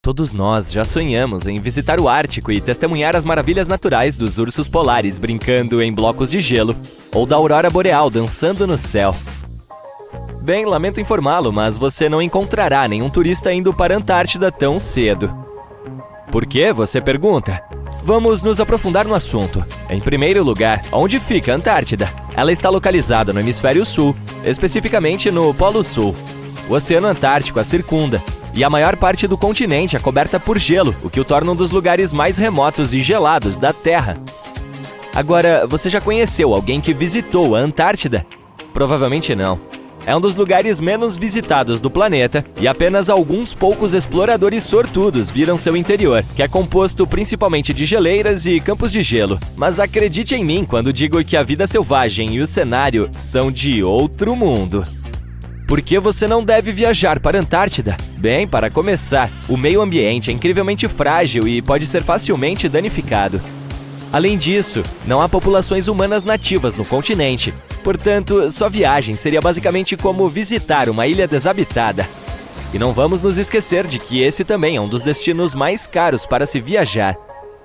Todos nós já sonhamos em visitar o Ártico e testemunhar as maravilhas naturais dos ursos polares brincando em blocos de gelo, ou da aurora boreal dançando no céu. Bem, lamento informá-lo, mas você não encontrará nenhum turista indo para a Antártida tão cedo. Por quê, você pergunta? Vamos nos aprofundar no assunto. Em primeiro lugar, onde fica a Antártida? Ela está localizada no hemisfério sul, especificamente no Polo Sul. O Oceano Antártico a circunda, e a maior parte do continente é coberta por gelo, o que o torna um dos lugares mais remotos e gelados da Terra. Agora, você já conheceu alguém que visitou a Antártida? Provavelmente não. É um dos lugares menos visitados do planeta e apenas alguns poucos exploradores sortudos viram seu interior, que é composto principalmente de geleiras e campos de gelo. Mas acredite em mim quando digo que a vida selvagem e o cenário são de outro mundo. Por que você não deve viajar para a Antártida? Bem, para começar, o meio ambiente é incrivelmente frágil e pode ser facilmente danificado. Além disso, não há populações humanas nativas no continente, portanto, sua viagem seria basicamente como visitar uma ilha desabitada. E não vamos nos esquecer de que esse também é um dos destinos mais caros para se viajar.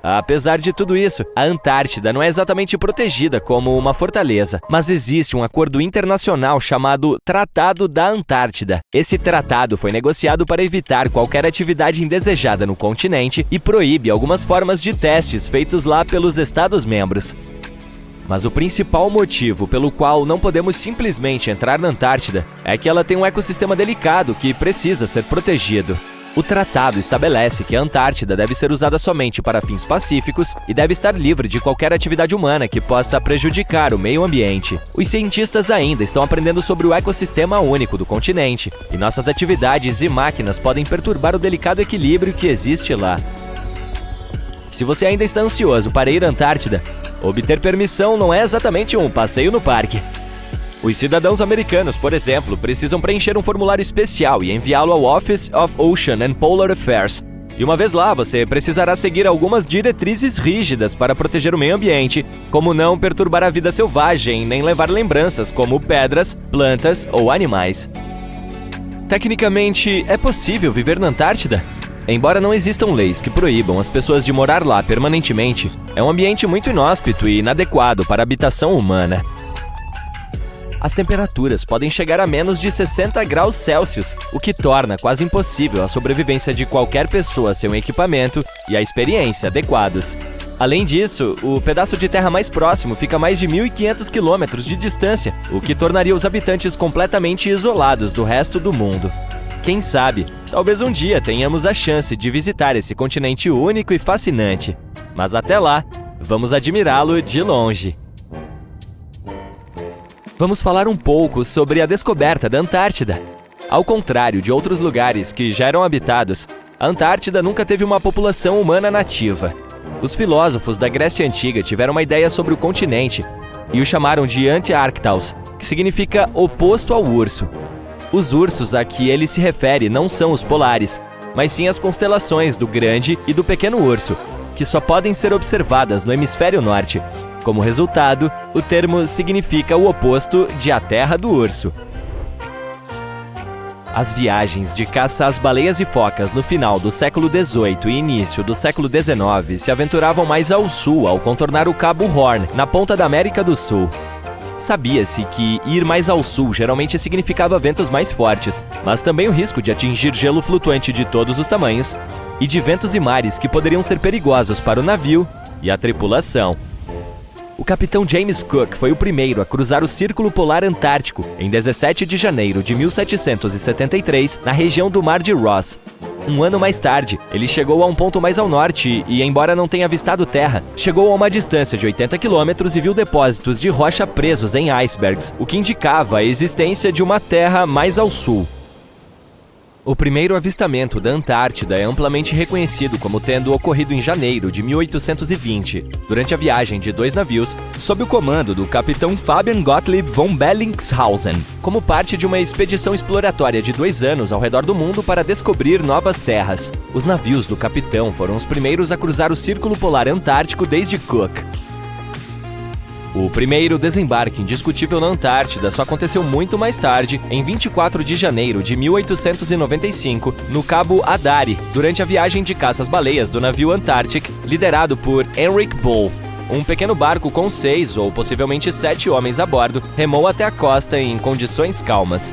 Apesar de tudo isso, a Antártida não é exatamente protegida como uma fortaleza, mas existe um acordo internacional chamado Tratado da Antártida. Esse tratado foi negociado para evitar qualquer atividade indesejada no continente e proíbe algumas formas de testes feitos lá pelos Estados-membros. Mas o principal motivo pelo qual não podemos simplesmente entrar na Antártida é que ela tem um ecossistema delicado que precisa ser protegido. O tratado estabelece que a Antártida deve ser usada somente para fins pacíficos e deve estar livre de qualquer atividade humana que possa prejudicar o meio ambiente. Os cientistas ainda estão aprendendo sobre o ecossistema único do continente, e nossas atividades e máquinas podem perturbar o delicado equilíbrio que existe lá. Se você ainda está ansioso para ir à Antártida, obter permissão não é exatamente um passeio no parque. Os cidadãos americanos, por exemplo, precisam preencher um formulário especial e enviá-lo ao Office of Ocean and Polar Affairs. E uma vez lá, você precisará seguir algumas diretrizes rígidas para proteger o meio ambiente, como não perturbar a vida selvagem nem levar lembranças como pedras, plantas ou animais. Tecnicamente, é possível viver na Antártida? Embora não existam leis que proíbam as pessoas de morar lá permanentemente, é um ambiente muito inóspito e inadequado para a habitação humana. As temperaturas podem chegar a menos de 60 graus Celsius, o que torna quase impossível a sobrevivência de qualquer pessoa sem um equipamento e a experiência adequados. Além disso, o pedaço de terra mais próximo fica a mais de 1.500 quilômetros de distância, o que tornaria os habitantes completamente isolados do resto do mundo. Quem sabe, talvez um dia tenhamos a chance de visitar esse continente único e fascinante. Mas até lá, vamos admirá-lo de longe. Vamos falar um pouco sobre a descoberta da Antártida. Ao contrário de outros lugares que já eram habitados, a Antártida nunca teve uma população humana nativa. Os filósofos da Grécia Antiga tiveram uma ideia sobre o continente e o chamaram de Antiarctos, que significa oposto ao urso. Os ursos a que ele se refere não são os polares, mas sim as constelações do Grande e do Pequeno Urso, que só podem ser observadas no hemisfério norte. Como resultado, o termo significa o oposto de a terra do urso. As viagens de caça às baleias e focas no final do século XVIII e início do século XIX se aventuravam mais ao sul ao contornar o Cabo Horn, na ponta da América do Sul. Sabia-se que ir mais ao sul geralmente significava ventos mais fortes, mas também o risco de atingir gelo flutuante de todos os tamanhos e de ventos e mares que poderiam ser perigosos para o navio e a tripulação. O capitão James Cook foi o primeiro a cruzar o Círculo Polar Antártico em 17 de janeiro de 1773, na região do Mar de Ross. Um ano mais tarde, ele chegou a um ponto mais ao norte e, embora não tenha avistado terra, chegou a uma distância de 80 quilômetros e viu depósitos de rocha presos em icebergs, o que indicava a existência de uma terra mais ao sul. O primeiro avistamento da Antártida é amplamente reconhecido como tendo ocorrido em janeiro de 1820, durante a viagem de 2 navios, sob o comando do capitão Fabian Gottlieb von Bellingshausen, como parte de uma expedição exploratória de 2 anos ao redor do mundo para descobrir novas terras. Os navios do capitão foram os primeiros a cruzar o Círculo Polar Antártico desde Cook. O primeiro desembarque indiscutível na Antártida só aconteceu muito mais tarde, em 24 de janeiro de 1895, no Cabo Adare, durante a viagem de caça-baleias do navio Antarctic, liderado por Henrik Bull. Um pequeno barco com 6 ou possivelmente 7 homens a bordo remou até a costa em condições calmas.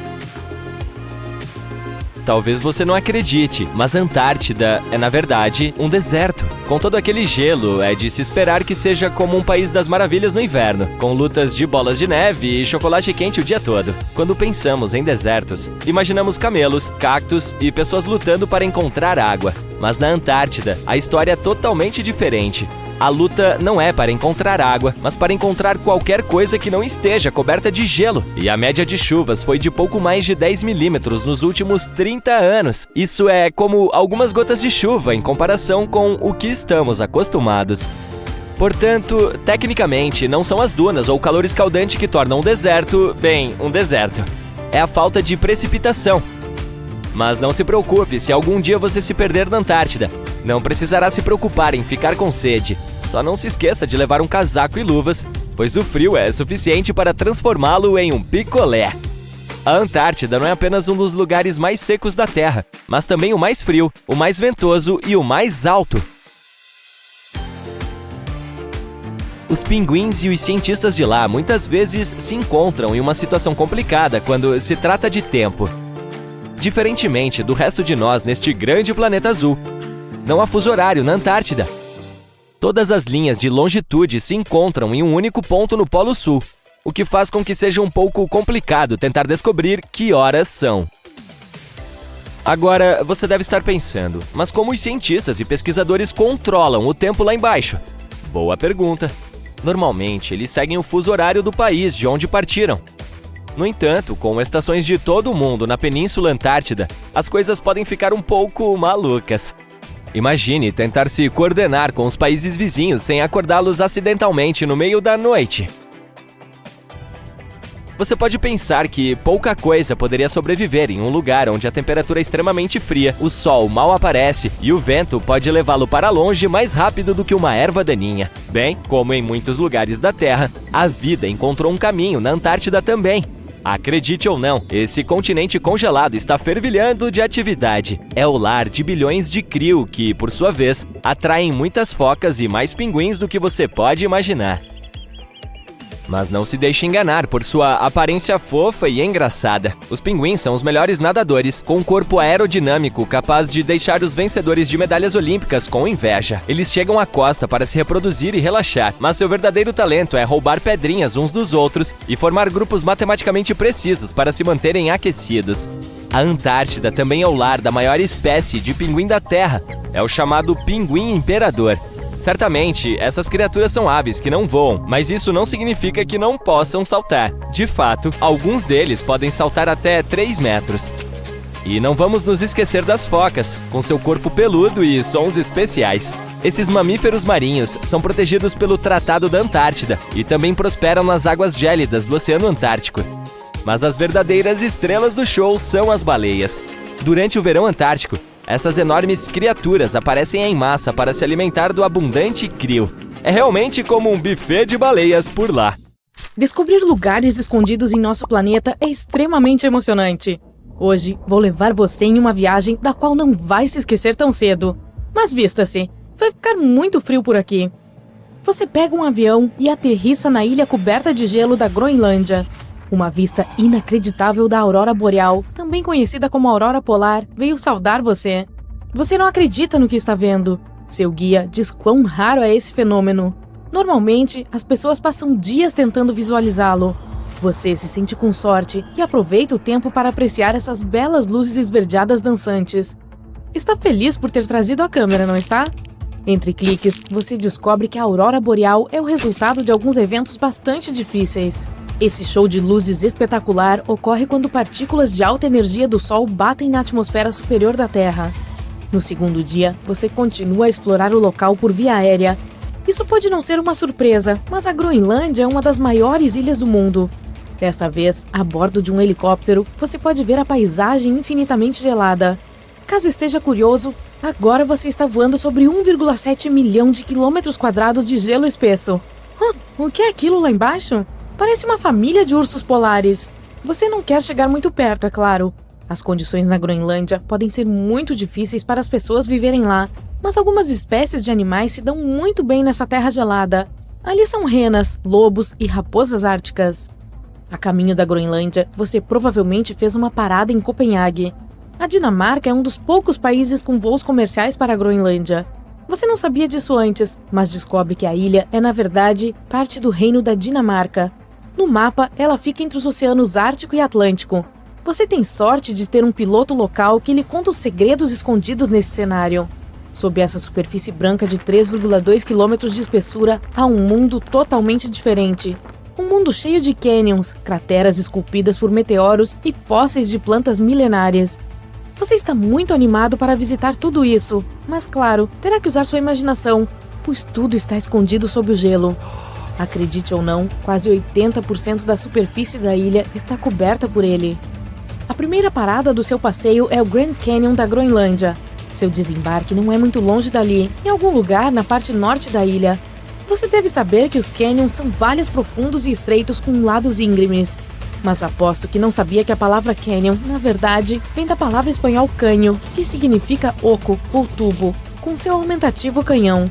Talvez você não acredite, mas a Antártida é, na verdade, um deserto. Com todo aquele gelo, é de se esperar que seja como um país das maravilhas no inverno, com lutas de bolas de neve e chocolate quente o dia todo. Quando pensamos em desertos, imaginamos camelos, cactos e pessoas lutando para encontrar água. Mas na Antártida, a história é totalmente diferente. A luta não é para encontrar água, mas para encontrar qualquer coisa que não esteja coberta de gelo. E a média de chuvas foi de pouco mais de 10 milímetros nos últimos 30 anos. Isso é como algumas gotas de chuva em comparação com o que estamos acostumados. Portanto, tecnicamente, não são as dunas ou o calor escaldante que tornam um deserto, bem, um deserto. É a falta de precipitação. Mas não se preocupe se algum dia você se perder na Antártida. Não precisará se preocupar em ficar com sede. Só não se esqueça de levar um casaco e luvas, pois o frio é suficiente para transformá-lo em um picolé. A Antártida não é apenas um dos lugares mais secos da Terra, mas também o mais frio, o mais ventoso e o mais alto. Os pinguins e os cientistas de lá muitas vezes se encontram em uma situação complicada quando se trata de tempo. Diferentemente do resto de nós neste grande planeta azul, não há fuso horário na Antártida. Todas as linhas de longitude se encontram em um único ponto no Polo Sul, o que faz com que seja um pouco complicado tentar descobrir que horas são. Agora, você deve estar pensando, mas como os cientistas e pesquisadores controlam o tempo lá embaixo? Boa pergunta. Normalmente, eles seguem o fuso horário do país de onde partiram. No entanto, com estações de todo o mundo na Península Antártida, as coisas podem ficar um pouco malucas. Imagine tentar se coordenar com os países vizinhos sem acordá-los acidentalmente no meio da noite. Você pode pensar que pouca coisa poderia sobreviver em um lugar onde a temperatura é extremamente fria, o sol mal aparece e o vento pode levá-lo para longe mais rápido do que uma erva daninha. Bem, como em muitos lugares da Terra, a vida encontrou um caminho na Antártida também. Acredite ou não, esse continente congelado está fervilhando de atividade. É o lar de bilhões de krill que, por sua vez, atraem muitas focas e mais pinguins do que você pode imaginar. Mas não se deixe enganar por sua aparência fofa e engraçada. Os pinguins são os melhores nadadores, com um corpo aerodinâmico capaz de deixar os vencedores de medalhas olímpicas com inveja. Eles chegam à costa para se reproduzir e relaxar, mas seu verdadeiro talento é roubar pedrinhas uns dos outros e formar grupos matematicamente precisos para se manterem aquecidos. A Antártida também é o lar da maior espécie de pinguim da Terra. É o chamado pinguim imperador. Certamente, essas criaturas são aves que não voam, mas isso não significa que não possam saltar. De fato, alguns deles podem saltar até 3 metros. E não vamos nos esquecer das focas, com seu corpo peludo e sons especiais. Esses mamíferos marinhos são protegidos pelo Tratado da Antártida e também prosperam nas águas gélidas do Oceano Antártico. Mas as verdadeiras estrelas do show são as baleias. Durante o verão antártico, essas enormes criaturas aparecem em massa para se alimentar do abundante krill. É realmente como um buffet de baleias por lá. Descobrir lugares escondidos em nosso planeta é extremamente emocionante. Hoje, vou levar você em uma viagem da qual não vai se esquecer tão cedo. Mas vista-se, vai ficar muito frio por aqui. Você pega um avião e aterrissa na ilha coberta de gelo da Groenlândia. Uma vista inacreditável da aurora boreal, também conhecida como aurora polar, veio saudar você. Você não acredita no que está vendo. Seu guia diz quão raro é esse fenômeno. Normalmente, as pessoas passam dias tentando visualizá-lo. Você se sente com sorte e aproveita o tempo para apreciar essas belas luzes esverdeadas dançantes. Está feliz por ter trazido a câmera, não está? Entre cliques, você descobre que a aurora boreal é o resultado de alguns eventos bastante difíceis. Esse show de luzes espetacular ocorre quando partículas de alta energia do Sol batem na atmosfera superior da Terra. No segundo dia, você continua a explorar o local por via aérea. Isso pode não ser uma surpresa, mas a Groenlândia é uma das maiores ilhas do mundo. Desta vez, a bordo de um helicóptero, você pode ver a paisagem infinitamente gelada. Caso esteja curioso, agora você está voando sobre 1,7 milhão de quilômetros quadrados de gelo espesso. O que é aquilo lá embaixo? Parece uma família de ursos polares. Você não quer chegar muito perto, é claro. As condições na Groenlândia podem ser muito difíceis para as pessoas viverem lá, mas algumas espécies de animais se dão muito bem nessa terra gelada. Ali são renas, lobos e raposas árticas. A caminho da Groenlândia, você provavelmente fez uma parada em Copenhague. A Dinamarca é um dos poucos países com voos comerciais para a Groenlândia. Você não sabia disso antes, mas descobre que a ilha é, na verdade, parte do Reino da Dinamarca. No mapa, ela fica entre os oceanos Ártico e Atlântico. Você tem sorte de ter um piloto local que lhe conta os segredos escondidos nesse cenário. Sob essa superfície branca de 3,2 km de espessura, há um mundo totalmente diferente. Um mundo cheio de canyons, crateras esculpidas por meteoros e fósseis de plantas milenárias. Você está muito animado para visitar tudo isso, mas claro, terá que usar sua imaginação, pois tudo está escondido sob o gelo. Acredite ou não, quase 80% da superfície da ilha está coberta por ele. A primeira parada do seu passeio é o Grand Canyon da Groenlândia. Seu desembarque não é muito longe dali, em algum lugar na parte norte da ilha. Você deve saber que os canyons são vales profundos e estreitos com lados íngremes. Mas aposto que não sabia que a palavra canyon, na verdade, vem da palavra espanhol canho, que significa oco ou tubo, com seu aumentativo canhão.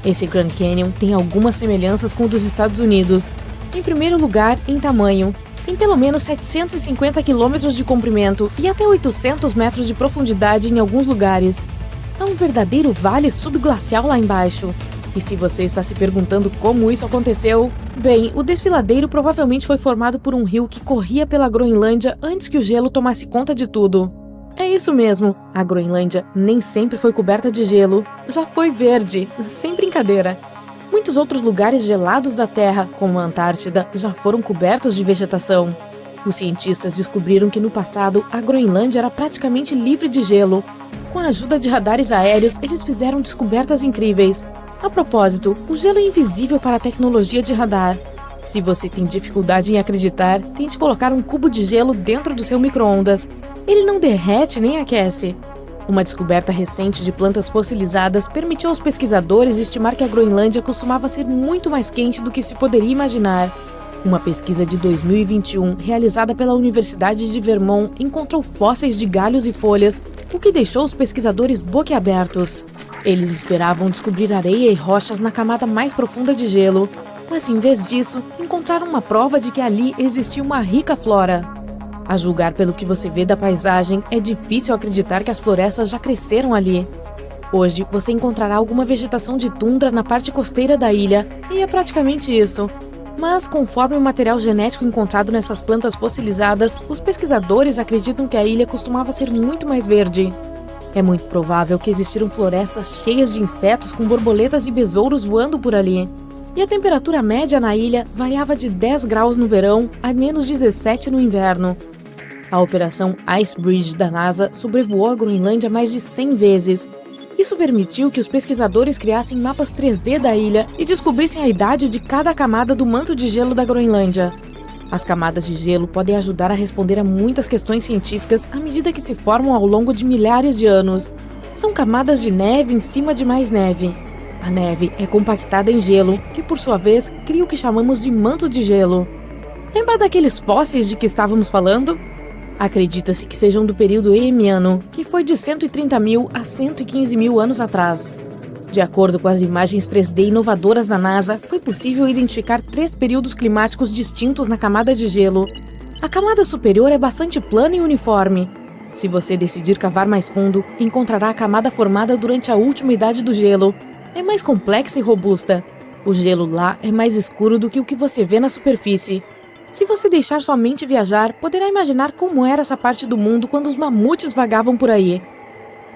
Esse Grand Canyon tem algumas semelhanças com o dos Estados Unidos. Em primeiro lugar, em tamanho. Tem pelo menos 750 km de comprimento e até 800 metros de profundidade em alguns lugares. Há um verdadeiro vale subglacial lá embaixo. E se você está se perguntando como isso aconteceu, bem, o desfiladeiro provavelmente foi formado por um rio que corria pela Groenlândia antes que o gelo tomasse conta de tudo. É isso mesmo, a Groenlândia nem sempre foi coberta de gelo, já foi verde, sem brincadeira. Muitos outros lugares gelados da Terra, como a Antártida, já foram cobertos de vegetação. Os cientistas descobriram que no passado a Groenlândia era praticamente livre de gelo. Com a ajuda de radares aéreos, eles fizeram descobertas incríveis. A propósito, o gelo é invisível para a tecnologia de radar. Se você tem dificuldade em acreditar, tente colocar um cubo de gelo dentro do seu micro-ondas. Ele não derrete nem aquece. Uma descoberta recente de plantas fossilizadas permitiu aos pesquisadores estimar que a Groenlândia costumava ser muito mais quente do que se poderia imaginar. Uma pesquisa de 2021, realizada pela Universidade de Vermont, encontrou fósseis de galhos e folhas, o que deixou os pesquisadores boquiabertos. Eles esperavam descobrir areia e rochas na camada mais profunda de gelo, mas em vez disso, encontraram uma prova de que ali existia uma rica flora. A julgar pelo que você vê da paisagem, é difícil acreditar que as florestas já cresceram ali. Hoje, você encontrará alguma vegetação de tundra na parte costeira da ilha, e é praticamente isso. Mas, conforme o material genético encontrado nessas plantas fossilizadas, os pesquisadores acreditam que a ilha costumava ser muito mais verde. É muito provável que existiram florestas cheias de insetos com borboletas e besouros voando por ali. E a temperatura média na ilha variava de 10 graus no verão a menos 17 no inverno. A operação Ice Bridge da NASA sobrevoou a Groenlândia mais de 100 vezes. Isso permitiu que os pesquisadores criassem mapas 3D da ilha e descobrissem a idade de cada camada do manto de gelo da Groenlândia. As camadas de gelo podem ajudar a responder a muitas questões científicas à medida que se formam ao longo de milhares de anos. São camadas de neve em cima de mais neve. A neve é compactada em gelo, que por sua vez cria o que chamamos de manto de gelo. Lembra daqueles fósseis de que estávamos falando? Acredita-se que sejam do período Eemiano, que foi de 130 mil a 115 mil anos atrás. De acordo com as imagens 3D inovadoras da NASA, foi possível identificar 3 períodos climáticos distintos na camada de gelo. A camada superior é bastante plana e uniforme. Se você decidir cavar mais fundo, encontrará a camada formada durante a última idade do gelo. É mais complexa e robusta. O gelo lá é mais escuro do que o que você vê na superfície. Se você deixar sua mente viajar, poderá imaginar como era essa parte do mundo quando os mamutes vagavam por aí.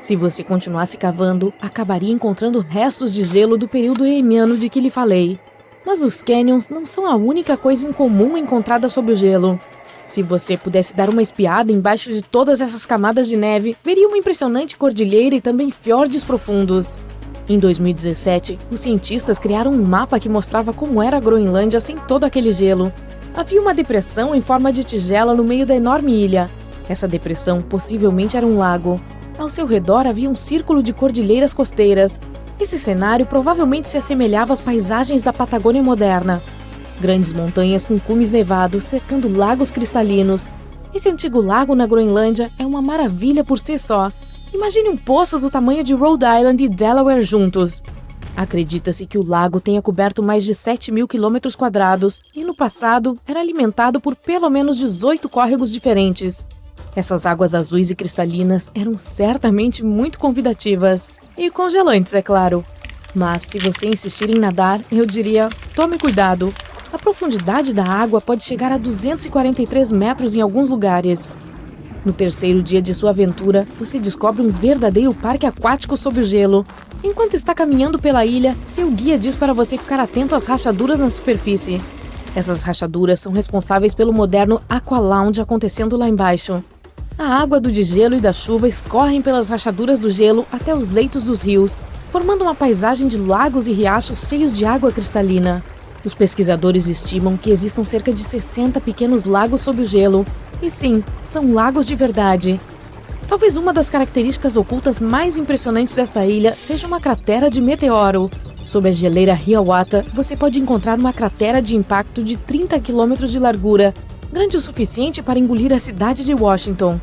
Se você continuasse cavando, acabaria encontrando restos de gelo do período Eemiano de que lhe falei. Mas os canyons não são a única coisa incomum encontrada sob o gelo. Se você pudesse dar uma espiada embaixo de todas essas camadas de neve, veria uma impressionante cordilheira e também fiordes profundos. Em 2017, os cientistas criaram um mapa que mostrava como era a Groenlândia sem todo aquele gelo. Havia uma depressão em forma de tigela no meio da enorme ilha. Essa depressão possivelmente era um lago. Ao seu redor havia um círculo de cordilheiras costeiras. Esse cenário provavelmente se assemelhava às paisagens da Patagônia moderna. Grandes montanhas com cumes nevados cercando lagos cristalinos. Esse antigo lago na Groenlândia é uma maravilha por si só. Imagine um poço do tamanho de Rhode Island e Delaware juntos. Acredita-se que o lago tenha coberto mais de 7.000 km² e no passado era alimentado por pelo menos 18 córregos diferentes. Essas águas azuis e cristalinas eram certamente muito convidativas e congelantes, é claro. Mas se você insistir em nadar, eu diria, tome cuidado. A profundidade da água pode chegar a 243 metros em alguns lugares. No terceiro dia de sua aventura, você descobre um verdadeiro parque aquático sob o gelo. Enquanto está caminhando pela ilha, seu guia diz para você ficar atento às rachaduras na superfície. Essas rachaduras são responsáveis pelo moderno Aqua Lounge acontecendo lá embaixo. A água do degelo e da chuva escorrem pelas rachaduras do gelo até os leitos dos rios, formando uma paisagem de lagos e riachos cheios de água cristalina. Os pesquisadores estimam que existam cerca de 60 pequenos lagos sob o gelo. E sim, são lagos de verdade. Talvez uma das características ocultas mais impressionantes desta ilha seja uma cratera de meteoro. Sob a geleira Hiawatha, você pode encontrar uma cratera de impacto de 30 km de largura, grande o suficiente para engolir a cidade de Washington.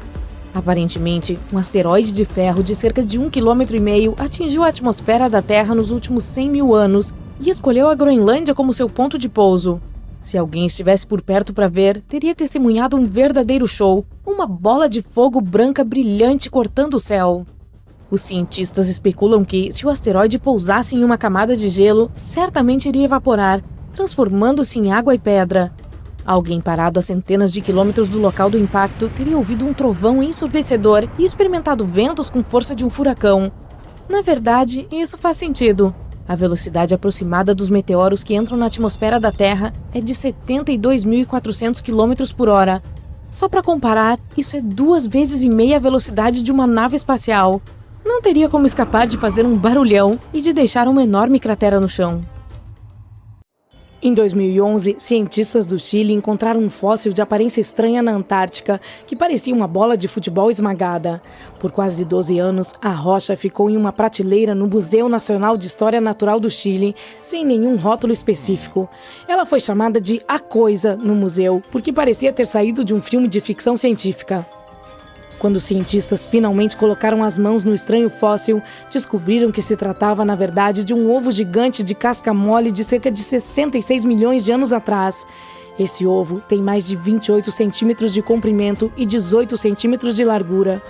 Aparentemente, um asteroide de ferro de cerca de 1,5 km atingiu a atmosfera da Terra nos últimos 100.000 anos e escolheu a Groenlândia como seu ponto de pouso. Se alguém estivesse por perto para ver, teria testemunhado um verdadeiro show, uma bola de fogo branca brilhante cortando o céu. Os cientistas especulam que, se o asteroide pousasse em uma camada de gelo, certamente iria evaporar, transformando-se em água e pedra. Alguém parado a centenas de quilômetros do local do impacto teria ouvido um trovão ensurdecedor e experimentado ventos com força de um furacão. Na verdade, isso faz sentido. A velocidade aproximada dos meteoros que entram na atmosfera da Terra é de 72.400 km por hora. Só para comparar, isso é 2,5 vezes a velocidade de uma nave espacial. Não teria como escapar de fazer um barulhão e de deixar uma enorme cratera no chão. Em 2011, cientistas do Chile encontraram um fóssil de aparência estranha na Antártica, que parecia uma bola de futebol esmagada. Por quase 12 anos, a rocha ficou em uma prateleira no Museu Nacional de História Natural do Chile, sem nenhum rótulo específico. Ela foi chamada de A Coisa no museu, porque parecia ter saído de um filme de ficção científica. Quando os cientistas finalmente colocaram as mãos no estranho fóssil, descobriram que se tratava, na verdade, de um ovo gigante de casca mole de cerca de 66 milhões de anos atrás. Esse ovo tem mais de 28 centímetros de comprimento e 18 centímetros de largura.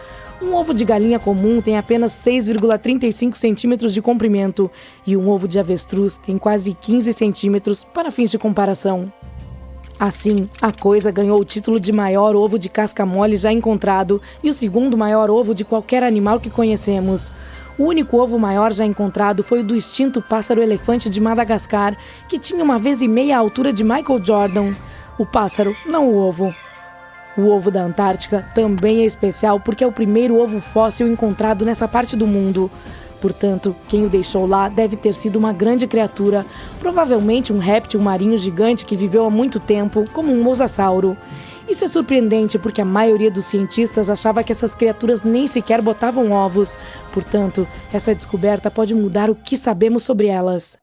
Um ovo de galinha comum tem apenas 6,35 centímetros de comprimento e um ovo de avestruz tem quase 15 centímetros para fins de comparação. Assim, a Coisa ganhou o título de maior ovo de casca mole já encontrado e o segundo maior ovo de qualquer animal que conhecemos. O único ovo maior já encontrado foi o do extinto pássaro-elefante de Madagascar, que tinha 1,5 vezes a altura de Michael Jordan. O pássaro, não o ovo. O ovo da Antártica também é especial porque é o primeiro ovo fóssil encontrado nessa parte do mundo. Portanto, quem o deixou lá deve ter sido uma grande criatura, provavelmente um réptil marinho gigante que viveu há muito tempo, como um mosasauro. Isso é surpreendente porque a maioria dos cientistas achava que essas criaturas nem sequer botavam ovos. Portanto, essa descoberta pode mudar o que sabemos sobre elas.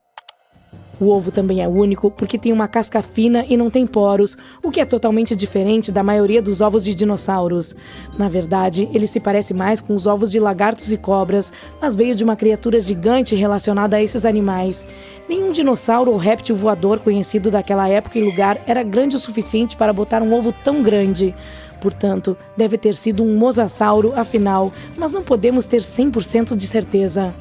O ovo também é único porque tem uma casca fina e não tem poros, o que é totalmente diferente da maioria dos ovos de dinossauros. Na verdade, ele se parece mais com os ovos de lagartos e cobras, mas veio de uma criatura gigante relacionada a esses animais. Nenhum dinossauro ou réptil voador conhecido daquela época e lugar era grande o suficiente para botar um ovo tão grande. Portanto, deve ter sido um mosasauro, afinal, mas não podemos ter 100% de certeza.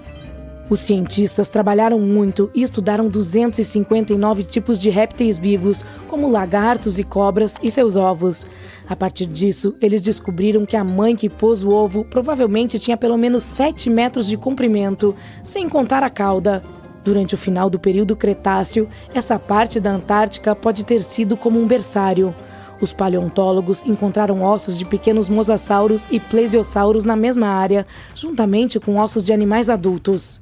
Os cientistas trabalharam muito e estudaram 259 tipos de répteis vivos, como lagartos e cobras e seus ovos. A partir disso, eles descobriram que a mãe que pôs o ovo provavelmente tinha pelo menos 7 metros de comprimento, sem contar a cauda. Durante o final do período Cretáceo, essa parte da Antártica pode ter sido como um berçário. Os paleontólogos encontraram ossos de pequenos mosassauros e plesiosauros na mesma área, juntamente com ossos de animais adultos.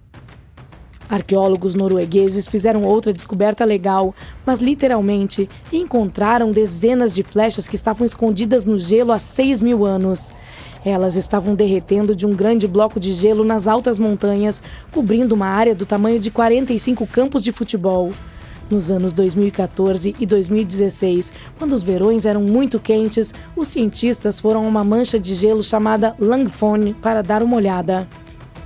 Arqueólogos noruegueses fizeram outra descoberta legal, mas literalmente encontraram dezenas de flechas que estavam escondidas no gelo há 6.000 anos. Elas estavam derretendo de um grande bloco de gelo nas altas montanhas, cobrindo uma área do tamanho de 45 campos de futebol. Nos anos 2014 e 2016, quando os verões eram muito quentes, os cientistas foram a uma mancha de gelo chamada Langfone para dar uma olhada.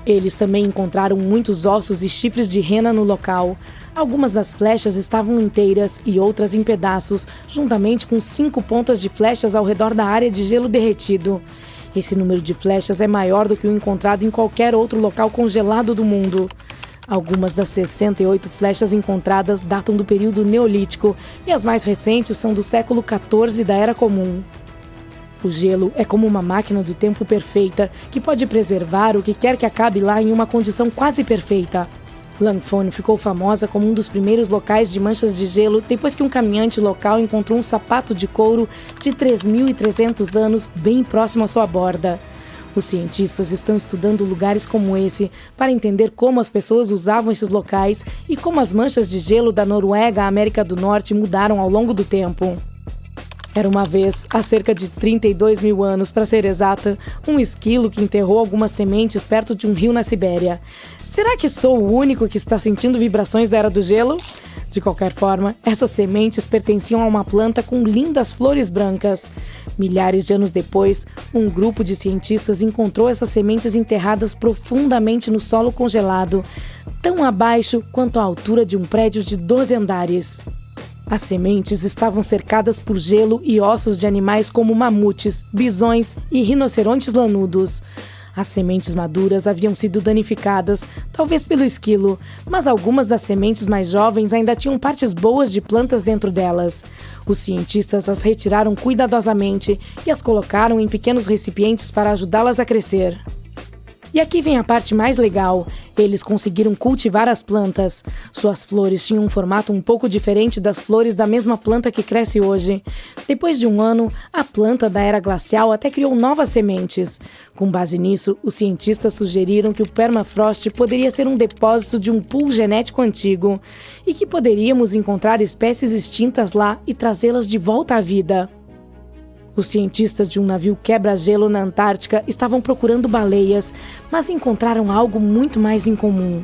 Eles também encontraram muitos ossos e chifres de rena no local. Algumas das flechas estavam inteiras e outras em pedaços, juntamente com 5 pontas de flechas ao redor da área de gelo derretido. Esse número de flechas é maior do que o encontrado em qualquer outro local congelado do mundo. Algumas das 68 flechas encontradas datam do período Neolítico e as mais recentes são do século XIV da Era Comum. O gelo é como uma máquina do tempo perfeita que pode preservar o que quer que acabe lá em uma condição quase perfeita. Langfone ficou famosa como um dos primeiros locais de manchas de gelo depois que um caminhante local encontrou um sapato de couro de 3.300 anos bem próximo à sua borda. Os cientistas estão estudando lugares como esse para entender como as pessoas usavam esses locais e como as manchas de gelo da Noruega à América do Norte mudaram ao longo do tempo. Era uma vez, há cerca de 32 mil anos, para ser exata, um esquilo que enterrou algumas sementes perto de um rio na Sibéria. Será que sou o único que está sentindo vibrações da Era do Gelo? De qualquer forma, essas sementes pertenciam a uma planta com lindas flores brancas. Milhares de anos depois, um grupo de cientistas encontrou essas sementes enterradas profundamente no solo congelado, tão abaixo quanto a altura de um prédio de 12 andares. As sementes estavam cercadas por gelo e ossos de animais como mamutes, bisões e rinocerontes lanudos. As sementes maduras haviam sido danificadas, talvez pelo esquilo, mas algumas das sementes mais jovens ainda tinham partes boas de plantas dentro delas. Os cientistas as retiraram cuidadosamente e as colocaram em pequenos recipientes para ajudá-las a crescer. E aqui vem a parte mais legal. Eles conseguiram cultivar as plantas. Suas flores tinham um formato um pouco diferente das flores da mesma planta que cresce hoje. Depois de um ano, a planta da era glacial até criou novas sementes. Com base nisso, os cientistas sugeriram que o permafrost poderia ser um depósito de um pool genético antigo e que poderíamos encontrar espécies extintas lá e trazê-las de volta à vida. Os cientistas de um navio quebra-gelo na Antártica estavam procurando baleias, mas encontraram algo muito mais incomum.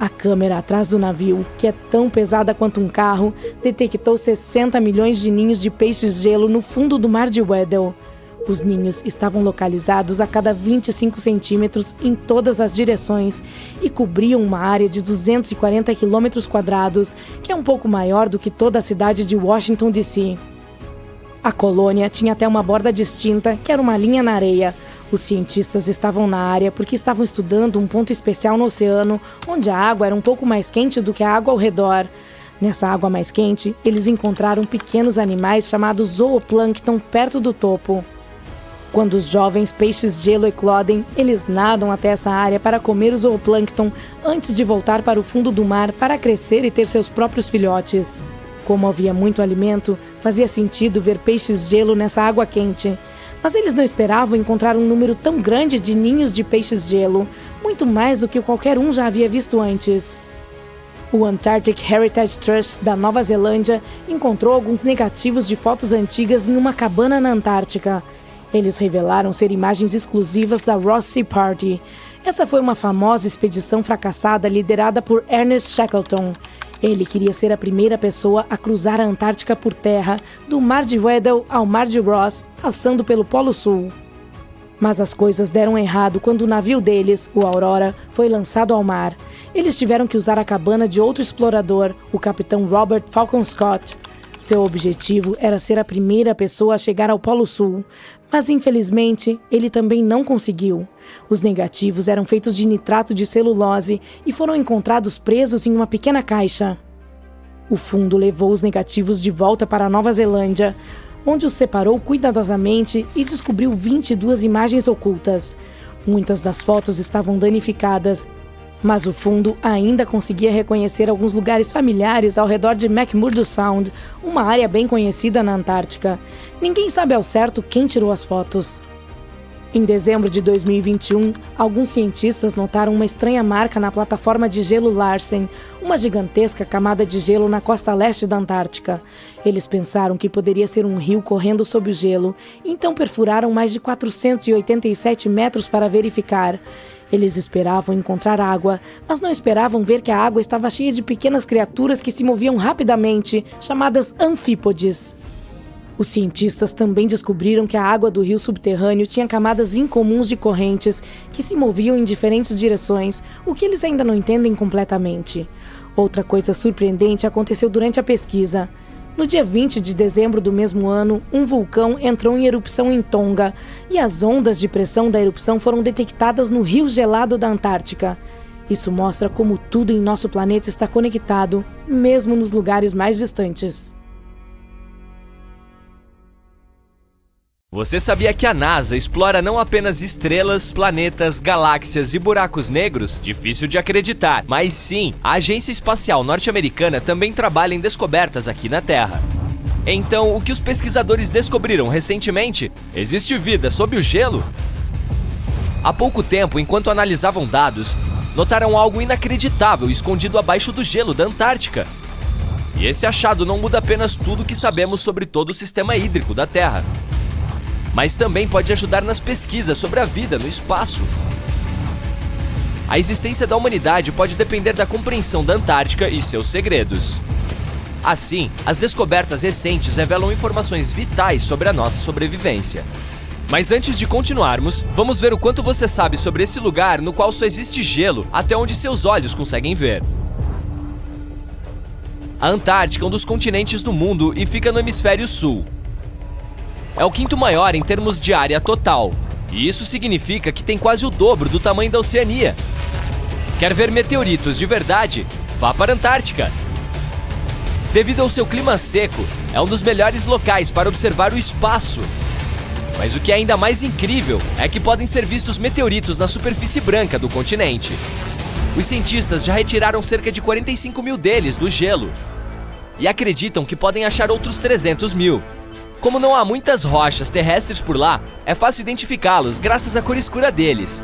A câmera atrás do navio, que é tão pesada quanto um carro, detectou 60 milhões de ninhos de peixes-gelo no fundo do mar de Weddell. Os ninhos estavam localizados a cada 25 centímetros em todas as direções e cobriam uma área de 240 quilômetros quadrados, que é um pouco maior do que toda a cidade de Washington, D.C. A colônia tinha até uma borda distinta, que era uma linha na areia. Os cientistas estavam na área porque estavam estudando um ponto especial no oceano, onde a água era um pouco mais quente do que a água ao redor. Nessa água mais quente, eles encontraram pequenos animais chamados zooplâncton perto do topo. Quando os jovens peixes-gelo eclodem, eles nadam até essa área para comer o zooplâncton antes de voltar para o fundo do mar para crescer e ter seus próprios filhotes. Como havia muito alimento, fazia sentido ver peixes-gelo nessa água quente. Mas eles não esperavam encontrar um número tão grande de ninhos de peixes-gelo, muito mais do que qualquer um já havia visto antes. O Antarctic Heritage Trust da Nova Zelândia encontrou alguns negativos de fotos antigas em uma cabana na Antártica. Eles revelaram ser imagens exclusivas da Ross Sea Party. Essa foi uma famosa expedição fracassada liderada por Ernest Shackleton. Ele queria ser a primeira pessoa a cruzar a Antártica por terra, do Mar de Weddell ao Mar de Ross, passando pelo Polo Sul. Mas as coisas deram errado quando o navio deles, o Aurora, foi lançado ao mar. Eles tiveram que usar a cabana de outro explorador, o capitão Robert Falcon Scott. Seu objetivo era ser a primeira pessoa a chegar ao Polo Sul, mas infelizmente ele também não conseguiu. Os negativos eram feitos de nitrato de celulose e foram encontrados presos em uma pequena caixa. O fundo levou os negativos de volta para a Nova Zelândia, onde os separou cuidadosamente e descobriu 22 imagens ocultas. Muitas das fotos estavam danificadas, mas o fundo ainda conseguia reconhecer alguns lugares familiares ao redor de McMurdo Sound, uma área bem conhecida na Antártica. Ninguém sabe ao certo quem tirou as fotos. Em dezembro de 2021, alguns cientistas notaram uma estranha marca na plataforma de gelo Larsen, uma gigantesca camada de gelo na costa leste da Antártica. Eles pensaram que poderia ser um rio correndo sob o gelo, então perfuraram mais de 487 metros para verificar. Eles esperavam encontrar água, mas não esperavam ver que a água estava cheia de pequenas criaturas que se moviam rapidamente, chamadas anfípodes. Os cientistas também descobriram que a água do rio subterrâneo tinha camadas incomuns de correntes que se moviam em diferentes direções, o que eles ainda não entendem completamente. Outra coisa surpreendente aconteceu durante a pesquisa. No dia 20 de dezembro do mesmo ano, um vulcão entrou em erupção em Tonga e as ondas de pressão da erupção foram detectadas no rio gelado da Antártica. Isso mostra como tudo em nosso planeta está conectado, mesmo nos lugares mais distantes. Você sabia que a NASA explora não apenas estrelas, planetas, galáxias e buracos negros? Difícil de acreditar, mas sim, a Agência Espacial Norte-Americana também trabalha em descobertas aqui na Terra. Então, o que os pesquisadores descobriram recentemente? Existe vida sob o gelo? Há pouco tempo, enquanto analisavam dados, notaram algo inacreditável escondido abaixo do gelo da Antártica. E esse achado não muda apenas tudo o que sabemos sobre todo o sistema hídrico da Terra, mas também pode ajudar nas pesquisas sobre a vida no espaço. A existência da humanidade pode depender da compreensão da Antártica e seus segredos. Assim, as descobertas recentes revelam informações vitais sobre a nossa sobrevivência. Mas antes de continuarmos, vamos ver o quanto você sabe sobre esse lugar no qual só existe gelo até onde seus olhos conseguem ver. A Antártica é um dos continentes do mundo e fica no hemisfério sul. É o quinto maior em termos de área total, e isso significa que tem quase o dobro do tamanho da Oceania. Quer ver meteoritos de verdade? Vá para a Antártica! Devido ao seu clima seco, é um dos melhores locais para observar o espaço. Mas o que é ainda mais incrível é que podem ser vistos meteoritos na superfície branca do continente. Os cientistas já retiraram cerca de 45 mil deles do gelo e acreditam que podem achar outros 300 mil. Como não há muitas rochas terrestres por lá, é fácil identificá-los graças à cor escura deles.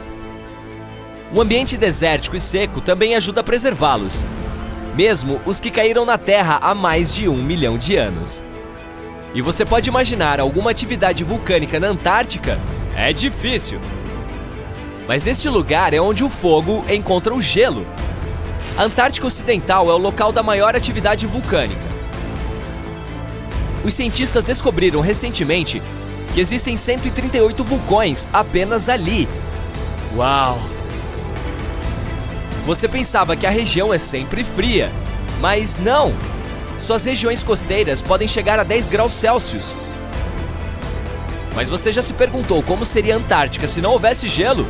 O ambiente desértico e seco também ajuda a preservá-los, mesmo os que caíram na Terra há mais de 1 milhão de anos. E você pode imaginar alguma atividade vulcânica na Antártica? É difícil. Mas este lugar é onde o fogo encontra o gelo. A Antártica Ocidental é o local da maior atividade vulcânica. Os cientistas descobriram recentemente que existem 138 vulcões apenas ali. Uau! Você pensava que a região é sempre fria, mas não! Suas regiões costeiras podem chegar a 10 graus Celsius. Mas você já se perguntou como seria a Antártica se não houvesse gelo?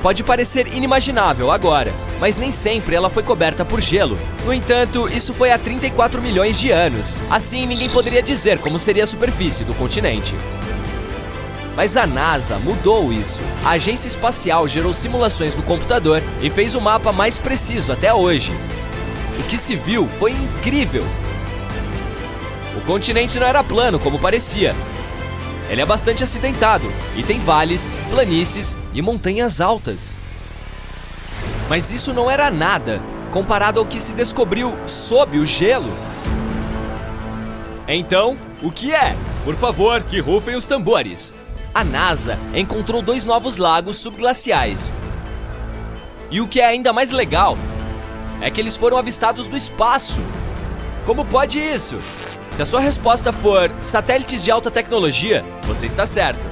Pode parecer inimaginável agora, mas nem sempre ela foi coberta por gelo. No entanto, isso foi há 34 milhões de anos. Assim, ninguém poderia dizer como seria a superfície do continente. Mas a NASA mudou isso. A agência espacial gerou simulações no computador e fez o mapa mais preciso até hoje. O que se viu foi incrível. O continente não era plano como parecia. Ele é bastante acidentado e tem vales, planícies e montanhas altas. Mas isso não era nada comparado ao que se descobriu sob o gelo. Então, o que é? Por favor, que rufem os tambores. A NASA encontrou 2 novos lagos subglaciais. E o que é ainda mais legal é que eles foram avistados do espaço. Como pode isso? Se a sua resposta for satélites de alta tecnologia, você está certo.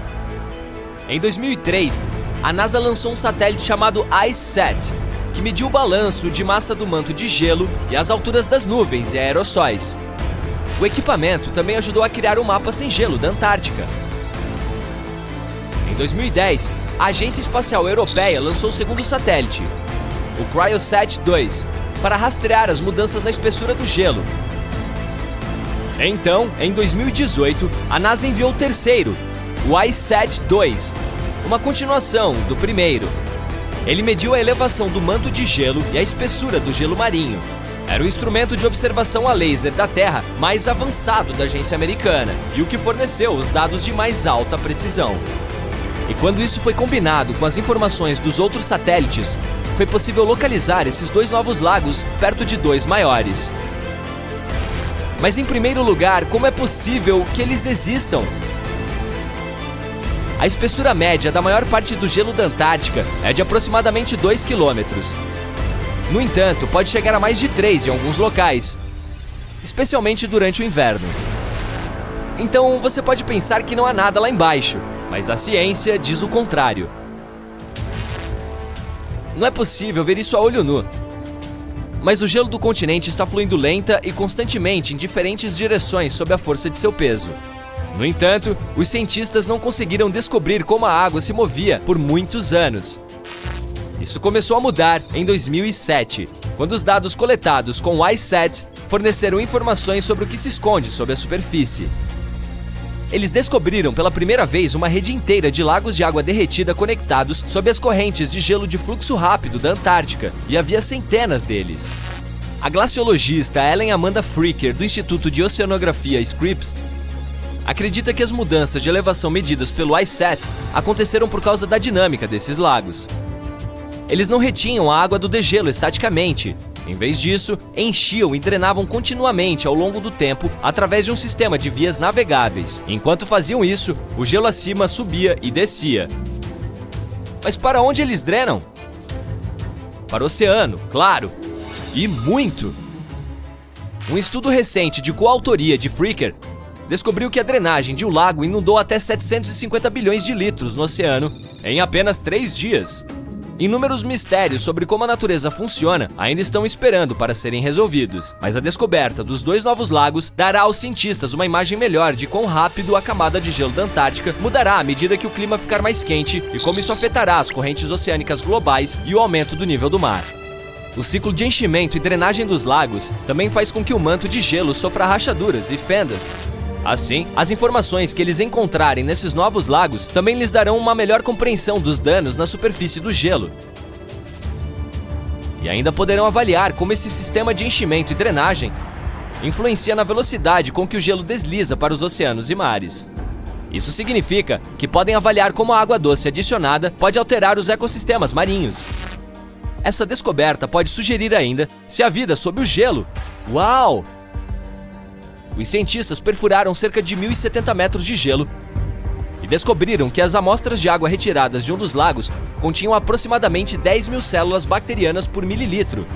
Em 2003, a NASA lançou um satélite chamado IceSat, que mediu o balanço de massa do manto de gelo e as alturas das nuvens e aerossóis. O equipamento também ajudou a criar um mapa sem gelo da Antártica. Em 2010, a Agência Espacial Europeia lançou o segundo satélite, o Cryosat-2, para rastrear as mudanças na espessura do gelo. Então, em 2018, a NASA enviou o terceiro, o IceSat-2, uma continuação do primeiro. Ele mediu a elevação do manto de gelo e a espessura do gelo marinho. Era o instrumento de observação a laser da Terra mais avançado da agência americana e o que forneceu os dados de mais alta precisão. E quando isso foi combinado com as informações dos outros satélites, foi possível localizar esses 2 novos lagos perto de 2 maiores. Mas em primeiro lugar, como é possível que eles existam? A espessura média da maior parte do gelo da Antártica é de aproximadamente 2 km. No entanto, pode chegar a mais de 3 em alguns locais, especialmente durante o inverno. Então você pode pensar que não há nada lá embaixo, mas a ciência diz o contrário. Não é possível ver isso a olho nu. Mas o gelo do continente está fluindo lenta e constantemente em diferentes direções sob a força de seu peso. No entanto, os cientistas não conseguiram descobrir como a água se movia por muitos anos. Isso começou a mudar em 2007, quando os dados coletados com o ICESat forneceram informações sobre o que se esconde sob a superfície. Eles descobriram pela primeira vez uma rede inteira de lagos de água derretida conectados sob as correntes de gelo de fluxo rápido da Antártica, e havia centenas deles. A glaciologista Ellen Amanda Fricker, do Instituto de Oceanografia Scripps, acredita que as mudanças de elevação medidas pelo ICESat aconteceram por causa da dinâmica desses lagos. Eles não retinham a água do degelo estaticamente. Em vez disso, enchiam e drenavam continuamente ao longo do tempo através de um sistema de vias navegáveis. Enquanto faziam isso, o gelo acima subia e descia. Mas para onde eles drenam? Para o oceano, claro. E muito! Um estudo recente de coautoria de Fricker descobriu que a drenagem de um lago inundou até 750 bilhões de litros no oceano em apenas 3 dias. Inúmeros mistérios sobre como a natureza funciona ainda estão esperando para serem resolvidos, mas a descoberta dos 2 novos lagos dará aos cientistas uma imagem melhor de quão rápido a camada de gelo da Antártica mudará à medida que o clima ficar mais quente e como isso afetará as correntes oceânicas globais e o aumento do nível do mar. O ciclo de enchimento e drenagem dos lagos também faz com que o manto de gelo sofra rachaduras e fendas. Assim, as informações que eles encontrarem nesses novos lagos também lhes darão uma melhor compreensão dos danos na superfície do gelo. E ainda poderão avaliar como esse sistema de enchimento e drenagem influencia na velocidade com que o gelo desliza para os oceanos e mares. Isso significa que podem avaliar como a água doce adicionada pode alterar os ecossistemas marinhos. Essa descoberta pode sugerir ainda se há vida sob o gelo. Uau! Os cientistas perfuraram cerca de 1.070 metros de gelo e descobriram que as amostras de água retiradas de um dos lagos continham aproximadamente 10 mil células bacterianas por mililitro.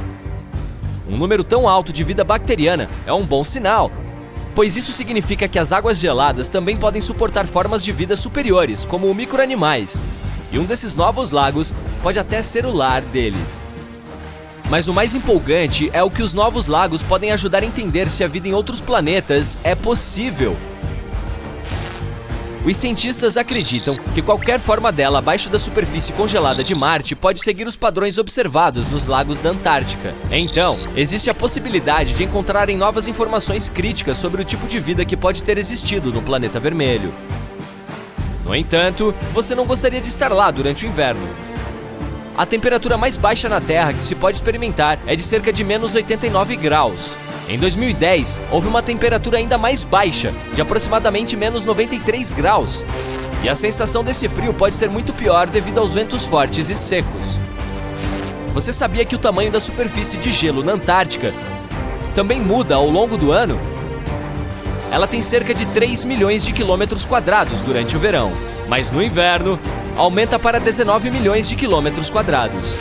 Um número tão alto de vida bacteriana é um bom sinal, pois isso significa que as águas geladas também podem suportar formas de vida superiores, como micro-animais, e um desses novos lagos pode até ser o lar deles. Mas o mais empolgante é o que os novos lagos podem ajudar a entender se a vida em outros planetas é possível. Os cientistas acreditam que qualquer forma dela abaixo da superfície congelada de Marte pode seguir os padrões observados nos lagos da Antártica. Então, existe a possibilidade de encontrarem novas informações críticas sobre o tipo de vida que pode ter existido no planeta vermelho. No entanto, você não gostaria de estar lá durante o inverno. A temperatura mais baixa na Terra que se pode experimentar é de cerca de menos 89 graus. Em 2010, houve uma temperatura ainda mais baixa, de aproximadamente menos 93 graus. E a sensação desse frio pode ser muito pior devido aos ventos fortes e secos. Você sabia que o tamanho da superfície de gelo na Antártica também muda ao longo do ano? Ela tem cerca de 3 milhões de quilômetros quadrados durante o verão, mas no inverno aumenta para 19 milhões de quilômetros quadrados.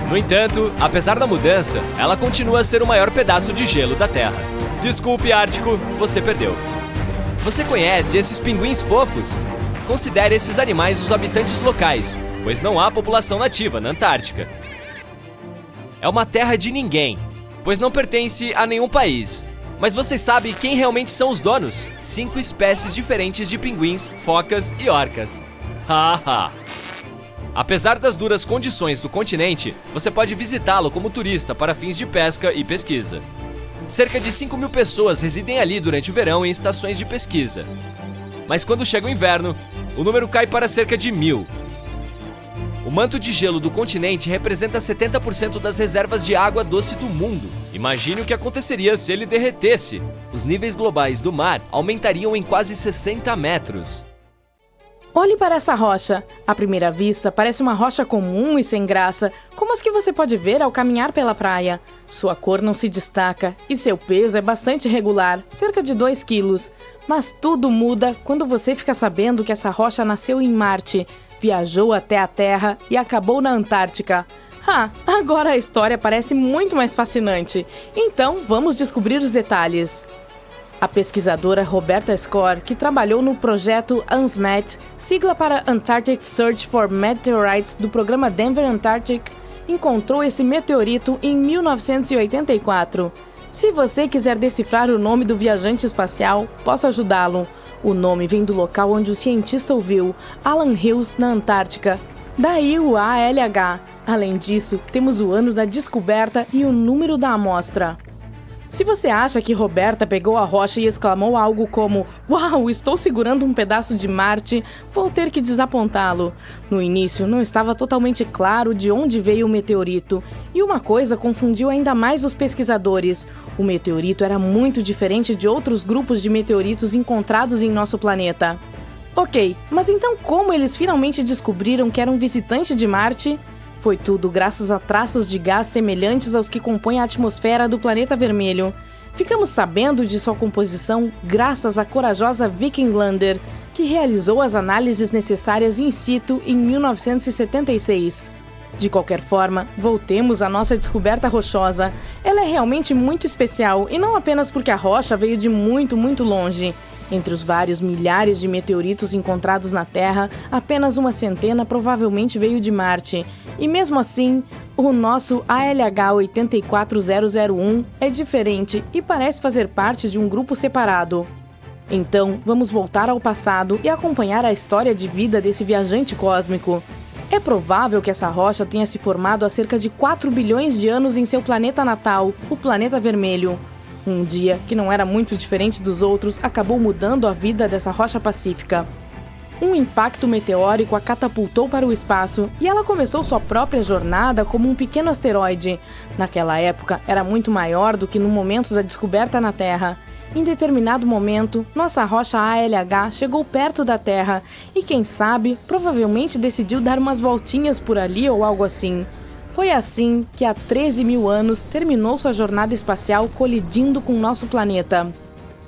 No entanto, apesar da mudança, ela continua a ser o maior pedaço de gelo da Terra. Desculpe, Ártico, você perdeu. Você conhece esses pinguins fofos? Considere esses animais os habitantes locais, pois não há população nativa na Antártica. É uma terra de ninguém, pois não pertence a nenhum país. Mas você sabe quem realmente são os donos? 5 espécies diferentes de pinguins, focas e orcas. Haha! Apesar das duras condições do continente, você pode visitá-lo como turista para fins de pesca e pesquisa. Cerca de 5 mil pessoas residem ali durante o verão em estações de pesquisa. Mas quando chega o inverno, o número cai para cerca de 1.000. O manto de gelo do continente representa 70% das reservas de água doce do mundo. Imagine o que aconteceria se ele derretesse. Os níveis globais do mar aumentariam em quase 60 metros. Olhe para essa rocha. À primeira vista, parece uma rocha comum e sem graça, como as que você pode ver ao caminhar pela praia. Sua cor não se destaca e seu peso é bastante regular, cerca de 2 quilos. Mas tudo muda quando você fica sabendo que essa rocha nasceu em Marte, viajou até a Terra e acabou na Antártica. Agora a história parece muito mais fascinante. Então, vamos descobrir os detalhes. A pesquisadora Roberta Score, que trabalhou no projeto ANSMET, sigla para Antarctic Search for Meteorites do programa Denver Antarctic, encontrou esse meteorito em 1984. Se você quiser decifrar o nome do viajante espacial, posso ajudá-lo. O nome vem do local onde o cientista o viu, Allan Hills, na Antártica. Daí o ALH. Além disso, temos o ano da descoberta e o número da amostra. Se você acha que Roberta pegou a rocha e exclamou algo como "Uau, estou segurando um pedaço de Marte", vou ter que desapontá-lo. No início, não estava totalmente claro de onde veio o meteorito, e uma coisa confundiu ainda mais os pesquisadores. O meteorito era muito diferente de outros grupos de meteoritos encontrados em nosso planeta. Ok, mas então como eles finalmente descobriram que era um visitante de Marte? Foi tudo graças a traços de gás semelhantes aos que compõem a atmosfera do planeta vermelho. Ficamos sabendo de sua composição graças à corajosa Viking Lander, que realizou as análises necessárias in situ em 1976. De qualquer forma, voltemos à nossa descoberta rochosa. Ela é realmente muito especial, e não apenas porque a rocha veio de muito, muito longe. Entre os vários milhares de meteoritos encontrados na Terra, apenas uma centena provavelmente veio de Marte. E mesmo assim, o nosso ALH 84001 é diferente e parece fazer parte de um grupo separado. Então, vamos voltar ao passado e acompanhar a história de vida desse viajante cósmico. É provável que essa rocha tenha se formado há cerca de 4 bilhões de anos em seu planeta natal, o planeta vermelho. Um dia, que não era muito diferente dos outros, acabou mudando a vida dessa rocha pacífica. Um impacto meteórico a catapultou para o espaço e ela começou sua própria jornada como um pequeno asteroide. Naquela época, era muito maior do que no momento da descoberta na Terra. Em determinado momento, nossa rocha ALH chegou perto da Terra e, quem sabe, provavelmente decidiu dar umas voltinhas por ali ou algo assim. Foi assim que há 13 mil anos terminou sua jornada espacial colidindo com nosso planeta.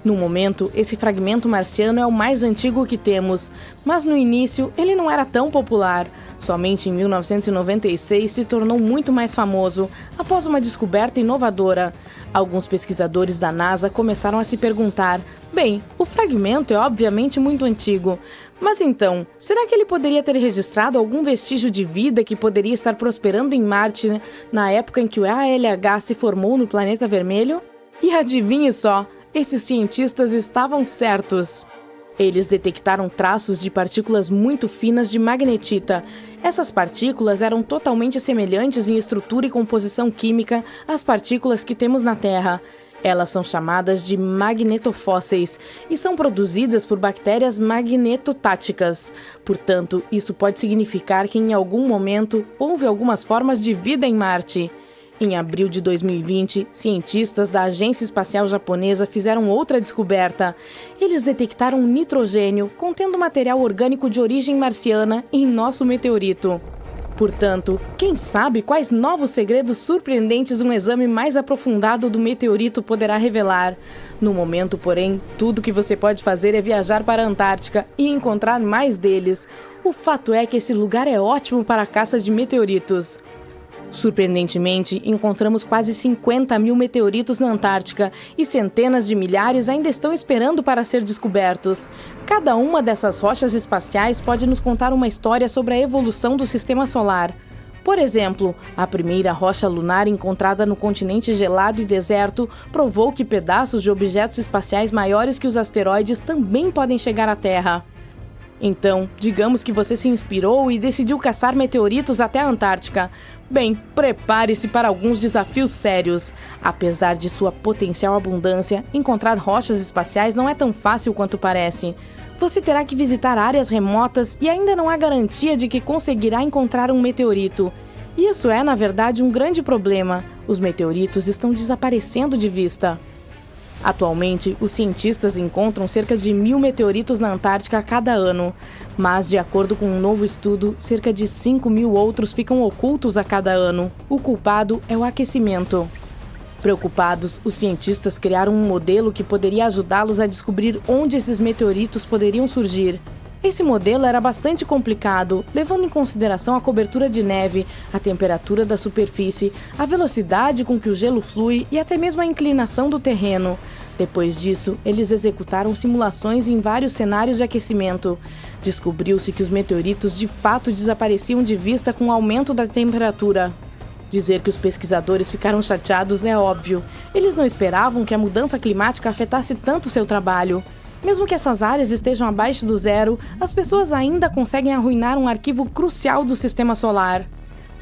No momento, esse fragmento marciano é o mais antigo que temos, mas no início ele não era tão popular. Somente em 1996 se tornou muito mais famoso, após uma descoberta inovadora. Alguns pesquisadores da NASA começaram a se perguntar: bem, o fragmento é obviamente muito antigo, mas então, será que ele poderia ter registrado algum vestígio de vida que poderia estar prosperando em Marte na época em que o ALH se formou no planeta vermelho? E adivinhe só, esses cientistas estavam certos. Eles detectaram traços de partículas muito finas de magnetita. Essas partículas eram totalmente semelhantes em estrutura e composição química às partículas que temos na Terra. Elas são chamadas de magnetofósseis e são produzidas por bactérias magnetotáticas. Portanto, isso pode significar que em algum momento houve algumas formas de vida em Marte. Em abril de 2020, cientistas da Agência Espacial Japonesa fizeram outra descoberta. Eles detectaram nitrogênio contendo material orgânico de origem marciana em nosso meteorito. Portanto, quem sabe quais novos segredos surpreendentes um exame mais aprofundado do meteorito poderá revelar. No momento, porém, tudo que você pode fazer é viajar para a Antártica e encontrar mais deles. O fato é que esse lugar é ótimo para a caça de meteoritos. Surpreendentemente, encontramos quase 50 mil meteoritos na Antártica e centenas de milhares ainda estão esperando para ser descobertos. Cada uma dessas rochas espaciais pode nos contar uma história sobre a evolução do sistema solar. Por exemplo, a primeira rocha lunar encontrada no continente gelado e deserto provou que pedaços de objetos espaciais maiores que os asteroides também podem chegar à Terra. Então, digamos que você se inspirou e decidiu caçar meteoritos até a Antártica. Bem, prepare-se para alguns desafios sérios. Apesar de sua potencial abundância, encontrar rochas espaciais não é tão fácil quanto parece. Você terá que visitar áreas remotas e ainda não há garantia de que conseguirá encontrar um meteorito. Isso é, na verdade, um grande problema. Os meteoritos estão desaparecendo de vista. Atualmente, os cientistas encontram cerca de 1.000 meteoritos na Antártica a cada ano, mas, de acordo com um novo estudo, cerca de 5.000 outros ficam ocultos a cada ano. O culpado é o aquecimento. Preocupados, os cientistas criaram um modelo que poderia ajudá-los a descobrir onde esses meteoritos poderiam surgir. Esse modelo era bastante complicado, levando em consideração a cobertura de neve, a temperatura da superfície, a velocidade com que o gelo flui e até mesmo a inclinação do terreno. Depois disso, eles executaram simulações em vários cenários de aquecimento. Descobriu-se que os meteoritos de fato desapareciam de vista com o aumento da temperatura. Dizer que os pesquisadores ficaram chateados é óbvio. Eles não esperavam que a mudança climática afetasse tanto seu trabalho. Mesmo que essas áreas estejam abaixo do zero, as pessoas ainda conseguem arruinar um arquivo crucial do sistema solar.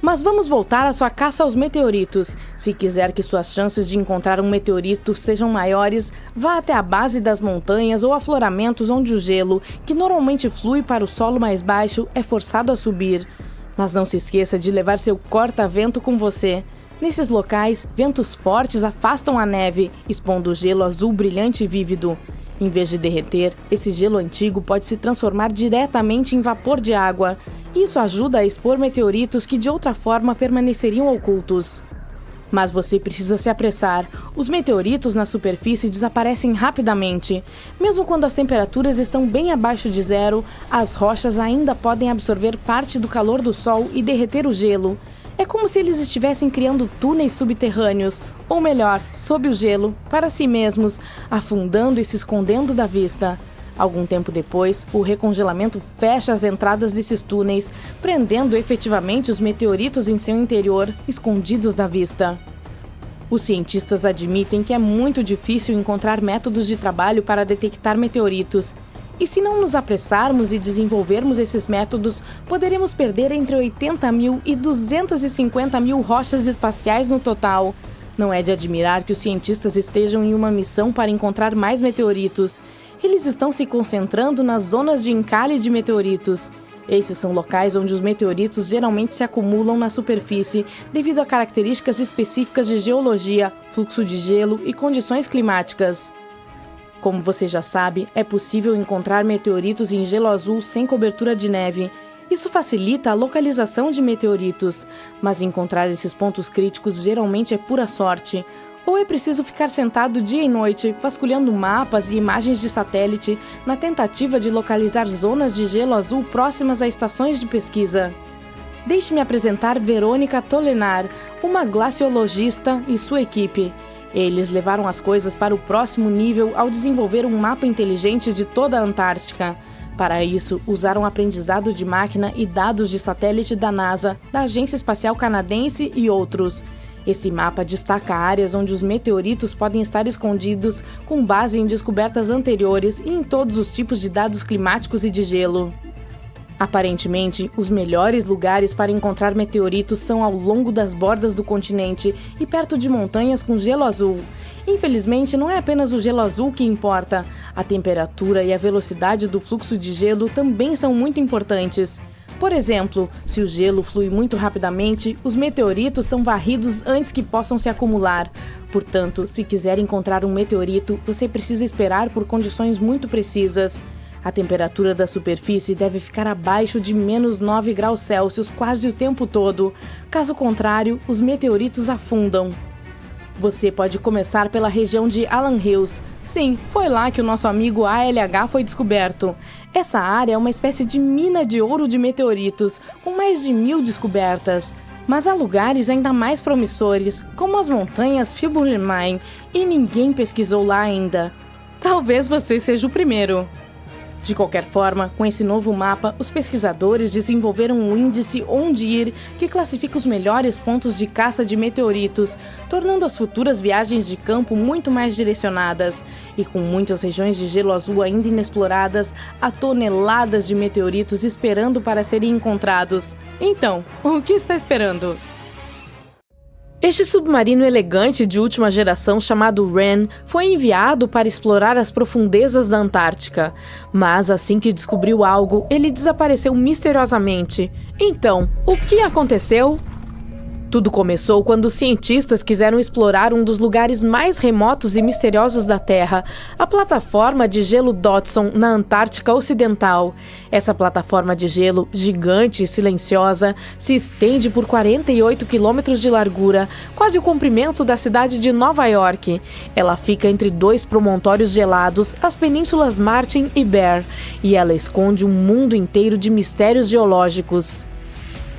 Mas vamos voltar à sua caça aos meteoritos. Se quiser que suas chances de encontrar um meteorito sejam maiores, vá até a base das montanhas ou afloramentos onde o gelo, que normalmente flui para o solo mais baixo, é forçado a subir. Mas não se esqueça de levar seu corta-vento com você. Nesses locais, ventos fortes afastam a neve, expondo o gelo azul brilhante e vívido. Em vez de derreter, esse gelo antigo pode se transformar diretamente em vapor de água. Isso ajuda a expor meteoritos que de outra forma permaneceriam ocultos. Mas você precisa se apressar. Os meteoritos na superfície desaparecem rapidamente. Mesmo quando as temperaturas estão bem abaixo de zero, as rochas ainda podem absorver parte do calor do Sol e derreter o gelo. É como se eles estivessem criando túneis subterrâneos, ou melhor, sob o gelo, para si mesmos, afundando e se escondendo da vista. Algum tempo depois, o recongelamento fecha as entradas desses túneis, prendendo efetivamente os meteoritos em seu interior, escondidos da vista. Os cientistas admitem que é muito difícil encontrar métodos de trabalho para detectar meteoritos. E se não nos apressarmos e desenvolvermos esses métodos, poderemos perder entre 80.000 e 250.000 rochas espaciais no total. Não é de admirar que os cientistas estejam em uma missão para encontrar mais meteoritos. Eles estão se concentrando nas zonas de encalhe de meteoritos. Esses são locais onde os meteoritos geralmente se acumulam na superfície devido a características específicas de geologia, fluxo de gelo e condições climáticas. Como você já sabe, é possível encontrar meteoritos em gelo azul sem cobertura de neve. Isso facilita a localização de meteoritos, mas encontrar esses pontos críticos geralmente é pura sorte. Ou é preciso ficar sentado dia e noite, vasculhando mapas e imagens de satélite, na tentativa de localizar zonas de gelo azul próximas a estações de pesquisa. Deixe-me apresentar Verônica Tolenar, uma glaciologista e sua equipe. Eles levaram as coisas para o próximo nível ao desenvolver um mapa inteligente de toda a Antártica. Para isso, usaram aprendizado de máquina e dados de satélite da NASA, da Agência Espacial Canadense e outros. Esse mapa destaca áreas onde os meteoritos podem estar escondidos, com base em descobertas anteriores e em todos os tipos de dados climáticos e de gelo. Aparentemente, os melhores lugares para encontrar meteoritos são ao longo das bordas do continente e perto de montanhas com gelo azul. Infelizmente, não é apenas o gelo azul que importa. A temperatura e a velocidade do fluxo de gelo também são muito importantes. Por exemplo, se o gelo flui muito rapidamente, os meteoritos são varridos antes que possam se acumular. Portanto, se quiser encontrar um meteorito, você precisa esperar por condições muito precisas. A temperatura da superfície deve ficar abaixo de menos 9 graus Celsius quase o tempo todo. Caso contrário, os meteoritos afundam. Você pode começar pela região de Allan Hills. Sim, foi lá que o nosso amigo ALH foi descoberto. Essa área é uma espécie de mina de ouro de meteoritos, com mais de 1.000 descobertas. Mas há lugares ainda mais promissores, como as montanhas Fibbuleinman, e ninguém pesquisou lá ainda. Talvez você seja o primeiro. De qualquer forma, com esse novo mapa, os pesquisadores desenvolveram um índice Onde Ir que classifica os melhores pontos de caça de meteoritos, tornando as futuras viagens de campo muito mais direcionadas. E com muitas regiões de gelo azul ainda inexploradas, há toneladas de meteoritos esperando para serem encontrados. Então, o que está esperando? Este submarino elegante de última geração chamado Wren foi enviado para explorar as profundezas da Antártica. Mas assim que descobriu algo, ele desapareceu misteriosamente. Então, o que aconteceu? Tudo começou quando os cientistas quiseram explorar um dos lugares mais remotos e misteriosos da Terra, a plataforma de gelo Dodson, na Antártica Ocidental. Essa plataforma de gelo, gigante e silenciosa, se estende por 48 quilômetros de largura, quase o comprimento da cidade de Nova York. Ela fica entre dois promontórios gelados, as penínsulas Martin e Bear, e ela esconde um mundo inteiro de mistérios geológicos.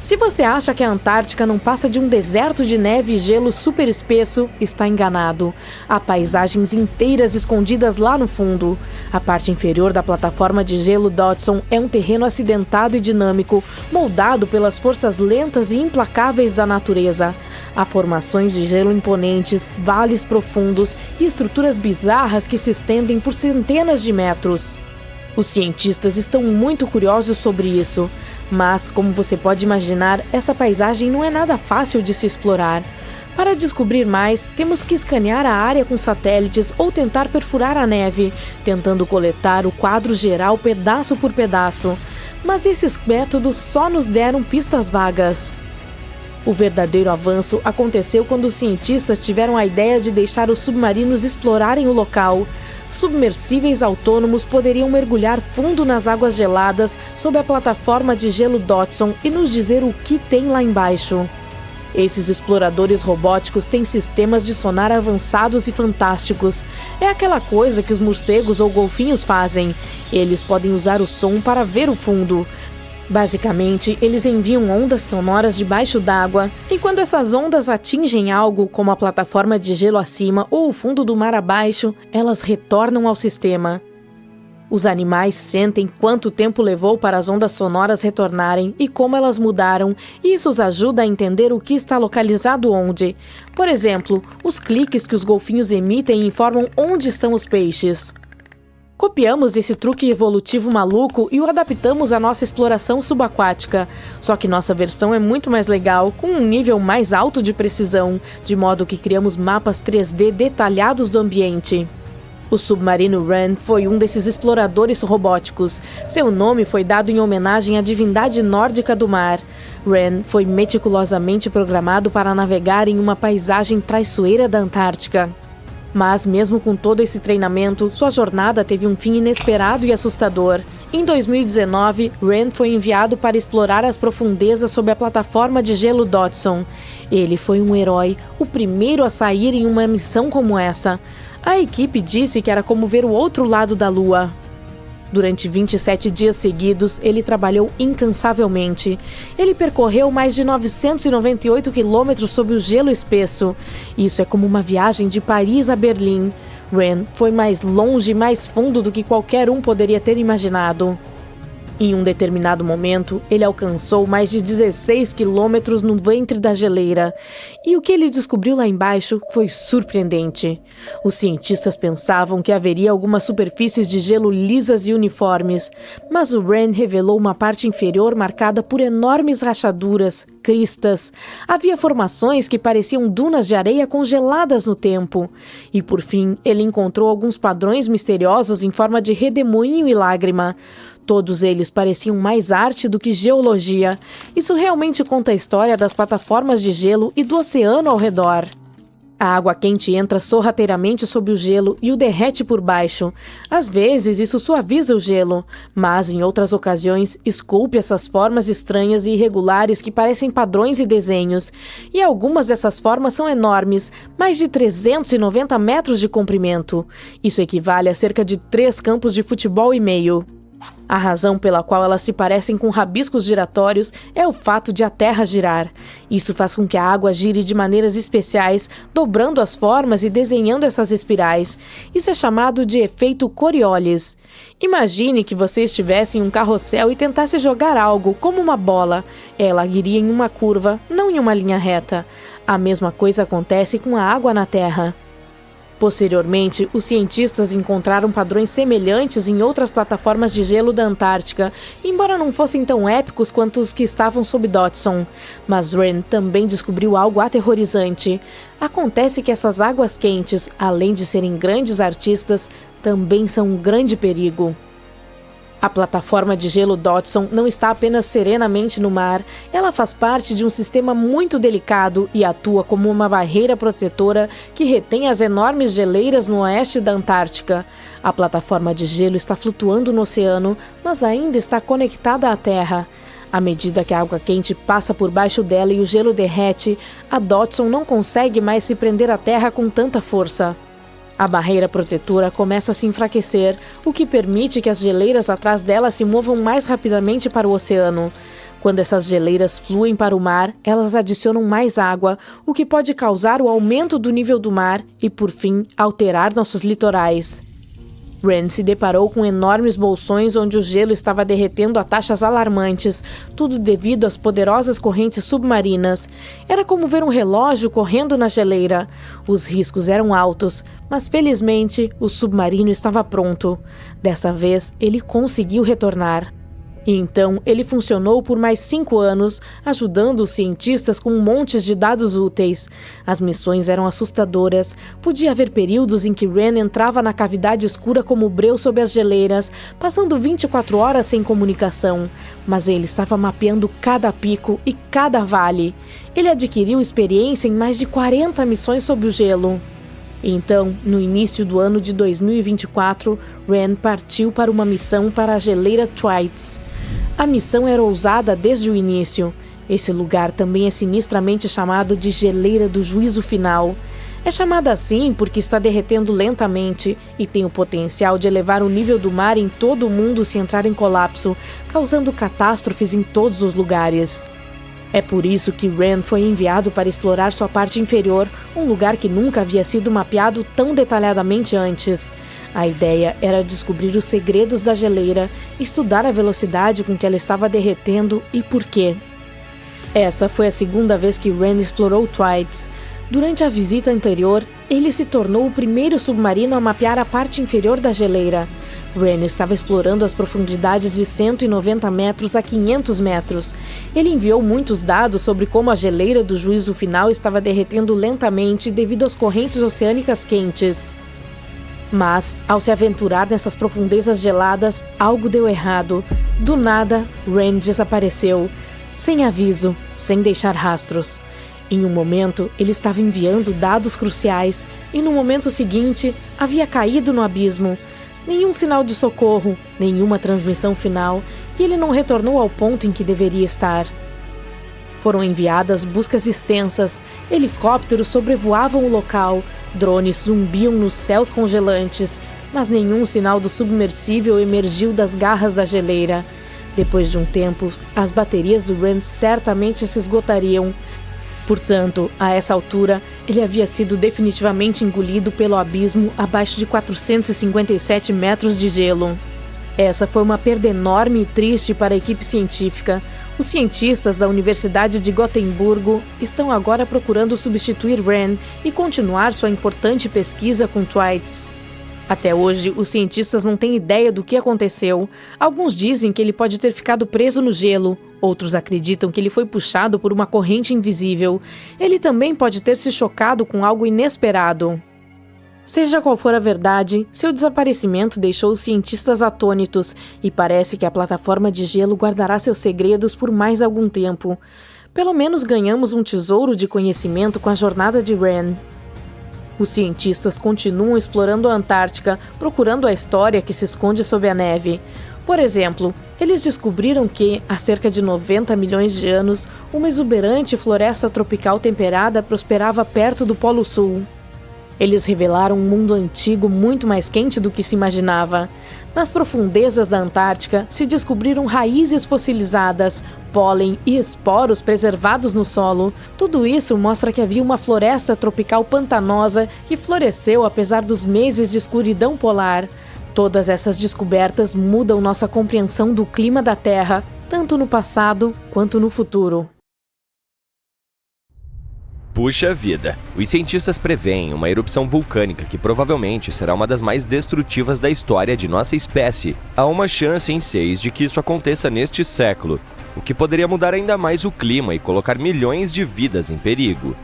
Se você acha que a Antártica não passa de um deserto de neve e gelo super espesso, está enganado. Há paisagens inteiras escondidas lá no fundo. A parte inferior da plataforma de gelo Dodson é um terreno acidentado e dinâmico, moldado pelas forças lentas e implacáveis da natureza. Há formações de gelo imponentes, vales profundos e estruturas bizarras que se estendem por centenas de metros. Os cientistas estão muito curiosos sobre isso. Mas, como você pode imaginar, essa paisagem não é nada fácil de se explorar. Para descobrir mais, temos que escanear a área com satélites ou tentar perfurar a neve, tentando coletar o quadro geral pedaço por pedaço. Mas esses métodos só nos deram pistas vagas. O verdadeiro avanço aconteceu quando os cientistas tiveram a ideia de deixar os submarinos explorarem o local. Submersíveis autônomos poderiam mergulhar fundo nas águas geladas sob a plataforma de gelo Dodson e nos dizer o que tem lá embaixo. Esses exploradores robóticos têm sistemas de sonar avançados e fantásticos. É aquela coisa que os morcegos ou golfinhos fazem. Eles podem usar o som para ver o fundo. Basicamente, eles enviam ondas sonoras debaixo d'água, e quando essas ondas atingem algo, como a plataforma de gelo acima ou o fundo do mar abaixo, elas retornam ao sistema. Os animais sentem quanto tempo levou para as ondas sonoras retornarem e como elas mudaram, e isso os ajuda a entender o que está localizado onde. Por exemplo, os cliques que os golfinhos emitem informam onde estão os peixes. Copiamos esse truque evolutivo maluco e o adaptamos à nossa exploração subaquática. Só que nossa versão é muito mais legal, com um nível mais alto de precisão, de modo que criamos mapas 3D detalhados do ambiente. O submarino Ren foi um desses exploradores robóticos. Seu nome foi dado em homenagem à divindade nórdica do mar. Ren foi meticulosamente programado para navegar em uma paisagem traiçoeira da Antártica. Mas, mesmo com todo esse treinamento, sua jornada teve um fim inesperado e assustador. Em 2019, Ren foi enviado para explorar as profundezas sob a plataforma de gelo Dodson. Ele foi um herói, o primeiro a sair em uma missão como essa. A equipe disse que era como ver o outro lado da Lua. Durante 27 dias seguidos, ele trabalhou incansavelmente. Ele percorreu mais de 998 quilômetros sob o gelo espesso. Isso é como uma viagem de Paris a Berlim. Ren foi mais longe e mais fundo do que qualquer um poderia ter imaginado. Em um determinado momento, ele alcançou mais de 16 quilômetros no ventre da geleira. E o que ele descobriu lá embaixo foi surpreendente. Os cientistas pensavam que haveria algumas superfícies de gelo lisas e uniformes, mas o Ren revelou uma parte inferior marcada por enormes rachaduras, cristas. Havia formações que pareciam dunas de areia congeladas no tempo. E por fim, ele encontrou alguns padrões misteriosos em forma de redemoinho e lágrima. Todos eles pareciam mais arte do que geologia. Isso realmente conta a história das plataformas de gelo e do oceano ao redor. A água quente entra sorrateiramente sob o gelo e o derrete por baixo. Às vezes, isso suaviza o gelo, mas, em outras ocasiões, esculpe essas formas estranhas e irregulares que parecem padrões e desenhos. E algumas dessas formas são enormes, mais de 390 metros de comprimento. Isso equivale a cerca de 3 campos de futebol e meio. A razão pela qual elas se parecem com rabiscos giratórios é o fato de a Terra girar. Isso faz com que a água gire de maneiras especiais, dobrando as formas e desenhando essas espirais. Isso é chamado de efeito Coriolis. Imagine que você estivesse em um carrossel e tentasse jogar algo, como uma bola. Ela iria em uma curva, não em uma linha reta. A mesma coisa acontece com a água na Terra. Posteriormente, os cientistas encontraram padrões semelhantes em outras plataformas de gelo da Antártica, embora não fossem tão épicos quanto os que estavam sob Dodson. Mas Ren também descobriu algo aterrorizante. Acontece que essas águas quentes, além de serem grandes artistas, também são um grande perigo. A plataforma de gelo Dodson não está apenas serenamente no mar, ela faz parte de um sistema muito delicado e atua como uma barreira protetora que retém as enormes geleiras no oeste da Antártica. A plataforma de gelo está flutuando no oceano, mas ainda está conectada à Terra. À medida que a água quente passa por baixo dela e o gelo derrete, a Dodson não consegue mais se prender à Terra com tanta força. A barreira protetora começa a se enfraquecer, o que permite que as geleiras atrás dela se movam mais rapidamente para o oceano. Quando essas geleiras fluem para o mar, elas adicionam mais água, o que pode causar o aumento do nível do mar e, por fim, alterar nossos litorais. Rand se deparou com enormes bolsões onde o gelo estava derretendo a taxas alarmantes, tudo devido às poderosas correntes submarinas. Era como ver um relógio correndo na geleira. Os riscos eram altos, mas felizmente o submarino estava pronto. Dessa vez, ele conseguiu retornar. E então, ele funcionou por mais 5 anos, ajudando os cientistas com montes de dados úteis. As missões eram assustadoras. Podia haver períodos em que Rand entrava na cavidade escura como breu sob as geleiras, passando 24 horas sem comunicação. Mas ele estava mapeando cada pico e cada vale. Ele adquiriu experiência em mais de 40 missões sob o gelo. Então, no início do ano de 2024, Rand partiu para uma missão para a geleira Thwaites. A missão era ousada desde o início. Esse lugar também é sinistramente chamado de Geleira do Juízo Final. É chamada assim porque está derretendo lentamente e tem o potencial de elevar o nível do mar em todo o mundo se entrar em colapso, causando catástrofes em todos os lugares. É por isso que Rand foi enviado para explorar sua parte inferior, um lugar que nunca havia sido mapeado tão detalhadamente antes. A ideia era descobrir os segredos da geleira, estudar a velocidade com que ela estava derretendo e por quê. Essa foi a segunda vez que Rand explorou Thwaites. Durante a visita anterior, ele se tornou o primeiro submarino a mapear a parte inferior da geleira. Rand estava explorando as profundidades de 190 metros a 500 metros. Ele enviou muitos dados sobre como a geleira do Juízo Final estava derretendo lentamente devido às correntes oceânicas quentes. Mas, ao se aventurar nessas profundezas geladas, algo deu errado. Do nada, Rand desapareceu, sem aviso, sem deixar rastros. Em um momento, ele estava enviando dados cruciais e no momento seguinte, havia caído no abismo. Nenhum sinal de socorro, nenhuma transmissão final, e ele não retornou ao ponto em que deveria estar. Foram enviadas buscas extensas, helicópteros sobrevoavam o local, drones zumbiam nos céus congelantes, mas nenhum sinal do submersível emergiu das garras da geleira. Depois de um tempo, as baterias do Rand certamente se esgotariam. Portanto, a essa altura, ele havia sido definitivamente engolido pelo abismo abaixo de 457 metros de gelo. Essa foi uma perda enorme e triste para a equipe científica. Os cientistas da Universidade de Gotemburgo estão agora procurando substituir Rand e continuar sua importante pesquisa com Thwaites. Até hoje, os cientistas não têm ideia do que aconteceu. Alguns dizem que ele pode ter ficado preso no gelo. Outros acreditam que ele foi puxado por uma corrente invisível. Ele também pode ter se chocado com algo inesperado. Seja qual for a verdade, seu desaparecimento deixou os cientistas atônitos e parece que a plataforma de gelo guardará seus segredos por mais algum tempo. Pelo menos ganhamos um tesouro de conhecimento com a jornada de Rand. Os cientistas continuam explorando a Antártica, procurando a história que se esconde sob a neve. Por exemplo, eles descobriram que, há cerca de 90 milhões de anos, uma exuberante floresta tropical temperada prosperava perto do Polo Sul. Eles revelaram um mundo antigo muito mais quente do que se imaginava. Nas profundezas da Antártica, se descobriram raízes fossilizadas, pólen e esporos preservados no solo. Tudo isso mostra que havia uma floresta tropical pantanosa que floresceu apesar dos meses de escuridão polar. Todas essas descobertas mudam nossa compreensão do clima da Terra, tanto no passado quanto no futuro. Puxa vida! Os cientistas preveem uma erupção vulcânica que provavelmente será uma das mais destrutivas da história de nossa espécie. Há uma chance em 6 de que isso aconteça neste século, o que poderia mudar ainda mais o clima e colocar milhões de vidas em perigo.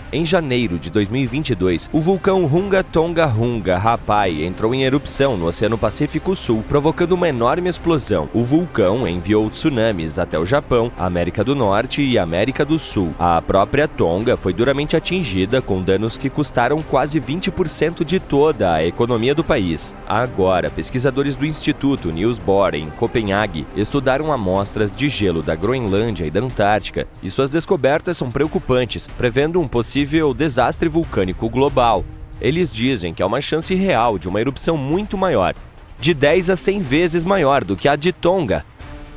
Em janeiro de 2022, o vulcão Hunga Tonga Hunga Rapai entrou em erupção no Oceano Pacífico Sul, provocando uma enorme explosão. O vulcão enviou tsunamis até o Japão, América do Norte e América do Sul. A própria Tonga foi duramente atingida, com danos que custaram quase 20% de toda a economia do país. Agora, pesquisadores do Instituto Niels Bohr, em Copenhague, estudaram amostras de gelo da Groenlândia e da Antártica, e suas descobertas são preocupantes, prevendo um possível desastre vulcânico global. Eles dizem que há uma chance real de uma erupção muito maior, de 10 a 100 vezes maior do que a de Tonga.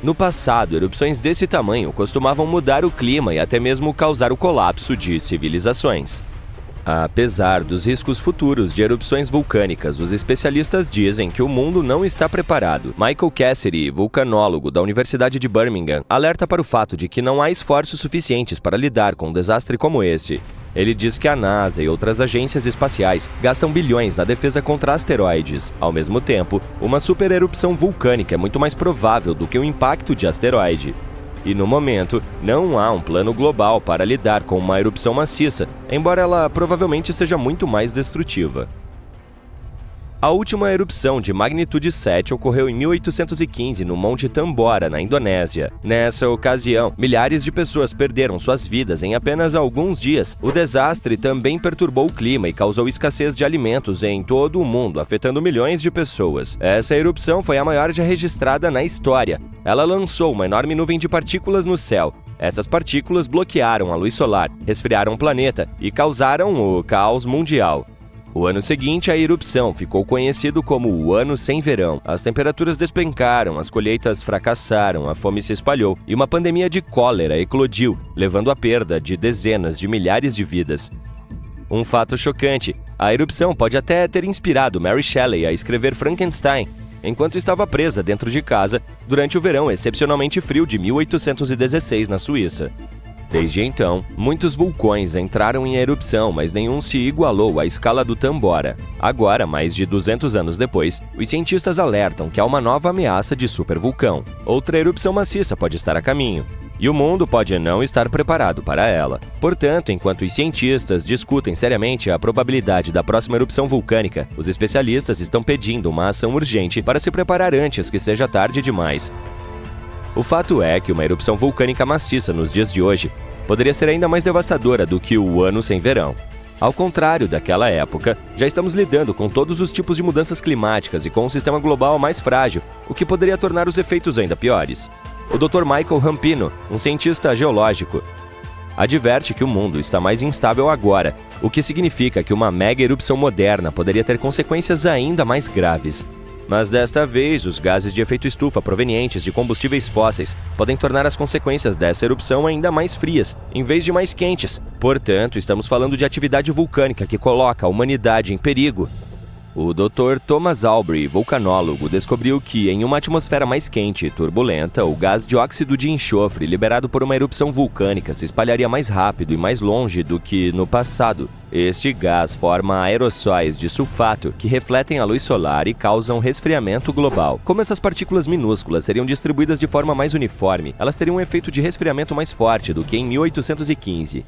No passado, erupções desse tamanho costumavam mudar o clima e até mesmo causar o colapso de civilizações. Apesar dos riscos futuros de erupções vulcânicas, os especialistas dizem que o mundo não está preparado. Michael Cassidy, vulcanólogo da Universidade de Birmingham, alerta para o fato de que não há esforços suficientes para lidar com um desastre como esse. Ele diz que a NASA e outras agências espaciais gastam bilhões na defesa contra asteroides. Ao mesmo tempo, uma supererupção vulcânica é muito mais provável do que o impacto de asteroide. E no momento, não há um plano global para lidar com uma erupção maciça, embora ela provavelmente seja muito mais destrutiva. A última erupção de magnitude 7 ocorreu em 1815 no Monte Tambora, na Indonésia. Nessa ocasião, milhares de pessoas perderam suas vidas em apenas alguns dias. O desastre também perturbou o clima e causou escassez de alimentos em todo o mundo, afetando milhões de pessoas. Essa erupção foi a maior já registrada na história. Ela lançou uma enorme nuvem de partículas no céu. Essas partículas bloquearam a luz solar, resfriaram o planeta e causaram o caos mundial. O ano seguinte à erupção ficou conhecido como o Ano Sem Verão. As temperaturas despencaram, as colheitas fracassaram, a fome se espalhou e uma pandemia de cólera eclodiu, levando à perda de dezenas de milhares de vidas. Um fato chocante: a erupção pode até ter inspirado Mary Shelley a escrever Frankenstein, enquanto estava presa dentro de casa durante o verão excepcionalmente frio de 1816 na Suíça. Desde então, muitos vulcões entraram em erupção, mas nenhum se igualou à escala do Tambora. Agora, mais de 200 anos depois, os cientistas alertam que há uma nova ameaça de supervulcão. Outra erupção maciça pode estar a caminho, e o mundo pode não estar preparado para ela. Portanto, enquanto os cientistas discutem seriamente a probabilidade da próxima erupção vulcânica, os especialistas estão pedindo uma ação urgente para se preparar antes que seja tarde demais. O fato é que uma erupção vulcânica maciça nos dias de hoje poderia ser ainda mais devastadora do que o Ano Sem Verão. Ao contrário daquela época, já estamos lidando com todos os tipos de mudanças climáticas e com um sistema global mais frágil, o que poderia tornar os efeitos ainda piores. O Dr. Michael Rampino, um cientista geológico, adverte que o mundo está mais instável agora, o que significa que uma mega erupção moderna poderia ter consequências ainda mais graves. Mas desta vez, os gases de efeito estufa provenientes de combustíveis fósseis podem tornar as consequências dessa erupção ainda mais frias, em vez de mais quentes. Portanto, estamos falando de atividade vulcânica que coloca a humanidade em perigo. O Dr. Thomas Aubrey, vulcanólogo, descobriu que, em uma atmosfera mais quente e turbulenta, o gás dióxido de enxofre liberado por uma erupção vulcânica se espalharia mais rápido e mais longe do que no passado. Este gás forma aerossóis de sulfato que refletem a luz solar e causam resfriamento global. Como essas partículas minúsculas seriam distribuídas de forma mais uniforme, elas teriam um efeito de resfriamento mais forte do que em 1815.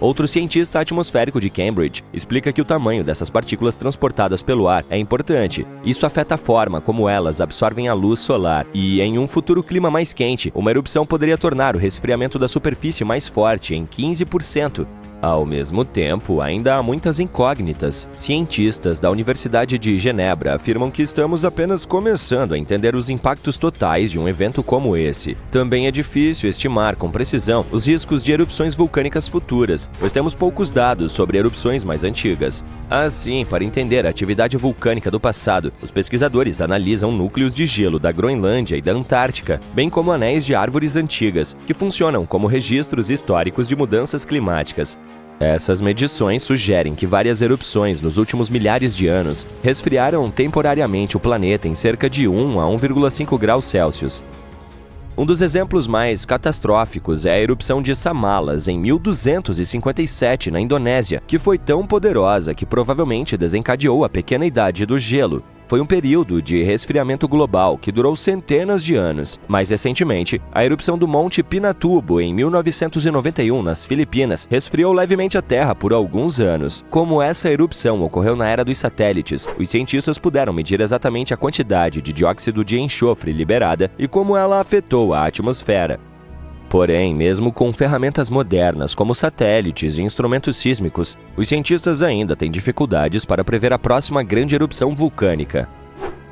Outro cientista atmosférico de Cambridge explica que o tamanho dessas partículas transportadas pelo ar é importante. Isso afeta a forma como elas absorvem a luz solar e, em um futuro clima mais quente, uma erupção poderia tornar o resfriamento da superfície mais forte em 15%. Ao mesmo tempo, ainda há muitas incógnitas. Cientistas da Universidade de Genebra afirmam que estamos apenas começando a entender os impactos totais de um evento como esse. Também é difícil estimar com precisão os riscos de erupções vulcânicas futuras, pois temos poucos dados sobre erupções mais antigas. Assim, para entender a atividade vulcânica do passado, os pesquisadores analisam núcleos de gelo da Groenlândia e da Antártica, bem como anéis de árvores antigas, que funcionam como registros históricos de mudanças climáticas. Essas medições sugerem que várias erupções nos últimos milhares de anos resfriaram temporariamente o planeta em cerca de 1 a 1,5 graus Celsius. Um dos exemplos mais catastróficos é a erupção de Samalas em 1257 na Indonésia, que foi tão poderosa que provavelmente desencadeou a pequena idade do gelo. foi um período de resfriamento global que durou centenas de anos. Mais recentemente, a erupção do Monte Pinatubo em 1991 nas Filipinas resfriou levemente a Terra por alguns anos. Como essa erupção ocorreu na era dos satélites, os cientistas puderam medir exatamente a quantidade de dióxido de enxofre liberada e como ela afetou a atmosfera. Porém, mesmo com ferramentas modernas como satélites e instrumentos sísmicos, os cientistas ainda têm dificuldades para prever a próxima grande erupção vulcânica.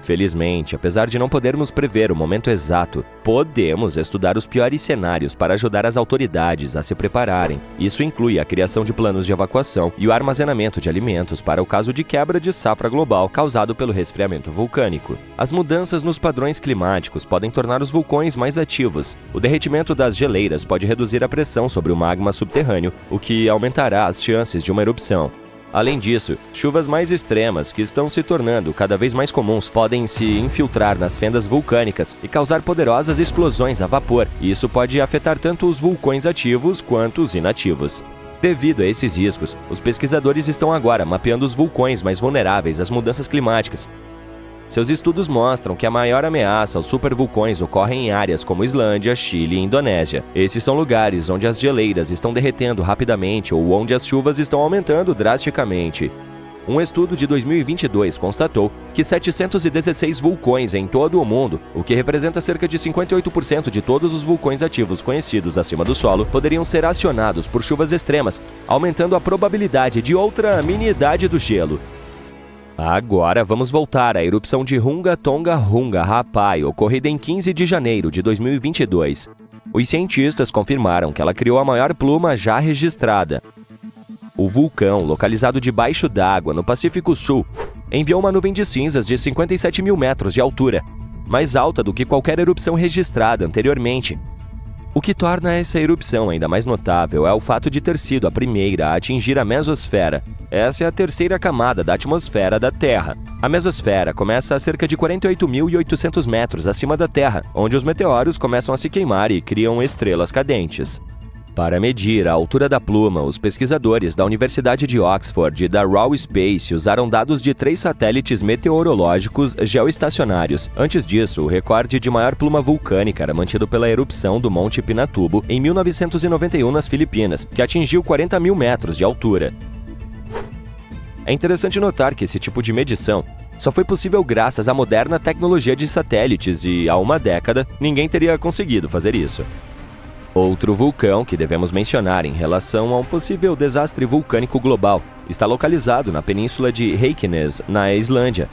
Felizmente, apesar de não podermos prever o momento exato, podemos estudar os piores cenários para ajudar as autoridades a se prepararem. Isso inclui a criação de planos de evacuação e o armazenamento de alimentos para o caso de quebra de safra global causado pelo resfriamento vulcânico. As mudanças nos padrões climáticos podem tornar os vulcões mais ativos. O derretimento das geleiras pode reduzir a pressão sobre o magma subterrâneo, o que aumentará as chances de uma erupção. Além disso, chuvas mais extremas, que estão se tornando cada vez mais comuns, podem se infiltrar nas fendas vulcânicas e causar poderosas explosões a vapor, e isso pode afetar tanto os vulcões ativos quanto os inativos. Devido a esses riscos, os pesquisadores estão agora mapeando os vulcões mais vulneráveis às mudanças climáticas. Seus estudos mostram que a maior ameaça aos supervulcões ocorre em áreas como Islândia, Chile e Indonésia. Esses são lugares onde as geleiras estão derretendo rapidamente ou onde as chuvas estão aumentando drasticamente. Um estudo de 2022 constatou que 716 vulcões em todo o mundo, o que representa cerca de 58% de todos os vulcões ativos conhecidos acima do solo, poderiam ser acionados por chuvas extremas, aumentando a probabilidade de outra mini-idade do gelo. Agora vamos voltar à erupção de Hunga Tonga Hunga Rapai, ocorrida em 15 de janeiro de 2022. Os cientistas confirmaram que ela criou a maior pluma já registrada. O vulcão, localizado debaixo d'água no Pacífico Sul, enviou uma nuvem de cinzas de 57 mil metros de altura, mais alta do que qualquer erupção registrada anteriormente. O que torna essa erupção ainda mais notável é o fato de ter sido a primeira a atingir a mesosfera. Essa é a terceira camada da atmosfera da Terra. A mesosfera começa a cerca de 48.800 metros acima da Terra, onde os meteoros começam a se queimar e criam estrelas cadentes. Para medir a altura da pluma, os pesquisadores da Universidade de Oxford e da Raw Space usaram dados de 3 satélites meteorológicos geoestacionários. Antes disso, o recorde de maior pluma vulcânica era mantido pela erupção do Monte Pinatubo em 1991 nas Filipinas, que atingiu 40 mil metros de altura. É interessante notar que esse tipo de medição só foi possível graças à moderna tecnologia de satélites e, há uma década, ninguém teria conseguido fazer isso. Outro vulcão que devemos mencionar em relação a um possível desastre vulcânico global está localizado na península de Reykjanes, na Islândia.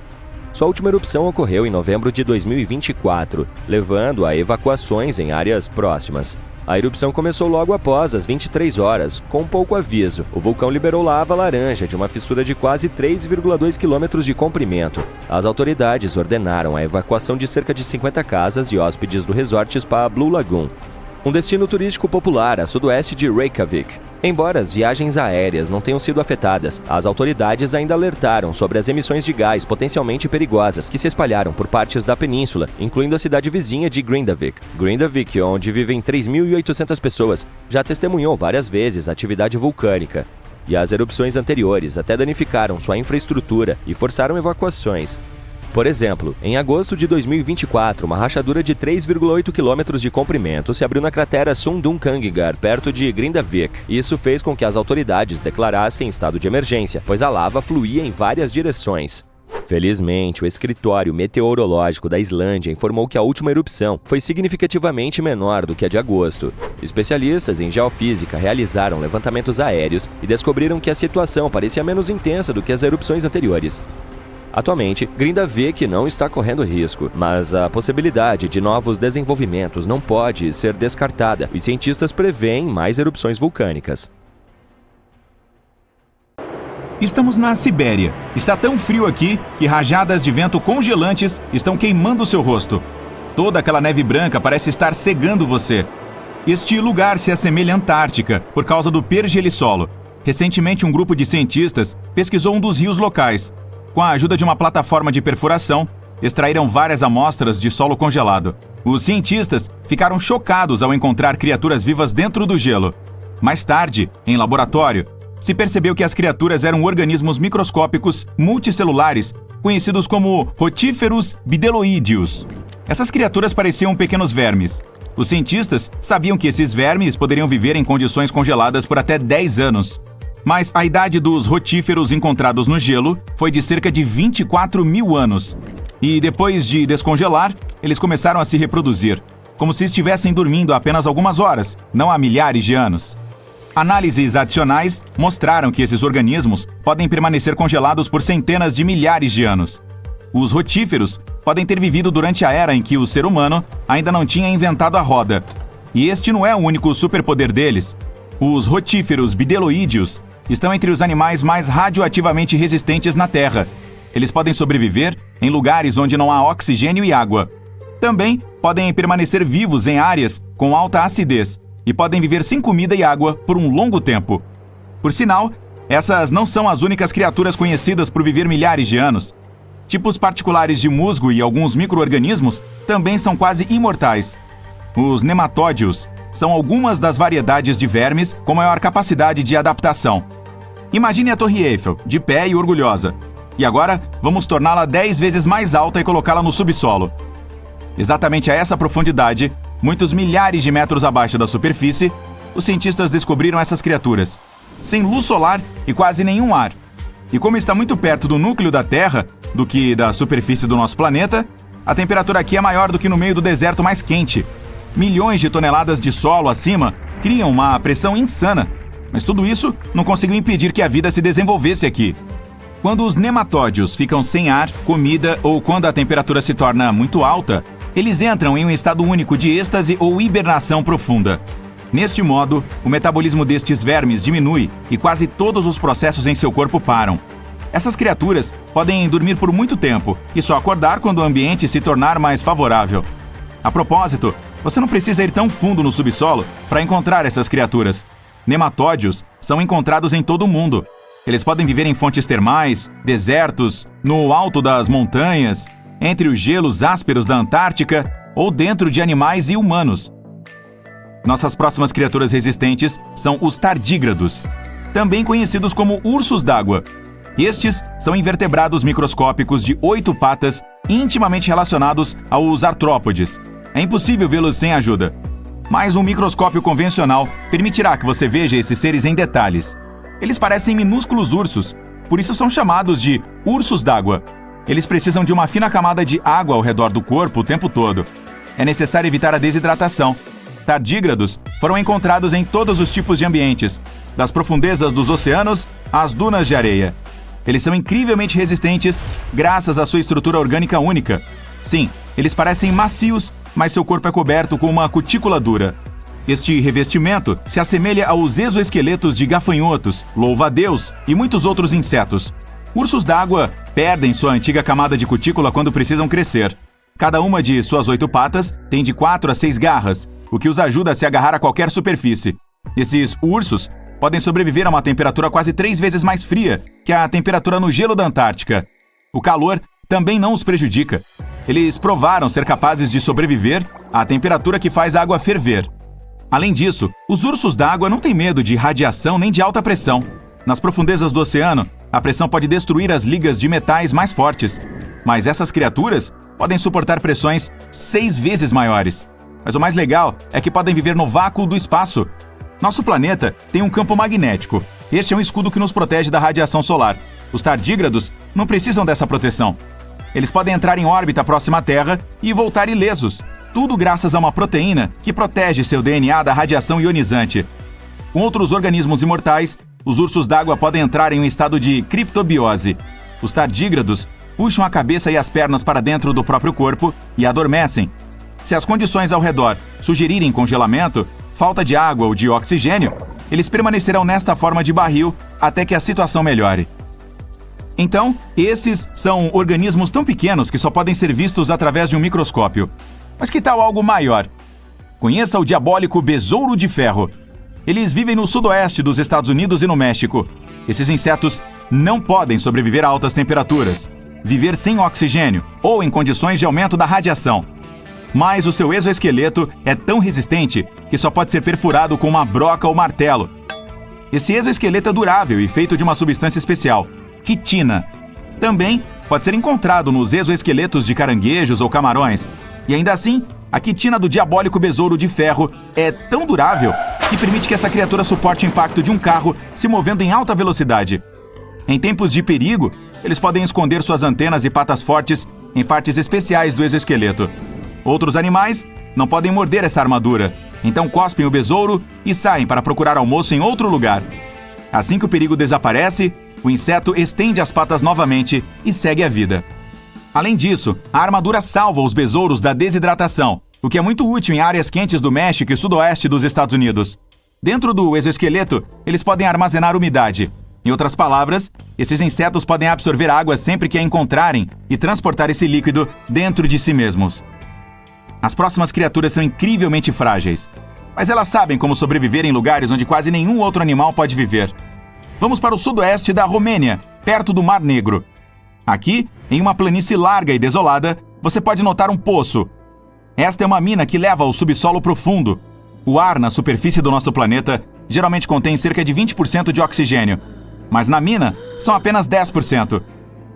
Sua última erupção ocorreu em novembro de 2024, levando a evacuações em áreas próximas. A erupção começou logo após as 23 horas, com pouco aviso. O vulcão liberou lava laranja de uma fissura de quase 3,2 quilômetros de comprimento. As autoridades ordenaram a evacuação de cerca de 50 casas e hóspedes do resort Spa Blue Lagoon, um destino turístico popular a sudoeste de Reykjavik. Embora as viagens aéreas não tenham sido afetadas, as autoridades ainda alertaram sobre as emissões de gás potencialmente perigosas que se espalharam por partes da península, incluindo a cidade vizinha de Grindavik. Grindavik, onde vivem 3.800 pessoas, já testemunhou várias vezes a atividade vulcânica. E as erupções anteriores até danificaram sua infraestrutura e forçaram evacuações. Por exemplo, em agosto de 2024, uma rachadura de 3,8 km de comprimento se abriu na cratera Sundunkangar, perto de Grindavik. Isso fez com que as autoridades declarassem estado de emergência, pois a lava fluía em várias direções. Felizmente, o escritório meteorológico da Islândia informou que a última erupção foi significativamente menor do que a de agosto. Especialistas em geofísica realizaram levantamentos aéreos e descobriram que a situação parecia menos intensa do que as erupções anteriores. Atualmente, Grindavik não está correndo risco, mas a possibilidade de novos desenvolvimentos não pode ser descartada. Os cientistas preveem mais erupções vulcânicas. Estamos na Sibéria. Está tão frio aqui que rajadas de vento congelantes estão queimando seu rosto. Toda aquela neve branca parece estar cegando você. Este lugar se assemelha à Antártica por causa do pergelissolo. Recentemente, um grupo de cientistas pesquisou um dos rios locais. Com a ajuda de uma plataforma de perfuração, extraíram várias amostras de solo congelado. Os cientistas ficaram chocados ao encontrar criaturas vivas dentro do gelo. Mais tarde, em laboratório, se percebeu que as criaturas eram organismos microscópicos multicelulares, conhecidos como rotíferos bideloídeos. Essas criaturas pareciam pequenos vermes. Os cientistas sabiam que esses vermes poderiam viver em condições congeladas por até 10 anos. Mas a idade dos rotíferos encontrados no gelo foi de cerca de 24 mil anos. E depois de descongelar, eles começaram a se reproduzir, como se estivessem dormindo há apenas algumas horas, não há milhares de anos. Análises adicionais mostraram que esses organismos podem permanecer congelados por centenas de milhares de anos. Os rotíferos podem ter vivido durante a era em que o ser humano ainda não tinha inventado a roda. E este não é o único superpoder deles. Os rotíferos bideloídeos estão entre os animais mais radioativamente resistentes na Terra. Eles podem sobreviver em lugares onde não há oxigênio e água. Também podem permanecer vivos em áreas com alta acidez e podem viver sem comida e água por um longo tempo. Por sinal, essas não são as únicas criaturas conhecidas por viver milhares de anos. Tipos particulares de musgo e alguns micro-organismos também são quase imortais. Os nematódios são algumas das variedades de vermes com maior capacidade de adaptação. Imagine a Torre Eiffel, de pé e orgulhosa. E agora, vamos torná-la 10 vezes mais alta e colocá-la no subsolo. Exatamente a essa profundidade, muitos milhares de metros abaixo da superfície, os cientistas descobriram essas criaturas, sem luz solar e quase nenhum ar. E como está muito perto do núcleo da Terra do que da superfície do nosso planeta, a temperatura aqui é maior do que no meio do deserto mais quente. Milhões de toneladas de solo acima criam uma pressão insana, mas tudo isso não conseguiu impedir que a vida se desenvolvesse aqui. Quando os nematódios ficam sem ar, comida ou quando a temperatura se torna muito alta, eles entram em um estado único de êxtase ou hibernação profunda. Neste modo, o metabolismo destes vermes diminui e quase todos os processos em seu corpo param. Essas criaturas podem dormir por muito tempo e só acordar quando o ambiente se tornar mais favorável. A propósito, você não precisa ir tão fundo no subsolo para encontrar essas criaturas. Nematódios são encontrados em todo o mundo. Eles podem viver em fontes termais, desertos, no alto das montanhas, entre os gelos ásperos da Antártica ou dentro de animais e humanos. Nossas próximas criaturas resistentes são os tardígrados, também conhecidos como ursos d'água. Estes são invertebrados microscópicos de 8 patas intimamente relacionados aos artrópodes. É impossível vê-los sem ajuda. Mas um microscópio convencional permitirá que você veja esses seres em detalhes. Eles parecem minúsculos ursos, por isso são chamados de ursos d'água. Eles precisam de uma fina camada de água ao redor do corpo o tempo todo. É necessário evitar a desidratação. Tardígrados foram encontrados em todos os tipos de ambientes, das profundezas dos oceanos às dunas de areia. Eles são incrivelmente resistentes graças à sua estrutura orgânica única. Sim, eles parecem macios, mas seu corpo é coberto com uma cutícula dura. Este revestimento se assemelha aos exoesqueletos de gafanhotos, louva-a-Deus e muitos outros insetos. Ursos d'água perdem sua antiga camada de cutícula quando precisam crescer. Cada uma de suas 8 patas tem de 4 a 6 garras, o que os ajuda a se agarrar a qualquer superfície. Esses ursos podem sobreviver a uma temperatura quase 3 vezes mais fria que a temperatura no gelo da Antártica. O calor também não os prejudica. Eles provaram ser capazes de sobreviver à temperatura que faz a água ferver. Além disso, os ursos d'água não têm medo de radiação nem de alta pressão. Nas profundezas do oceano, a pressão pode destruir as ligas de metais mais fortes. Mas essas criaturas podem suportar pressões 6 vezes maiores. Mas o mais legal é que podem viver no vácuo do espaço. Nosso planeta tem um campo magnético. Este é um escudo que nos protege da radiação solar. Os tardígrados não precisam dessa proteção. Eles podem entrar em órbita próxima à Terra e voltar ilesos. Tudo graças a uma proteína que protege seu DNA da radiação ionizante. Com outros organismos imortais, os ursos d'água podem entrar em um estado de criptobiose. Os tardígrados puxam a cabeça e as pernas para dentro do próprio corpo e adormecem. Se as condições ao redor sugerirem congelamento, falta de água ou de oxigênio, eles permanecerão nesta forma de barril até que a situação melhore. Então, esses são organismos tão pequenos que só podem ser vistos através de um microscópio. Mas que tal algo maior? Conheça o diabólico besouro de ferro. Eles vivem no sudoeste dos Estados Unidos e no México. Esses insetos não podem sobreviver a altas temperaturas, viver sem oxigênio ou em condições de aumento da radiação. Mas o seu exoesqueleto é tão resistente que só pode ser perfurado com uma broca ou martelo. Esse exoesqueleto é durável e feito de uma substância especial, quitina. Também pode ser encontrado nos exoesqueletos de caranguejos ou camarões. E ainda assim, a quitina do diabólico besouro de ferro é tão durável que permite que essa criatura suporte o impacto de um carro se movendo em alta velocidade. Em tempos de perigo, eles podem esconder suas antenas e patas fortes em partes especiais do exoesqueleto. Outros animais não podem morder essa armadura, então cospem o besouro e saem para procurar almoço em outro lugar. Assim que o perigo desaparece, o inseto estende as patas novamente e segue a vida. Além disso, a armadura salva os besouros da desidratação, o que é muito útil em áreas quentes do México e sudoeste dos Estados Unidos. Dentro do exoesqueleto, eles podem armazenar umidade. Em outras palavras, esses insetos podem absorver água sempre que a encontrarem e transportar esse líquido dentro de si mesmos. As próximas criaturas são incrivelmente frágeis, mas elas sabem como sobreviver em lugares onde quase nenhum outro animal pode viver. Vamos para o sudoeste da Romênia, perto do Mar Negro. Aqui, em uma planície larga e desolada, você pode notar um poço. Esta é uma mina que leva ao subsolo profundo. O ar na superfície do nosso planeta geralmente contém cerca de 20% de oxigênio, mas na mina são apenas 10%.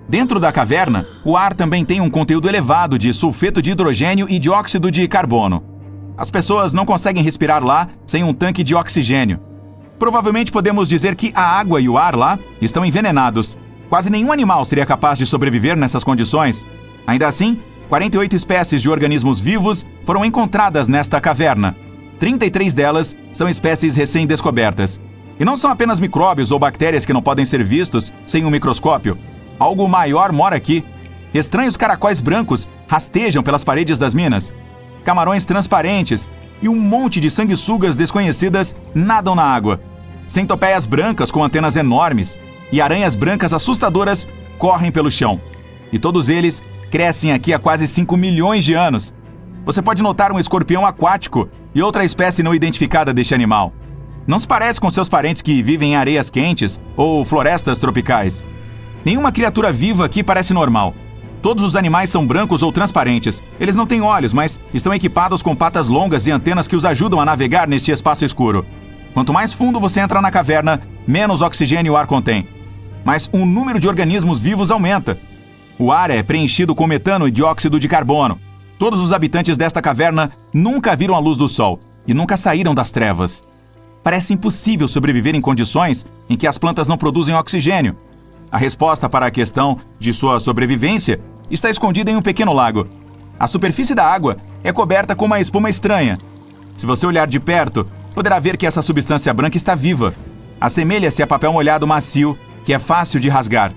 Dentro da caverna, o ar também tem um conteúdo elevado de sulfeto de hidrogênio e dióxido de carbono. As pessoas não conseguem respirar lá sem um tanque de oxigênio. Provavelmente podemos dizer que a água e o ar lá estão envenenados. Quase nenhum animal seria capaz de sobreviver nessas condições. Ainda assim, 48 espécies de organismos vivos foram encontradas nesta caverna. 33 delas são espécies recém-descobertas. E não são apenas micróbios ou bactérias que não podem ser vistos sem um microscópio. Algo maior mora aqui. Estranhos caracóis brancos rastejam pelas paredes das minas. Camarões transparentes e um monte de sanguessugas desconhecidas nadam na água. Centopeias brancas com antenas enormes e aranhas brancas assustadoras correm pelo chão. E todos eles crescem aqui há quase 5 milhões de anos. Você pode notar um escorpião aquático e outra espécie não identificada deste animal. Não se parece com seus parentes que vivem em areias quentes ou florestas tropicais. Nenhuma criatura viva aqui parece normal. Todos os animais são brancos ou transparentes. Eles não têm olhos, mas estão equipados com patas longas e antenas que os ajudam a navegar neste espaço escuro. Quanto mais fundo você entra na caverna, menos oxigênio o ar contém. Mas o número de organismos vivos aumenta. O ar é preenchido com metano e dióxido de carbono. Todos os habitantes desta caverna nunca viram a luz do sol e nunca saíram das trevas. Parece impossível sobreviver em condições em que as plantas não produzem oxigênio. A resposta para a questão de sua sobrevivência está escondida em um pequeno lago. A superfície da água é coberta com uma espuma estranha. Se você olhar de perto, poderá ver que essa substância branca está viva. Assemelha-se a papel molhado macio, que é fácil de rasgar.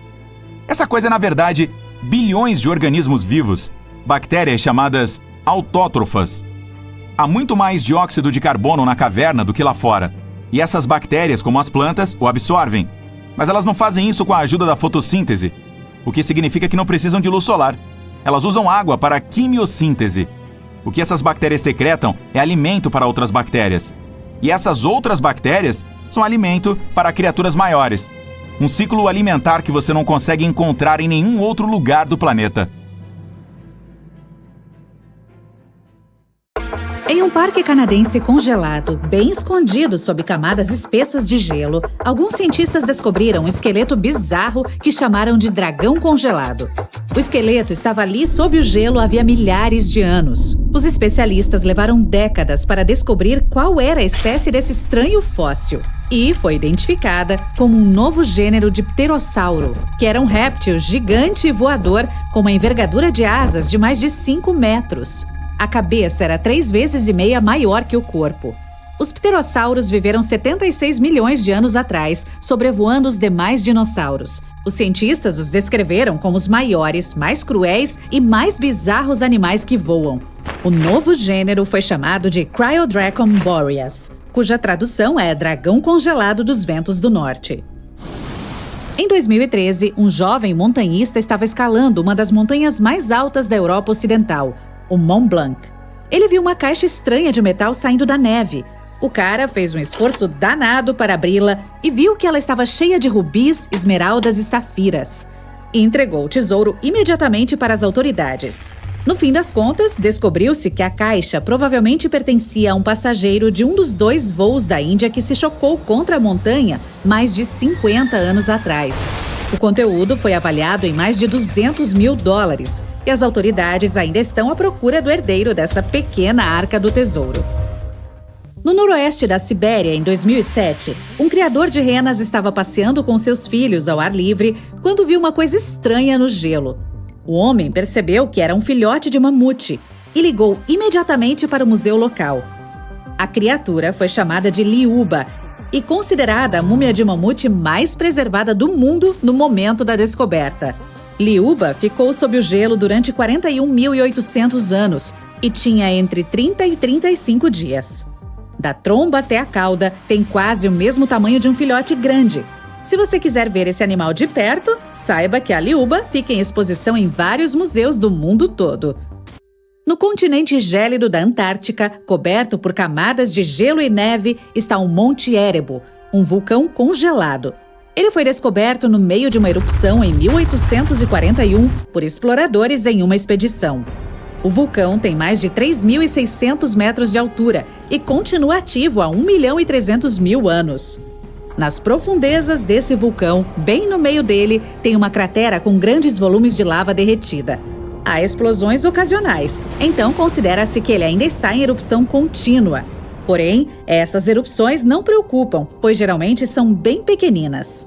Essa coisa é, na verdade, bilhões de organismos vivos, bactérias chamadas autótrofas. Há muito mais dióxido de carbono na caverna do que lá fora, e essas bactérias, como as plantas, o absorvem. Mas elas não fazem isso com a ajuda da fotossíntese, o que significa que não precisam de luz solar. Elas usam água para a quimiossíntese. O que essas bactérias secretam é alimento para outras bactérias. E essas outras bactérias são alimento para criaturas maiores. Um ciclo alimentar que você não consegue encontrar em nenhum outro lugar do planeta. Em um parque canadense congelado, bem escondido sob camadas espessas de gelo, alguns cientistas descobriram um esqueleto bizarro que chamaram de dragão congelado. O esqueleto estava ali sob o gelo havia milhares de anos. Os especialistas levaram décadas para descobrir qual era a espécie desse estranho fóssil. E foi identificada como um novo gênero de pterossauro, que era um réptil gigante e voador com uma envergadura de asas de mais de 5 metros. A cabeça era 3,5 vezes maior que o corpo. Os pterossauros viveram 76 milhões de anos atrás, sobrevoando os demais dinossauros. Os cientistas os descreveram como os maiores, mais cruéis e mais bizarros animais que voam. O novo gênero foi chamado de Cryodracon boreas, cuja tradução é dragão congelado dos ventos do norte. Em 2013, um jovem montanhista estava escalando uma das montanhas mais altas da Europa Ocidental, o Mont Blanc. Ele viu uma caixa estranha de metal saindo da neve. O cara fez um esforço danado para abri-la e viu que ela estava cheia de rubis, esmeraldas e safiras. E entregou o tesouro imediatamente para as autoridades. No fim das contas, descobriu-se que a caixa provavelmente pertencia a um passageiro de um dos 2 voos da Índia que se chocou contra a montanha mais de 50 anos atrás. O conteúdo foi avaliado em mais de $200 mil e as autoridades ainda estão à procura do herdeiro dessa pequena arca do tesouro. No noroeste da Sibéria, em 2007, um criador de renas estava passeando com seus filhos ao ar livre quando viu uma coisa estranha no gelo. O homem percebeu que era um filhote de mamute e ligou imediatamente para o museu local. A criatura foi chamada de Liuba e considerada a múmia de mamute mais preservada do mundo no momento da descoberta. Liuba ficou sob o gelo durante 41.800 anos e tinha entre 30 e 35 dias. Da tromba até a cauda, tem quase o mesmo tamanho de um filhote grande. Se você quiser ver esse animal de perto, saiba que a Liuba fica em exposição em vários museus do mundo todo. No continente gélido da Antártica, coberto por camadas de gelo e neve, está o Monte Erebo, um vulcão congelado. Ele foi descoberto no meio de uma erupção em 1841 por exploradores em uma expedição. O vulcão tem mais de 3.600 metros de altura e continua ativo há 1.300.000 anos. Nas profundezas desse vulcão, bem no meio dele, tem uma cratera com grandes volumes de lava derretida. Há explosões ocasionais, então considera-se que ele ainda está em erupção contínua. Porém, essas erupções não preocupam, pois geralmente são bem pequeninas.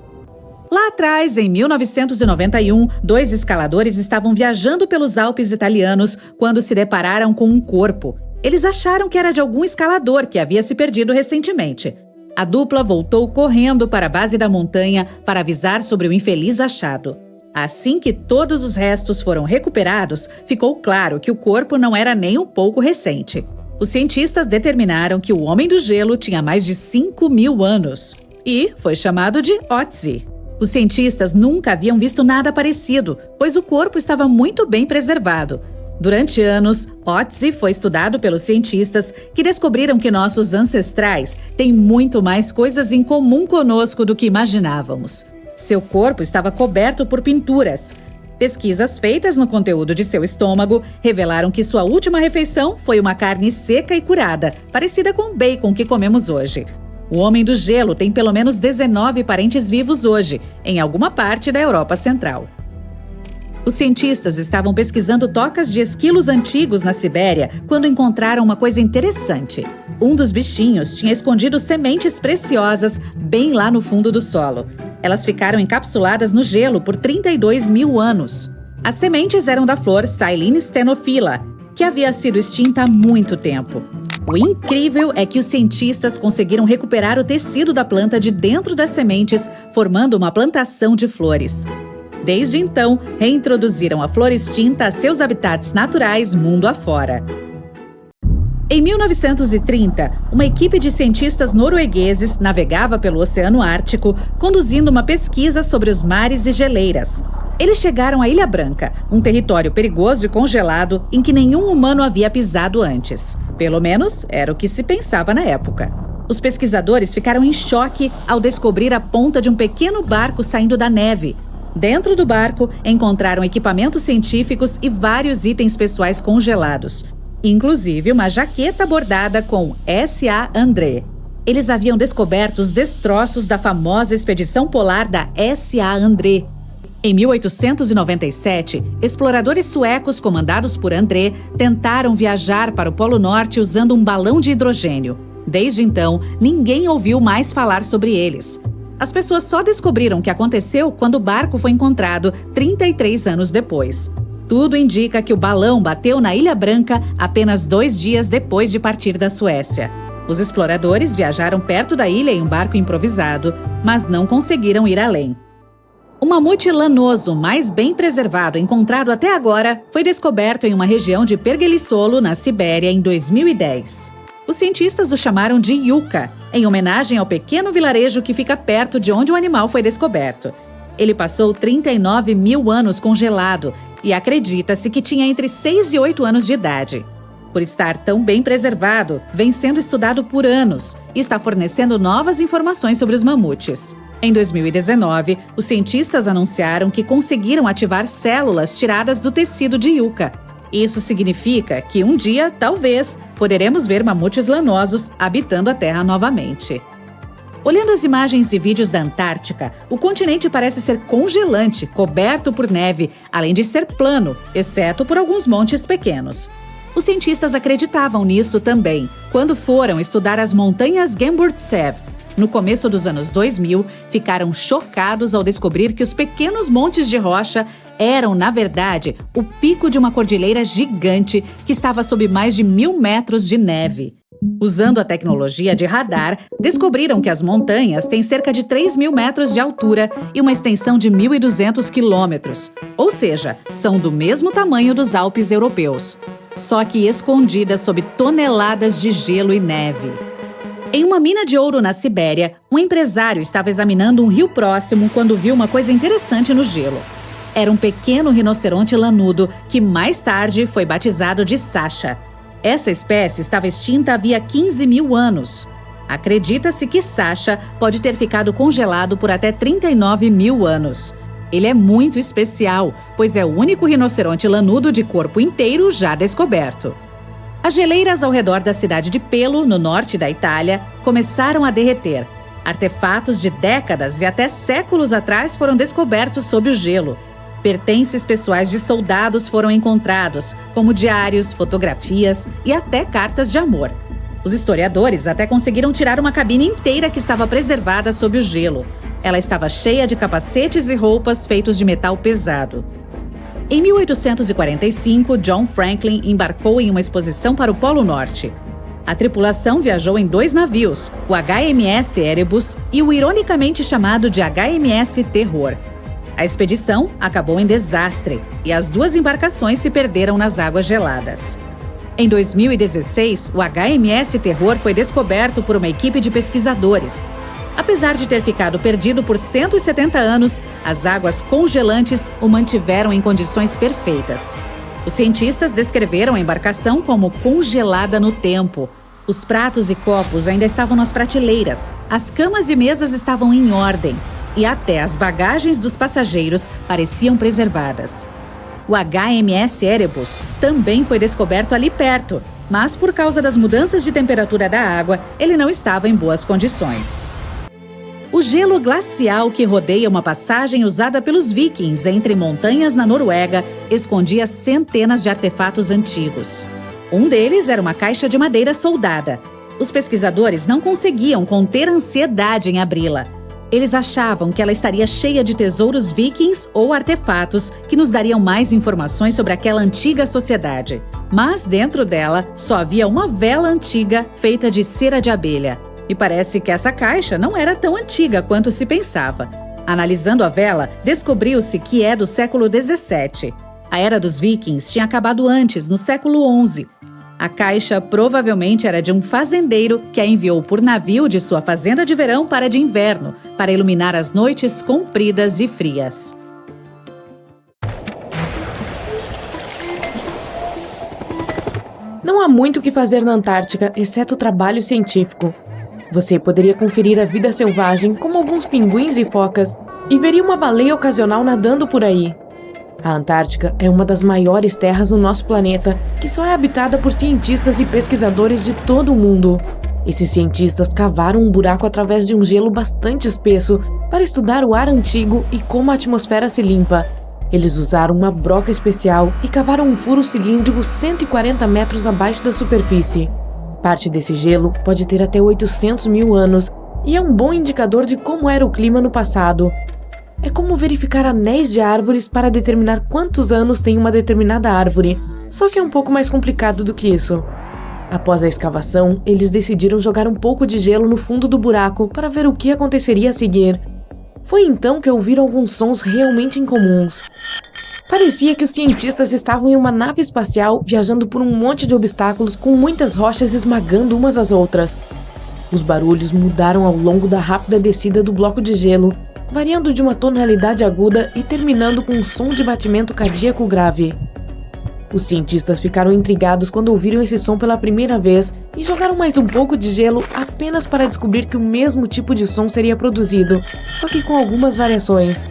Lá atrás, em 1991, 2 escaladores estavam viajando pelos Alpes italianos quando se depararam com um corpo. Eles acharam que era de algum escalador que havia se perdido recentemente. A dupla voltou correndo para a base da montanha para avisar sobre o infeliz achado. Assim que todos os restos foram recuperados, ficou claro que o corpo não era nem um pouco recente. Os cientistas determinaram que o Homem do Gelo tinha mais de 5.000 anos e foi chamado de Otzi. Os cientistas nunca haviam visto nada parecido, pois o corpo estava muito bem preservado. Durante anos, Otzi foi estudado pelos cientistas que descobriram que nossos ancestrais têm muito mais coisas em comum conosco do que imaginávamos. Seu corpo estava coberto por pinturas. Pesquisas feitas no conteúdo de seu estômago revelaram que sua última refeição foi uma carne seca e curada, parecida com o bacon que comemos hoje. O Homem do Gelo tem pelo menos 19 parentes vivos hoje, em alguma parte da Europa Central. Os cientistas estavam pesquisando tocas de esquilos antigos na Sibéria quando encontraram uma coisa interessante. Um dos bichinhos tinha escondido sementes preciosas bem lá no fundo do solo. Elas ficaram encapsuladas no gelo por 32.000 anos. As sementes eram da flor Silene stenophila, que havia sido extinta há muito tempo. O incrível é que os cientistas conseguiram recuperar o tecido da planta de dentro das sementes, formando uma plantação de flores. Desde então, reintroduziram a flor extinta a seus habitats naturais mundo afora. Em 1930, uma equipe de cientistas noruegueses navegava pelo Oceano Ártico, conduzindo uma pesquisa sobre os mares e geleiras. Eles chegaram à Ilha Branca, um território perigoso e congelado em que nenhum humano havia pisado antes. Pelo menos, era o que se pensava na época. Os pesquisadores ficaram em choque ao descobrir a ponta de um pequeno barco saindo da neve. Dentro do barco, encontraram equipamentos científicos e vários itens pessoais congelados, inclusive uma jaqueta bordada com S.A. André. Eles haviam descoberto os destroços da famosa expedição polar da S.A. André. Em 1897, exploradores suecos comandados por André tentaram viajar para o Polo Norte usando um balão de hidrogênio. Desde então, ninguém ouviu mais falar sobre eles. As pessoas só descobriram o que aconteceu quando o barco foi encontrado 33 anos depois. Tudo indica que o balão bateu na Ilha Branca apenas 2 dias depois de partir da Suécia. Os exploradores viajaram perto da ilha em um barco improvisado, mas não conseguiram ir além. O mamute lanoso mais bem preservado encontrado até agora foi descoberto em uma região de Pergelissolo, na Sibéria, em 2010. Os cientistas o chamaram de Yuka, em homenagem ao pequeno vilarejo que fica perto de onde o animal foi descoberto. Ele passou 39.000 anos congelado e acredita-se que tinha entre 6 e 8 anos de idade. Por estar tão bem preservado, vem sendo estudado por anos e está fornecendo novas informações sobre os mamutes. Em 2019, os cientistas anunciaram que conseguiram ativar células tiradas do tecido de Yuka. Isso significa que um dia, talvez, poderemos ver mamutes lanosos habitando a Terra novamente. Olhando as imagens e vídeos da Antártica, o continente parece ser congelante, coberto por neve, além de ser plano, exceto por alguns montes pequenos. Os cientistas acreditavam nisso também, quando foram estudar as montanhas Gemburtsev. No começo dos anos 2000, ficaram chocados ao descobrir que os pequenos montes de rocha eram, na verdade, o pico de uma cordilheira gigante que estava sob mais de 1.000 metros de neve. Usando a tecnologia de radar, descobriram que as montanhas têm cerca de 3.000 metros de altura e uma extensão de 1.200 quilômetros. Ou seja, são do mesmo tamanho dos Alpes europeus, só que escondidas sob toneladas de gelo e neve. Em uma mina de ouro na Sibéria, um empresário estava examinando um rio próximo quando viu uma coisa interessante no gelo. Era um pequeno rinoceronte lanudo que mais tarde foi batizado de Sasha. Essa espécie estava extinta havia 15.000 anos. Acredita-se que Sasha pode ter ficado congelado por até 39.000 anos. Ele é muito especial, pois é o único rinoceronte lanudo de corpo inteiro já descoberto. As geleiras ao redor da cidade de Pelo, no norte da Itália, começaram a derreter. Artefatos de décadas e até séculos atrás foram descobertos sob o gelo. Pertences pessoais de soldados foram encontrados, como diários, fotografias e até cartas de amor. Os historiadores até conseguiram tirar uma cabine inteira que estava preservada sob o gelo. Ela estava cheia de capacetes e roupas feitos de metal pesado. Em 1845, John Franklin embarcou em uma expedição para o Polo Norte. A tripulação viajou em 2 navios, o HMS Erebus e o ironicamente chamado de HMS Terror. A expedição acabou em desastre e as 2 embarcações se perderam nas águas geladas. Em 2016, o HMS Terror foi descoberto por uma equipe de pesquisadores. Apesar de ter ficado perdido por 170 anos, as águas congelantes o mantiveram em condições perfeitas. Os cientistas descreveram a embarcação como congelada no tempo. Os pratos e copos ainda estavam nas prateleiras, as camas e mesas estavam em ordem, e até as bagagens dos passageiros pareciam preservadas. O HMS Erebus também foi descoberto ali perto, mas por causa das mudanças de temperatura da água, ele não estava em boas condições. O gelo glacial que rodeia uma passagem usada pelos vikings entre montanhas na Noruega escondia centenas de artefatos antigos. Um deles era uma caixa de madeira soldada. Os pesquisadores não conseguiam conter a ansiedade em abri-la. Eles achavam que ela estaria cheia de tesouros vikings ou artefatos que nos dariam mais informações sobre aquela antiga sociedade. Mas dentro dela só havia uma vela antiga feita de cera de abelha. E parece que essa caixa não era tão antiga quanto se pensava. Analisando a vela, descobriu-se que é do século XVII. A Era dos Vikings tinha acabado antes, no século XI. A caixa provavelmente era de um fazendeiro que a enviou por navio de sua fazenda de verão para a de inverno, para iluminar as noites compridas e frias. Não há muito o que fazer na Antártica, exceto o trabalho científico. Você poderia conferir a vida selvagem, como alguns pinguins e focas, e veria uma baleia ocasional nadando por aí. A Antártica é uma das maiores terras no nosso planeta, que só é habitada por cientistas e pesquisadores de todo o mundo. Esses cientistas cavaram um buraco através de um gelo bastante espesso para estudar o ar antigo e como a atmosfera se limpa. Eles usaram uma broca especial e cavaram um furo cilíndrico 140 metros abaixo da superfície. Parte desse gelo pode ter até 800.000 anos e é um bom indicador de como era o clima no passado. É como verificar anéis de árvores para determinar quantos anos tem uma determinada árvore, só que é um pouco mais complicado do que isso. Após a escavação, eles decidiram jogar um pouco de gelo no fundo do buraco para ver o que aconteceria a seguir. Foi então que ouviram alguns sons realmente incomuns. Parecia que os cientistas estavam em uma nave espacial viajando por um monte de obstáculos com muitas rochas esmagando umas às outras. Os barulhos mudaram ao longo da rápida descida do bloco de gelo, variando de uma tonalidade aguda e terminando com um som de batimento cardíaco grave. Os cientistas ficaram intrigados quando ouviram esse som pela primeira vez e jogaram mais um pouco de gelo apenas para descobrir que o mesmo tipo de som seria produzido, só que com algumas variações.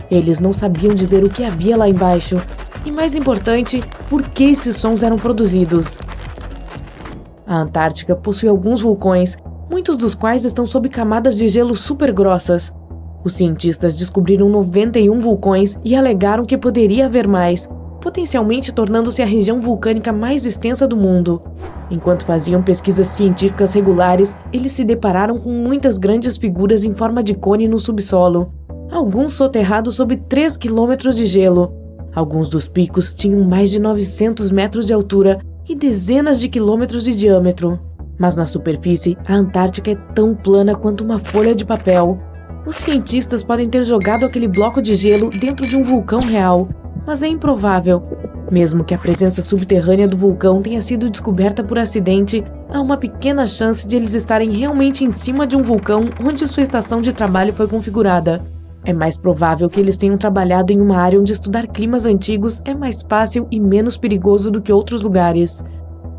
Eles não sabiam dizer o que havia lá embaixo, E mais importante, por que esses sons eram produzidos. A Antártica possui alguns vulcões, muitos dos quais estão sob camadas de gelo super grossas. Os cientistas descobriram 91 vulcões e alegaram que poderia haver mais, potencialmente tornando-se a região vulcânica mais extensa do mundo. Enquanto faziam pesquisas científicas regulares, eles se depararam com muitas grandes figuras em forma de cone no subsolo, alguns soterrados sob 3 quilômetros de gelo. Alguns dos picos tinham mais de 900 metros de altura e dezenas de quilômetros de diâmetro. Mas na superfície, a Antártica é tão plana quanto uma folha de papel. Os cientistas podem ter jogado aquele bloco de gelo dentro de um vulcão real, mas é improvável. Mesmo que a presença subterrânea do vulcão tenha sido descoberta por acidente, há uma pequena chance de eles estarem realmente em cima de um vulcão onde sua estação de trabalho foi configurada. É mais provável que eles tenham trabalhado em uma área onde estudar climas antigos é mais fácil e menos perigoso do que outros lugares.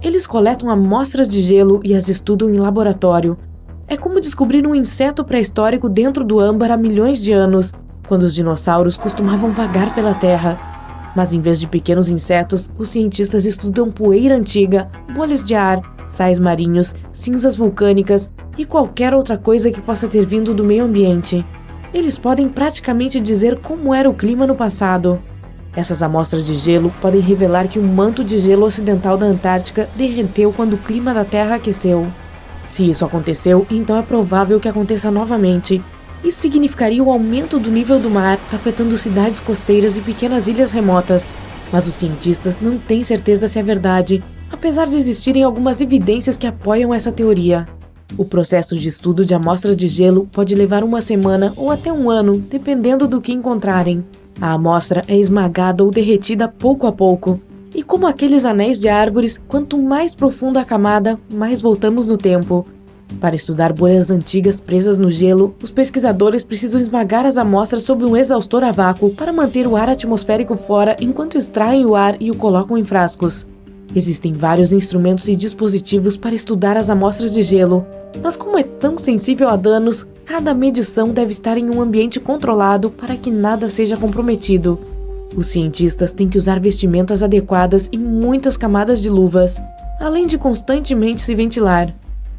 Eles coletam amostras de gelo e as estudam em laboratório. É como descobrir um inseto pré-histórico dentro do âmbar há milhões de anos, quando os dinossauros costumavam vagar pela Terra. Mas em vez de pequenos insetos, os cientistas estudam poeira antiga, bolhas de ar, sais marinhos, cinzas vulcânicas e qualquer outra coisa que possa ter vindo do meio ambiente. Eles podem praticamente dizer como era o clima no passado. Essas amostras de gelo podem revelar que o manto de gelo ocidental da Antártica derreteu quando o clima da Terra aqueceu. Se isso aconteceu, então é provável que aconteça novamente. Isso significaria o aumento do nível do mar, afetando cidades costeiras e pequenas ilhas remotas. Mas os cientistas não têm certeza se é verdade, apesar de existirem algumas evidências que apoiam essa teoria. O processo de estudo de amostras de gelo pode levar uma semana ou até um ano, dependendo do que encontrarem. A amostra é esmagada ou derretida pouco a pouco. E como aqueles anéis de árvores, quanto mais profunda a camada, mais voltamos no tempo. Para estudar bolhas antigas presas no gelo, os pesquisadores precisam esmagar as amostras sob um exaustor a vácuo para manter o ar atmosférico fora enquanto extraem o ar e o colocam em frascos. Existem vários instrumentos e dispositivos para estudar as amostras de gelo, mas como é tão sensível a danos, cada medição deve estar em um ambiente controlado para que nada seja comprometido. Os cientistas têm que usar vestimentas adequadas e muitas camadas de luvas, além de constantemente se ventilar.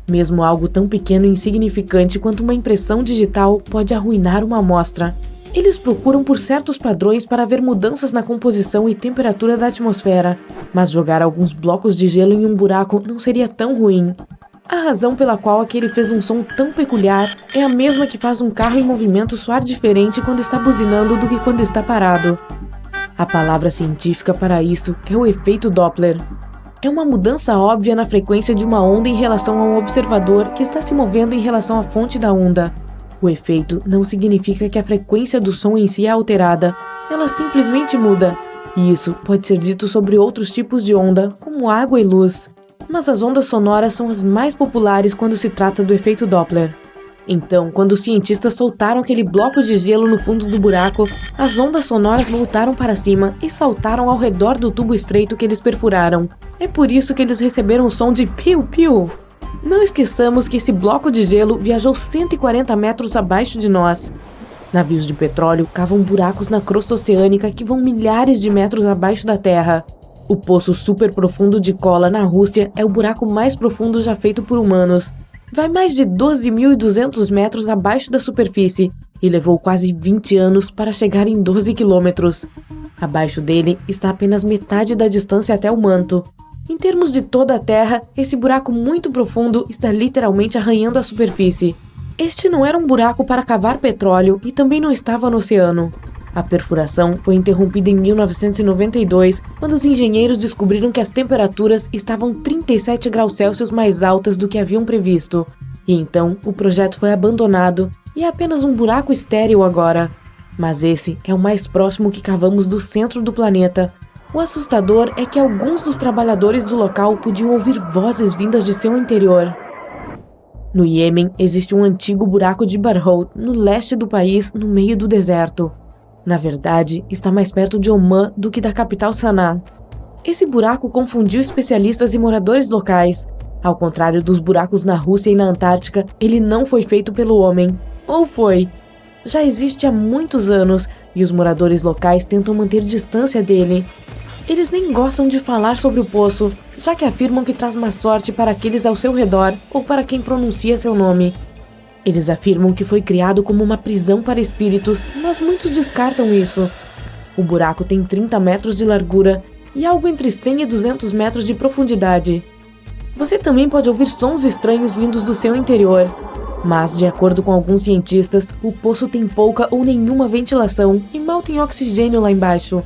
Mesmo algo tão pequeno e insignificante quanto uma impressão digital pode arruinar uma amostra. Eles procuram por certos padrões para ver mudanças na composição e temperatura da atmosfera, mas jogar alguns blocos de gelo em um buraco não seria tão ruim. A razão pela qual aquele fez um som tão peculiar é a mesma que faz um carro em movimento soar diferente quando está buzinando do que quando está parado. A palavra científica para isso é o efeito Doppler. É uma mudança óbvia na frequência de uma onda em relação a um observador que está se movendo em relação à fonte da onda. O efeito não significa que a frequência do som em si é alterada, ela simplesmente muda. E isso pode ser dito sobre outros tipos de onda, como água e luz. Mas as ondas sonoras são as mais populares quando se trata do efeito Doppler. Então, quando os cientistas soltaram aquele bloco de gelo no fundo do buraco, as ondas sonoras voltaram para cima e saltaram ao redor do tubo estreito que eles perfuraram. É por isso que eles receberam o som de piu-piu. Não esqueçamos que esse bloco de gelo viajou 140 metros abaixo de nós. Navios de petróleo cavam buracos na crosta oceânica que vão milhares de metros abaixo da Terra. O poço super profundo de Kola, na Rússia, é o buraco mais profundo já feito por humanos. Vai mais de 12.200 metros abaixo da superfície e levou quase 20 anos para chegar em 12 quilômetros. Abaixo dele está apenas metade da distância até o manto. Em termos de toda a Terra, esse buraco muito profundo está literalmente arranhando a superfície. Este não era um buraco para cavar petróleo e também não estava no oceano. A perfuração foi interrompida em 1992, quando os engenheiros descobriram que as temperaturas estavam 37 graus Celsius mais altas do que haviam previsto. E então, o projeto foi abandonado e é apenas um buraco estéril agora. Mas esse é o mais próximo que cavamos do centro do planeta. O assustador é que alguns dos trabalhadores do local podiam ouvir vozes vindas de seu interior. No Iêmen, existe um antigo buraco de Barhout, no leste do país, no meio do deserto. Na verdade, está mais perto de Omã do que da capital Sanaa. Esse buraco confundiu especialistas e moradores locais. Ao contrário dos buracos na Rússia e na Antártica, ele não foi feito pelo homem. Ou foi? já existe há muitos anos e os moradores locais tentam manter distância dele. Eles nem gostam de falar sobre o poço, já que afirmam que traz má sorte para aqueles ao seu redor ou para quem pronuncia seu nome. Eles afirmam que foi criado como uma prisão para espíritos, mas muitos descartam isso. O buraco tem 30 metros de largura e algo entre 100 e 200 metros de profundidade. Você também pode ouvir sons estranhos vindos do seu interior. Mas, de acordo com alguns cientistas, o poço tem pouca ou nenhuma ventilação e mal tem oxigênio lá embaixo.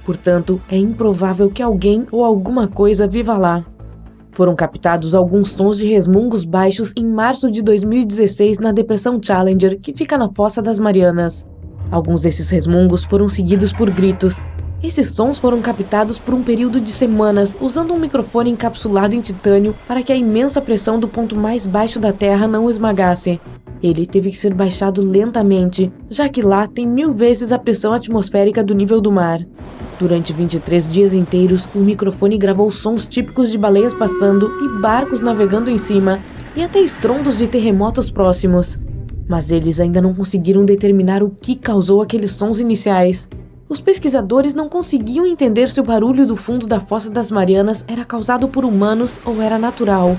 Portanto, é improvável que alguém ou alguma coisa viva lá. Foram captados alguns sons de resmungos baixos em março de 2016 na Depressão Challenger, que fica na Fossa das Marianas. Alguns desses resmungos foram seguidos por gritos. Esses sons foram captados por um período de semanas, usando um microfone encapsulado em titânio para que a imensa pressão do ponto mais baixo da Terra não o esmagasse. Ele teve que ser baixado lentamente, já que lá tem 1000 vezes a pressão atmosférica do nível do mar. Durante 23 dias inteiros, o microfone gravou sons típicos de baleias passando e barcos navegando em cima, e até estrondos de terremotos próximos. Mas eles ainda não conseguiram determinar o que causou aqueles sons iniciais. Os pesquisadores não conseguiam entender se o barulho do fundo da Fossa das Marianas era causado por humanos ou era natural.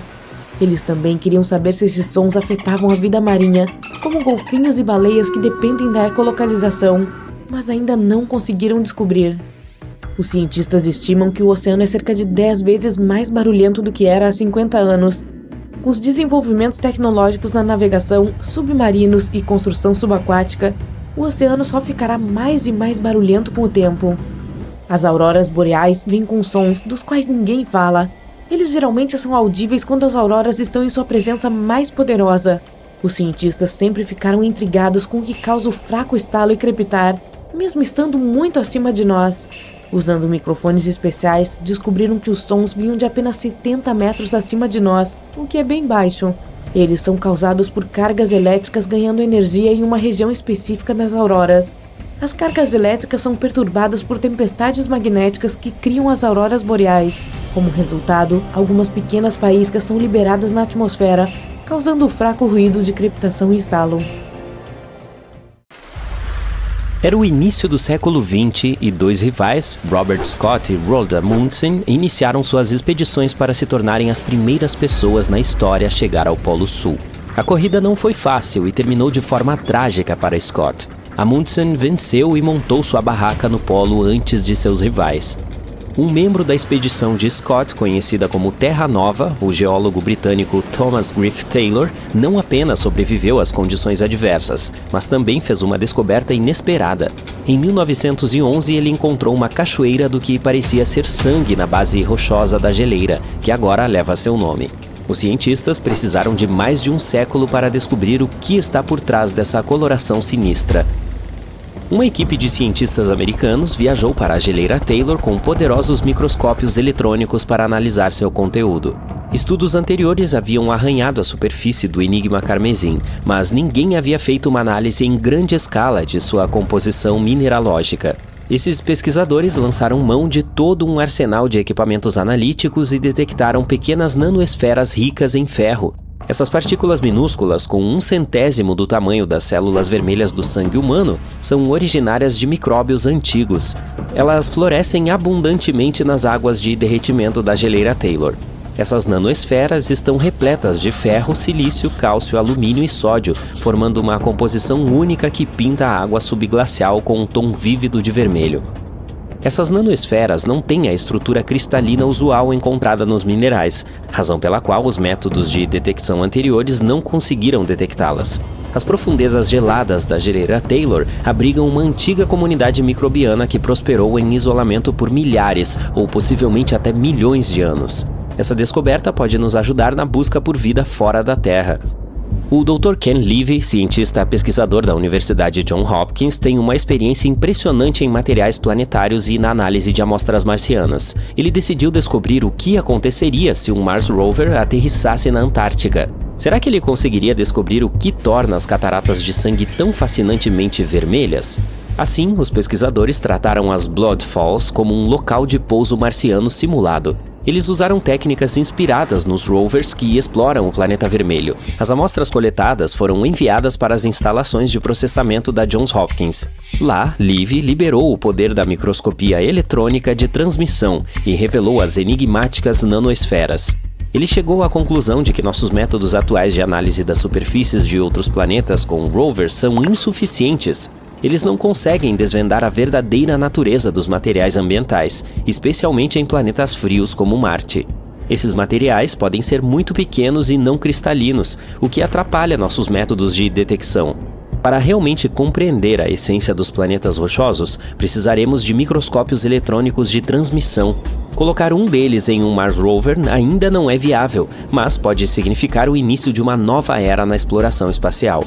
Eles também queriam saber se esses sons afetavam a vida marinha, como golfinhos e baleias que dependem da ecolocalização, mas ainda não conseguiram descobrir. Os cientistas estimam que o oceano é cerca de 10 vezes mais barulhento do que era há 50 anos. Com os desenvolvimentos tecnológicos na navegação, submarinos e construção subaquática, o oceano só ficará mais e mais barulhento com o tempo. As auroras boreais vêm com sons dos quais ninguém fala. Eles geralmente são audíveis quando as auroras estão em sua presença mais poderosa. Os cientistas sempre ficaram intrigados com o que causa o fraco estalo e crepitar, mesmo estando muito acima de nós. Usando microfones especiais, descobriram que os sons vinham de apenas 70 metros acima de nós, o que é bem baixo. Eles são causados por cargas elétricas ganhando energia em uma região específica das auroras. As cargas elétricas são perturbadas por tempestades magnéticas que criam as auroras boreais. Como resultado, algumas pequenas faíscas são liberadas na atmosfera, causando fraco ruído de crepitação e estalo. Era o início do século XX e dois rivais, Robert Scott e Roald Amundsen, iniciaram suas expedições para se tornarem as primeiras pessoas na história a chegar ao Polo Sul. A corrida não foi fácil e terminou de forma trágica para Scott. Amundsen venceu e montou sua barraca no polo antes de seus rivais. Um membro da expedição de Scott, conhecida como Terra Nova, o geólogo britânico Thomas Griffith Taylor, não apenas sobreviveu às condições adversas, mas também fez uma descoberta inesperada. Em 1911, ele encontrou uma cachoeira do que parecia ser sangue na base rochosa da geleira, que agora leva seu nome. Os cientistas precisaram de mais de um século para descobrir o que está por trás dessa coloração sinistra. Uma equipe de cientistas americanos viajou para a geleira Taylor com poderosos microscópios eletrônicos para analisar seu conteúdo. Estudos anteriores haviam arranhado a superfície do enigma carmesim, mas ninguém havia feito uma análise em grande escala de sua composição mineralógica. Esses pesquisadores lançaram mão de todo um arsenal de equipamentos analíticos e detectaram pequenas nanoesferas ricas em ferro. Essas partículas minúsculas, com 1/100º do tamanho das células vermelhas do sangue humano, são originárias de micróbios antigos. Elas florescem abundantemente nas águas de derretimento da geleira Taylor. Essas nanoesferas estão repletas de ferro, silício, cálcio, alumínio e sódio, formando uma composição única que pinta a água subglacial com um tom vívido de vermelho. Essas nanoesferas não têm a estrutura cristalina usual encontrada nos minerais, razão pela qual os métodos de detecção anteriores não conseguiram detectá-las. As profundezas geladas da geleira Taylor abrigam uma antiga comunidade microbiana que prosperou em isolamento por milhares ou possivelmente até milhões de anos. Essa descoberta pode nos ajudar na busca por vida fora da Terra. O Dr. Ken Levy, cientista pesquisador da Universidade Johns Hopkins, tem uma experiência impressionante em materiais planetários e na análise de amostras marcianas. Ele decidiu descobrir o que aconteceria se um Mars Rover aterrissasse na Antártica. Será que ele conseguiria descobrir o que torna as cataratas de sangue tão fascinantemente vermelhas? Assim, os pesquisadores trataram as Blood Falls como um local de pouso marciano simulado. Eles usaram técnicas inspiradas nos rovers que exploram o planeta vermelho. As amostras coletadas foram enviadas para as instalações de processamento da Johns Hopkins. Lá, Liv liberou o poder da microscopia eletrônica de transmissão e revelou as enigmáticas nanoesferas. Ele chegou à conclusão de que nossos métodos atuais de análise das superfícies de outros planetas com rovers são insuficientes. Eles não conseguem desvendar a verdadeira natureza dos materiais ambientais, especialmente em planetas frios como Marte. Esses materiais podem ser muito pequenos e não cristalinos, o que atrapalha nossos métodos de detecção. Para realmente compreender a essência dos planetas rochosos, precisaremos de microscópios eletrônicos de transmissão. Colocar um deles em um Mars Rover ainda não é viável, mas pode significar o início de uma nova era na exploração espacial.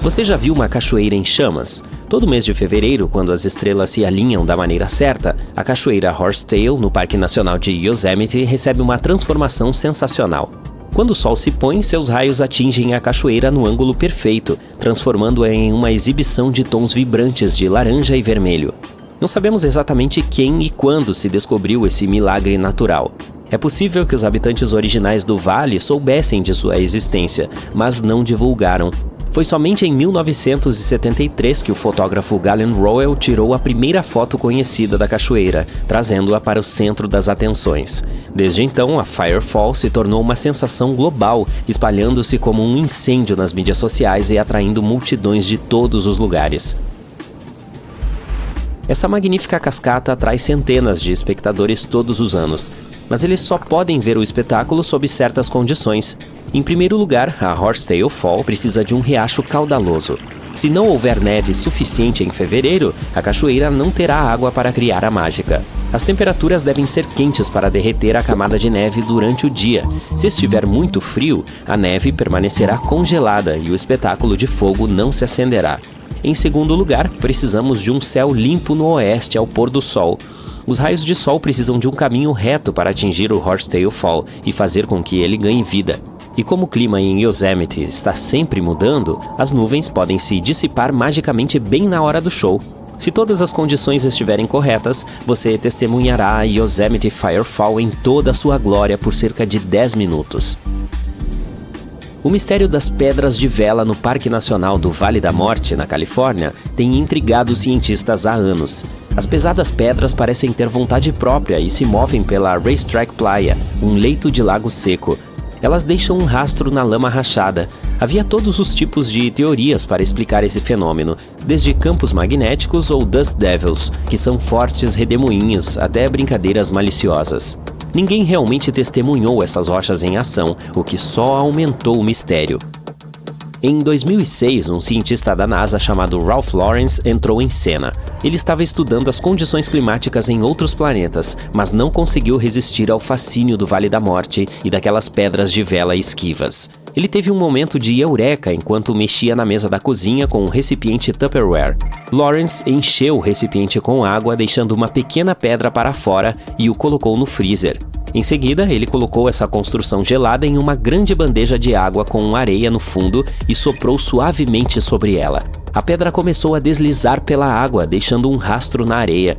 Você já viu uma cachoeira em chamas? Todo mês de fevereiro, quando as estrelas se alinham da maneira certa, a cachoeira Horsetail, no Parque Nacional de Yosemite, recebe uma transformação sensacional. Quando o sol se põe, seus raios atingem a cachoeira no ângulo perfeito, transformando-a em uma exibição de tons vibrantes de laranja e vermelho. Não sabemos exatamente quem e quando se descobriu esse milagre natural. É possível que os habitantes originais do vale soubessem de sua existência, mas não divulgaram. Foi somente em 1973 que o fotógrafo Galen Rowell tirou a primeira foto conhecida da cachoeira, trazendo-a para o centro das atenções. Desde então, a Firefall se tornou uma sensação global, espalhando-se como um incêndio nas mídias sociais e atraindo multidões de todos os lugares. Essa magnífica cascata atrai centenas de espectadores todos os anos, mas eles só podem ver o espetáculo sob certas condições. Em primeiro lugar, a Horsetail Fall precisa de um riacho caudaloso. Se não houver neve suficiente em fevereiro, a cachoeira não terá água para criar a mágica. As temperaturas devem ser quentes para derreter a camada de neve durante o dia. Se estiver muito frio, a neve permanecerá congelada e o espetáculo de fogo não se acenderá. Em segundo lugar, precisamos de um céu limpo no oeste ao pôr do sol. Os raios de sol precisam de um caminho reto para atingir o Horsetail Fall e fazer com que ele ganhe vida. E como o clima em Yosemite está sempre mudando, as nuvens podem se dissipar magicamente bem na hora do show. Se todas as condições estiverem corretas, você testemunhará a Yosemite Firefall em toda a sua glória por cerca de 10 minutos. O mistério das pedras de vela no Parque Nacional do Vale da Morte, na Califórnia, tem intrigado os cientistas há anos. As pesadas pedras parecem ter vontade própria e se movem pela Racetrack Playa, um leito de lago seco. Elas deixam um rastro na lama rachada. Havia todos os tipos de teorias para explicar esse fenômeno, desde campos magnéticos ou dust devils, que são fortes redemoinhos, até brincadeiras maliciosas. Ninguém realmente testemunhou essas rochas em ação, o que só aumentou o mistério. Em 2006, um cientista da NASA chamado Ralph Lawrence entrou em cena. Ele estava estudando as condições climáticas em outros planetas, mas não conseguiu resistir ao fascínio do Vale da Morte e daquelas pedras de vela esquivas. Ele teve um momento de eureka enquanto mexia na mesa da cozinha com um recipiente Tupperware. Lawrence encheu o recipiente com água, deixando uma pequena pedra para fora e o colocou no freezer. Em seguida, ele colocou essa construção gelada em uma grande bandeja de água com areia no fundo e soprou suavemente sobre ela. A pedra começou a deslizar pela água, deixando um rastro na areia.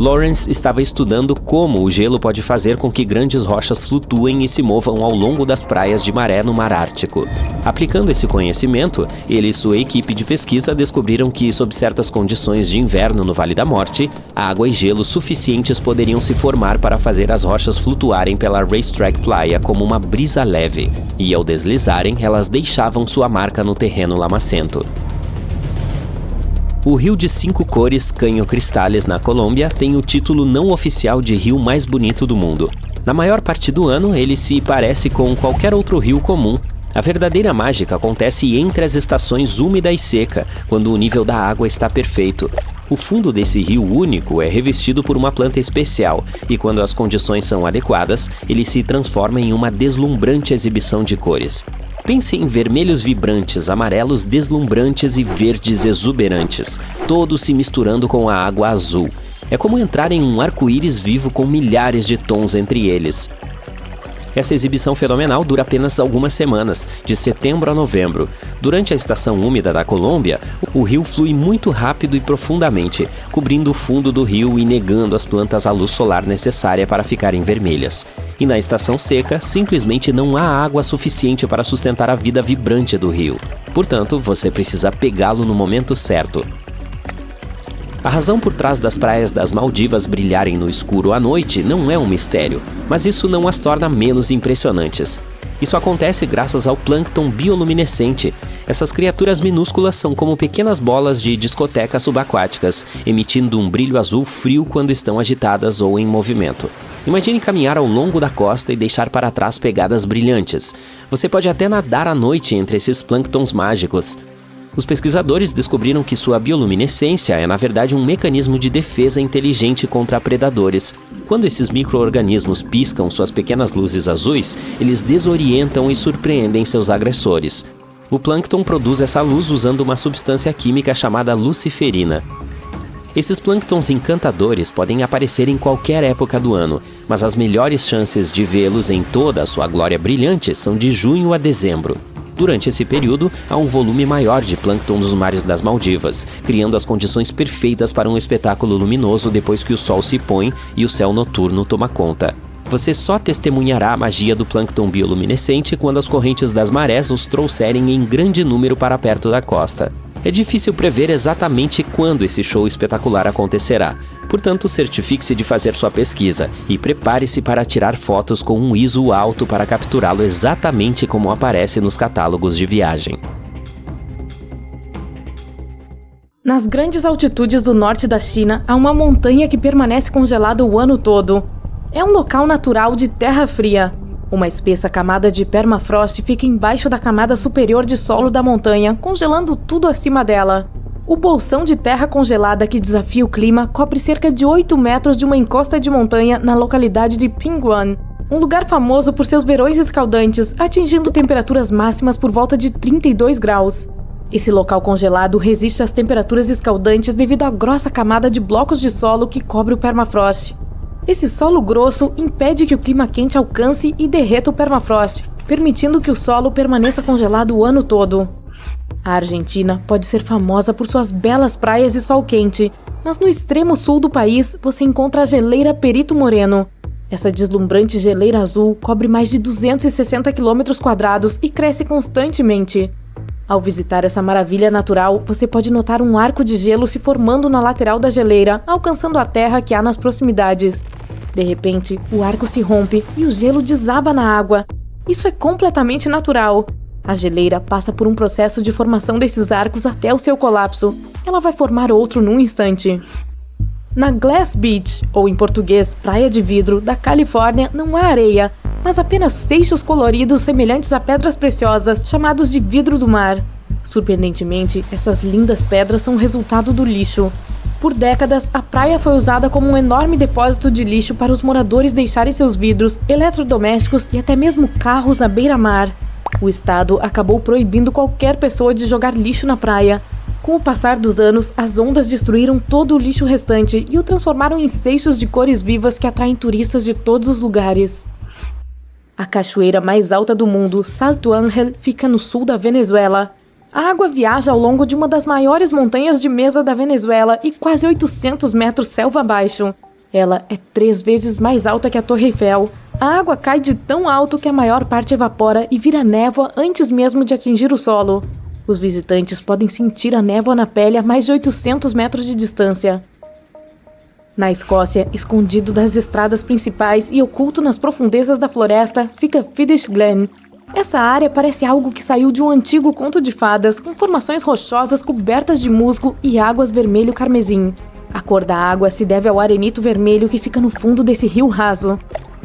Lawrence estava estudando como o gelo pode fazer com que grandes rochas flutuem e se movam ao longo das praias de maré no Mar Ártico. Aplicando esse conhecimento, ele e sua equipe de pesquisa descobriram que, sob certas condições de inverno no Vale da Morte, água e gelo suficientes poderiam se formar para fazer as rochas flutuarem pela Racetrack Playa como uma brisa leve, e ao deslizarem, elas deixavam sua marca no terreno lamacento. O Rio de 5 Cores Caño Cristales, na Colômbia, tem o título não oficial de rio mais bonito do mundo. Na maior parte do ano, ele se parece com qualquer outro rio comum. A verdadeira mágica acontece entre as estações úmida e seca, quando o nível da água está perfeito. O fundo desse rio único é revestido por uma planta especial, e quando as condições são adequadas, ele se transforma em uma deslumbrante exibição de cores. Pense em vermelhos vibrantes, amarelos deslumbrantes e verdes exuberantes, todos se misturando com a água azul. É como entrar em um arco-íris vivo com milhares de tons entre eles. Essa exibição fenomenal dura apenas algumas semanas, de setembro a novembro. Durante a estação úmida da Colômbia, o rio flui muito rápido e profundamente, cobrindo o fundo do rio e negando às plantas a luz solar necessária para ficarem vermelhas. E na estação seca, simplesmente não há água suficiente para sustentar a vida vibrante do rio. Portanto, você precisa pegá-lo no momento certo. A razão por trás das praias das Maldivas brilharem no escuro à noite não é um mistério, mas isso não as torna menos impressionantes. Isso acontece graças ao plâncton bioluminescente. Essas criaturas minúsculas são como pequenas bolas de discoteca subaquáticas, emitindo um brilho azul frio quando estão agitadas ou em movimento. Imagine caminhar ao longo da costa e deixar para trás pegadas brilhantes. Você pode até nadar à noite entre esses plânctons mágicos. Os pesquisadores descobriram que sua bioluminescência é, na verdade, um mecanismo de defesa inteligente contra predadores. Quando esses micro-organismos piscam suas pequenas luzes azuis, eles desorientam e surpreendem seus agressores. O plâncton produz essa luz usando uma substância química chamada luciferina. Esses plânctons encantadores podem aparecer em qualquer época do ano, mas as melhores chances de vê-los em toda a sua glória brilhante são de junho a dezembro. Durante esse período, há um volume maior de plâncton nos mares das Maldivas, criando as condições perfeitas para um espetáculo luminoso depois que o sol se põe e o céu noturno toma conta. Você só testemunhará a magia do plâncton bioluminescente quando as correntes das marés os trouxerem em grande número para perto da costa. É difícil prever exatamente quando esse show espetacular acontecerá. Portanto, certifique-se de fazer sua pesquisa e prepare-se para tirar fotos com um ISO alto para capturá-lo exatamente como aparece nos catálogos de viagem. Nas grandes altitudes do norte da China, há uma montanha que permanece congelada o ano todo. É um local natural de terra fria. Uma espessa camada de permafrost fica embaixo da camada superior de solo da montanha, congelando tudo acima dela. O bolsão de terra congelada que desafia o clima cobre cerca de 8 metros de uma encosta de montanha na localidade de Pingguan, um lugar famoso por seus verões escaldantes, atingindo temperaturas máximas por volta de 32 graus. Esse local congelado resiste às temperaturas escaldantes devido à grossa camada de blocos de solo que cobre o permafrost. Esse solo grosso impede que o clima quente alcance e derreta o permafrost, permitindo que o solo permaneça congelado o ano todo. A Argentina pode ser famosa por suas belas praias e sol quente, mas no extremo sul do país você encontra a geleira Perito Moreno. Essa deslumbrante geleira azul cobre mais de 260 km² e cresce constantemente. Ao visitar essa maravilha natural, você pode notar um arco de gelo se formando na lateral da geleira, alcançando a terra que há nas proximidades. De repente, o arco se rompe e o gelo desaba na água. Isso é completamente natural. A geleira passa por um processo de formação desses arcos até o seu colapso. Ela vai formar outro num instante. Na Glass Beach, ou em português, Praia de Vidro, da Califórnia, não há areia, mas apenas seixos coloridos semelhantes a pedras preciosas, chamados de vidro do mar. Surpreendentemente, essas lindas pedras são resultado do lixo. Por décadas, a praia foi usada como um enorme depósito de lixo para os moradores deixarem seus vidros, eletrodomésticos e até mesmo carros à beira-mar. O estado acabou proibindo qualquer pessoa de jogar lixo na praia. Com o passar dos anos, as ondas destruíram todo o lixo restante e o transformaram em seixos de cores vivas que atraem turistas de todos os lugares. A cachoeira mais alta do mundo, Salto Ángel, fica no sul da Venezuela. A água viaja ao longo de uma das maiores montanhas de mesa da Venezuela e quase 800 metros selva abaixo. Ela é 3 vezes mais alta que a Torre Eiffel. A água cai de tão alto que a maior parte evapora e vira névoa antes mesmo de atingir o solo. Os visitantes podem sentir a névoa na pele a mais de 800 metros de distância. Na Escócia, escondido das estradas principais e oculto nas profundezas da floresta, fica Fiddish Glen. Essa área parece algo que saiu de um antigo conto de fadas, com formações rochosas cobertas de musgo e águas vermelho carmesim. A cor da água se deve ao arenito vermelho que fica no fundo desse rio raso.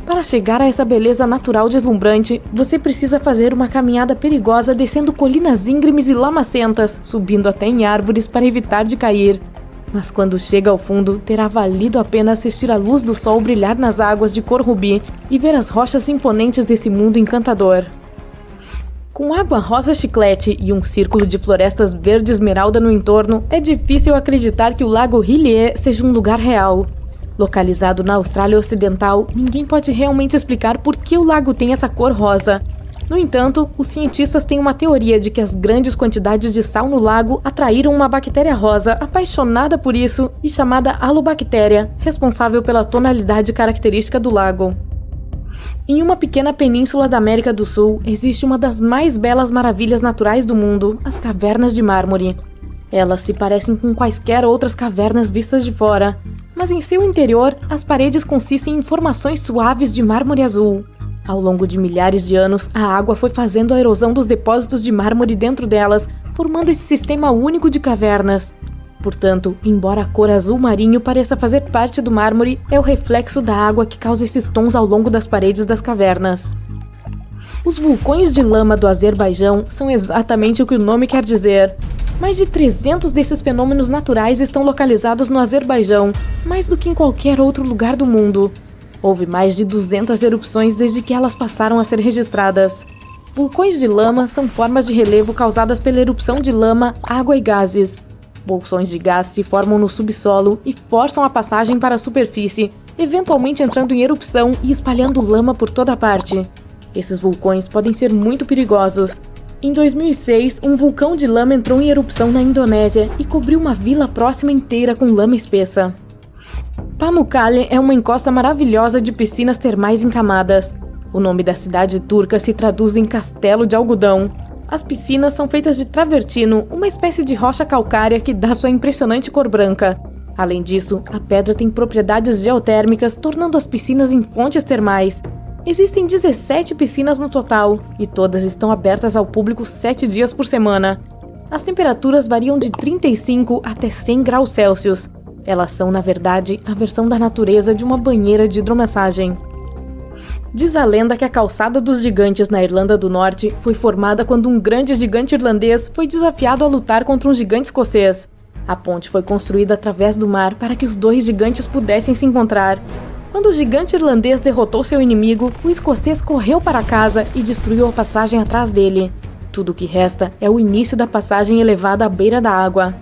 Para chegar a essa beleza natural deslumbrante, você precisa fazer uma caminhada perigosa descendo colinas íngremes e lamacentas, subindo até em árvores para evitar de cair. Mas quando chega ao fundo, terá valido a pena assistir a luz do sol brilhar nas águas de cor rubi e ver as rochas imponentes desse mundo encantador. Com água rosa chiclete e um círculo de florestas verde esmeralda no entorno, é difícil acreditar que o Lago Hillier seja um lugar real. Localizado na Austrália Ocidental, ninguém pode realmente explicar por que o lago tem essa cor rosa. No entanto, os cientistas têm uma teoria de que as grandes quantidades de sal no lago atraíram uma bactéria rosa apaixonada por isso e chamada halobactéria, responsável pela tonalidade característica do lago. Em uma pequena península da América do Sul, existe uma das mais belas maravilhas naturais do mundo, as Cavernas de Mármore. Elas se parecem com quaisquer outras cavernas vistas de fora, mas em seu interior, as paredes consistem em formações suaves de mármore azul. Ao longo de milhares de anos, a água foi fazendo a erosão dos depósitos de mármore dentro delas, formando esse sistema único de cavernas. Portanto, embora a cor azul marinho pareça fazer parte do mármore, é o reflexo da água que causa esses tons ao longo das paredes das cavernas. Os vulcões de lama do Azerbaijão são exatamente o que o nome quer dizer. Mais de 300 desses fenômenos naturais estão localizados no Azerbaijão, mais do que em qualquer outro lugar do mundo. Houve mais de 200 erupções desde que elas passaram a ser registradas. Vulcões de lama são formas de relevo causadas pela erupção de lama, água e gases. Bolsões de gás se formam no subsolo e forçam a passagem para a superfície, eventualmente entrando em erupção e espalhando lama por toda parte. Esses vulcões podem ser muito perigosos. Em 2006, um vulcão de lama entrou em erupção na Indonésia e cobriu uma vila próxima inteira com lama espessa. Pamukkale é uma encosta maravilhosa de piscinas termais em camadas. O nome da cidade turca se traduz em castelo de algodão. As piscinas são feitas de travertino, uma espécie de rocha calcária que dá sua impressionante cor branca. Além disso, a pedra tem propriedades geotérmicas, tornando as piscinas em fontes termais. Existem 17 piscinas no total, e todas estão abertas ao público 7 dias por semana. As temperaturas variam de 35 até 100 graus Celsius. Elas são, na verdade, a versão da natureza de uma banheira de hidromassagem. Diz a lenda que a Calçada dos Gigantes na Irlanda do Norte foi formada quando um grande gigante irlandês foi desafiado a lutar contra um gigante escocês. A ponte foi construída através do mar para que os dois gigantes pudessem se encontrar. Quando o gigante irlandês derrotou seu inimigo, o escocês correu para casa e destruiu a passagem atrás dele. Tudo o que resta é o início da passagem elevada à beira da água.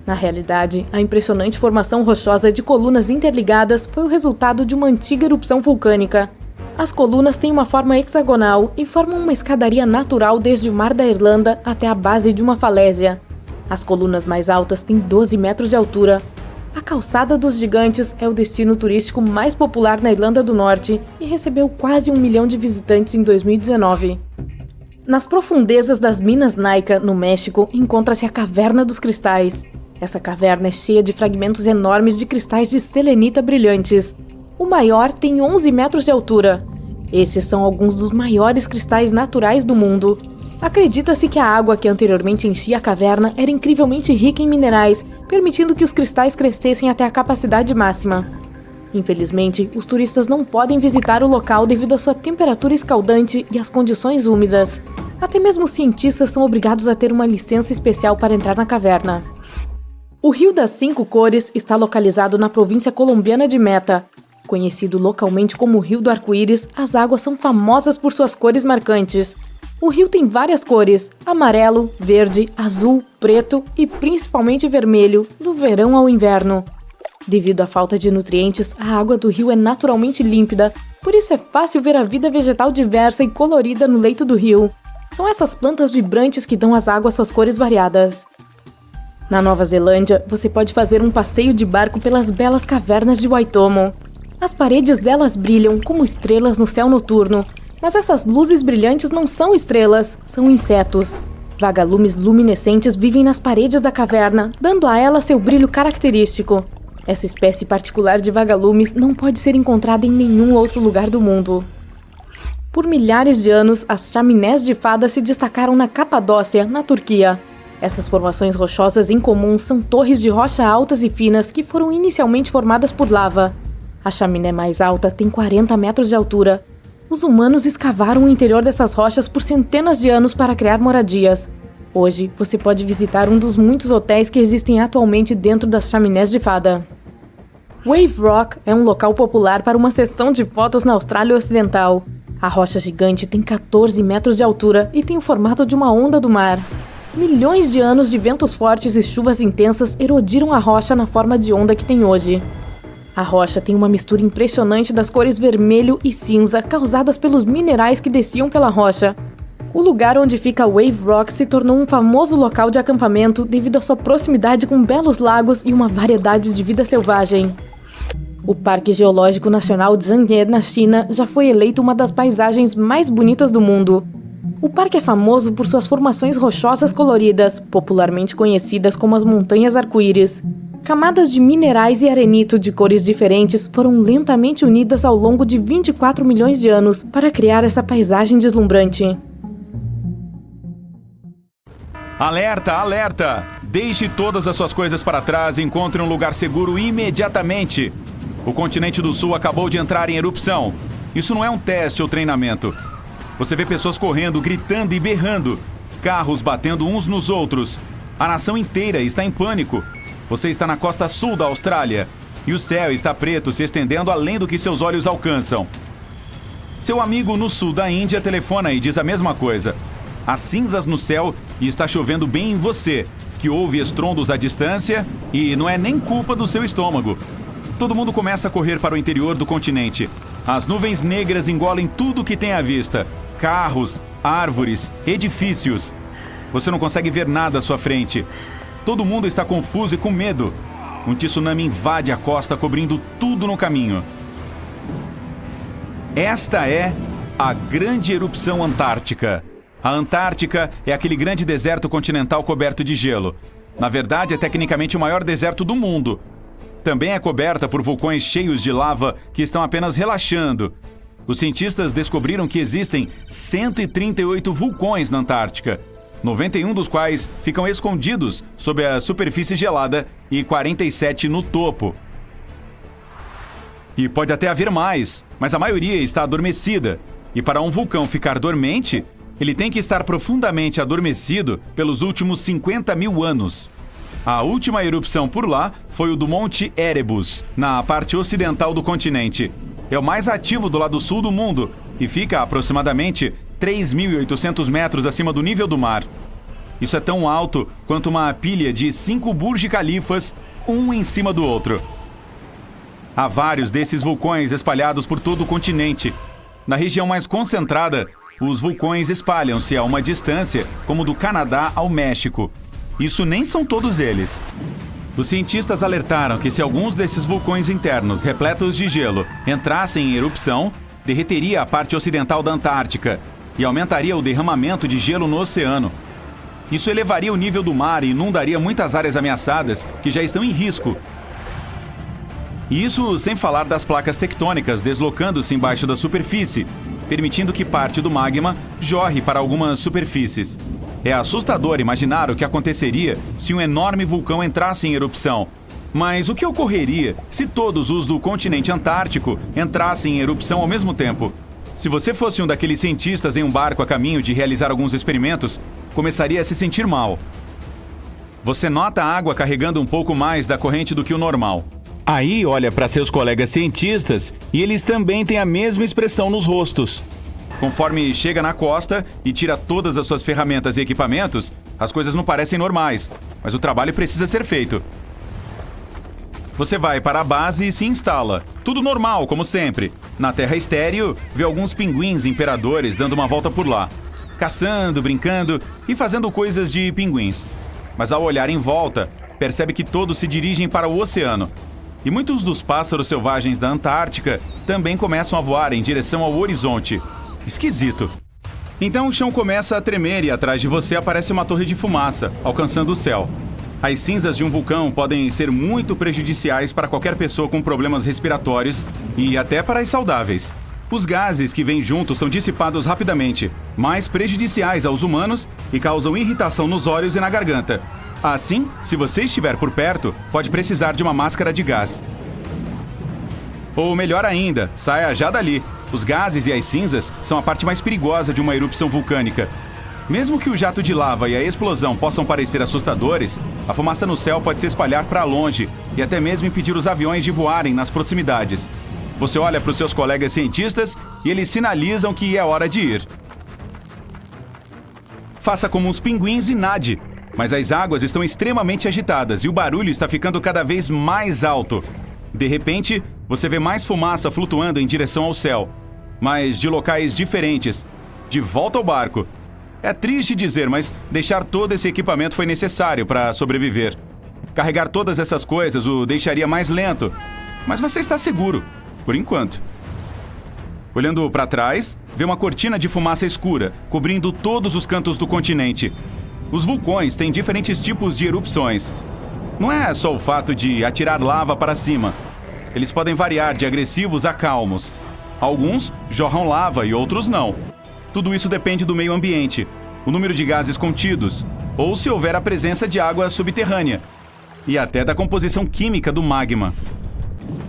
Na realidade, a impressionante formação rochosa de colunas interligadas foi o resultado de uma antiga erupção vulcânica. As colunas têm uma forma hexagonal e formam uma escadaria natural desde o mar da Irlanda até a base de uma falésia. As colunas mais altas têm 12 metros de altura. A Calçada dos Gigantes é o destino turístico mais popular na Irlanda do Norte e recebeu quase 1 milhão de visitantes em 2019. Nas profundezas das Minas Naica, no México, encontra-se a Caverna dos Cristais. Essa caverna é cheia de fragmentos enormes de cristais de selenita brilhantes. O maior tem 11 metros de altura. Esses são alguns dos maiores cristais naturais do mundo. Acredita-se que a água que anteriormente enchia a caverna era incrivelmente rica em minerais, permitindo que os cristais crescessem até a capacidade máxima. Infelizmente, os turistas não podem visitar o local devido à sua temperatura escaldante e às condições úmidas. Até mesmo os cientistas são obrigados a ter uma licença especial para entrar na caverna. O Rio das Cinco Cores está localizado na província colombiana de Meta. Conhecido localmente como Rio do Arco-Íris, as águas são famosas por suas cores marcantes. O rio tem várias cores: amarelo, verde, azul, preto e principalmente vermelho, do verão ao inverno. Devido à falta de nutrientes, a água do rio é naturalmente límpida, por isso é fácil ver a vida vegetal diversa e colorida no leito do rio. São essas plantas vibrantes que dão às águas suas cores variadas. Na Nova Zelândia, você pode fazer um passeio de barco pelas belas cavernas de Waitomo. As paredes delas brilham como estrelas no céu noturno, mas essas luzes brilhantes não são estrelas, são insetos. Vagalumes luminescentes vivem nas paredes da caverna, dando a ela seu brilho característico. Essa espécie particular de vagalumes não pode ser encontrada em nenhum outro lugar do mundo. Por milhares de anos, as chaminés de fada se destacaram na Capadócia, na Turquia. Essas formações rochosas incomuns são torres de rocha altas e finas que foram inicialmente formadas por lava. A chaminé mais alta tem 40 metros de altura. Os humanos escavaram o interior dessas rochas por centenas de anos para criar moradias. Hoje, você pode visitar um dos muitos hotéis que existem atualmente dentro das chaminés de fada. Wave Rock é um local popular para uma sessão de fotos na Austrália Ocidental. A rocha gigante tem 14 metros de altura e tem o formato de uma onda do mar. Milhões de anos de ventos fortes e chuvas intensas erodiram a rocha na forma de onda que tem hoje. A rocha tem uma mistura impressionante das cores vermelho e cinza causadas pelos minerais que desciam pela rocha. O lugar onde fica Wave Rock se tornou um famoso local de acampamento devido à sua proximidade com belos lagos e uma variedade de vida selvagem. O Parque Geológico Nacional Zhangye, na China, já foi eleito uma das paisagens mais bonitas do mundo. O parque é famoso por suas formações rochosas coloridas, popularmente conhecidas como as Montanhas Arco-Íris. Camadas de minerais e arenito de cores diferentes foram lentamente unidas ao longo de 24 milhões de anos para criar essa paisagem deslumbrante. Alerta, alerta! Deixe todas as suas coisas para trás e encontre um lugar seguro imediatamente. O continente do Sul acabou de entrar em erupção. Isso não é um teste ou treinamento. Você vê pessoas correndo, gritando e berrando. Carros batendo uns nos outros. A nação inteira está em pânico. Você está na costa sul da Austrália. E o céu está preto, se estendendo além do que seus olhos alcançam. Seu amigo no sul da Índia telefona e diz a mesma coisa. Há cinzas no céu e está chovendo bem em você, que ouve estrondos à distância e não é nem culpa do seu estômago. Todo mundo começa a correr para o interior do continente. As nuvens negras engolem tudo que tem à vista. Carros, árvores, edifícios. Você não consegue ver nada à sua frente. Todo mundo está confuso e com medo. Um tsunami invade a costa, cobrindo tudo no caminho. Esta é a Grande Erupção Antártica. A Antártica é aquele grande deserto continental coberto de gelo. Na verdade, é tecnicamente o maior deserto do mundo. Também é coberta por vulcões cheios de lava que estão apenas relaxando. Os cientistas descobriram que existem 138 vulcões na Antártica, 91 dos quais ficam escondidos sob a superfície gelada e 47 no topo. E pode até haver mais, mas a maioria está adormecida. E para um vulcão ficar dormente, ele tem que estar profundamente adormecido pelos últimos 50 mil anos. A última erupção por lá foi o do Monte Erebus, na parte ocidental do continente. É o mais ativo do lado sul do mundo e fica a aproximadamente 3.800 metros acima do nível do mar. Isso é tão alto quanto uma pilha de 5 Burj Khalifas, um em cima do outro. Há vários desses vulcões espalhados por todo o continente. Na região mais concentrada, os vulcões espalham-se a uma distância como do Canadá ao México. Isso nem são todos eles. Os cientistas alertaram que se alguns desses vulcões internos repletos de gelo entrassem em erupção, derreteria a parte ocidental da Antártica e aumentaria o derramamento de gelo no oceano. Isso elevaria o nível do mar e inundaria muitas áreas ameaçadas que já estão em risco. E isso sem falar das placas tectônicas deslocando-se embaixo da superfície, permitindo que parte do magma jorre para algumas superfícies. É assustador imaginar o que aconteceria se um enorme vulcão entrasse em erupção. Mas o que ocorreria se todos os do continente antártico entrassem em erupção ao mesmo tempo? Se você fosse um daqueles cientistas em um barco a caminho de realizar alguns experimentos, começaria a se sentir mal. Você nota a água carregando um pouco mais da corrente do que o normal. Aí olha para seus colegas cientistas e eles também têm a mesma expressão nos rostos. Conforme chega na costa e tira todas as suas ferramentas e equipamentos, as coisas não parecem normais, mas o trabalho precisa ser feito. Você vai para a base e se instala. Tudo normal, como sempre. Na terra estéril, vê alguns pinguins imperadores dando uma volta por lá, caçando, brincando e fazendo coisas de pinguins. Mas ao olhar em volta, percebe que todos se dirigem para o oceano. E muitos dos pássaros selvagens da Antártica também começam a voar em direção ao horizonte. Esquisito. Então o chão começa a tremer e atrás de você aparece uma torre de fumaça, alcançando o céu. As cinzas de um vulcão podem ser muito prejudiciais para qualquer pessoa com problemas respiratórios e até para as saudáveis. Os gases que vêm junto são dissipados rapidamente, mais prejudiciais aos humanos e causam irritação nos olhos e na garganta. Assim, se você estiver por perto, pode precisar de uma máscara de gás. Ou melhor ainda, saia já dali. Os gases e as cinzas são a parte mais perigosa de uma erupção vulcânica. Mesmo que o jato de lava e a explosão possam parecer assustadores, a fumaça no céu pode se espalhar para longe e até mesmo impedir os aviões de voarem nas proximidades. Você olha para os seus colegas cientistas e eles sinalizam que é hora de ir. Faça como uns pinguins e nade. Mas as águas estão extremamente agitadas e o barulho está ficando cada vez mais alto. De repente, você vê mais fumaça flutuando em direção ao céu, mas de locais diferentes, de volta ao barco. É triste dizer, mas deixar todo esse equipamento foi necessário para sobreviver. Carregar todas essas coisas o deixaria mais lento, mas você está seguro, por enquanto. Olhando para trás, vê uma cortina de fumaça escura, cobrindo todos os cantos do continente. Os vulcões têm diferentes tipos de erupções. Não é só o fato de atirar lava para cima. Eles podem variar de agressivos a calmos. Alguns jorram lava e outros não. Tudo isso depende do meio ambiente, o número de gases contidos, ou se houver a presença de água subterrânea, e até da composição química do magma.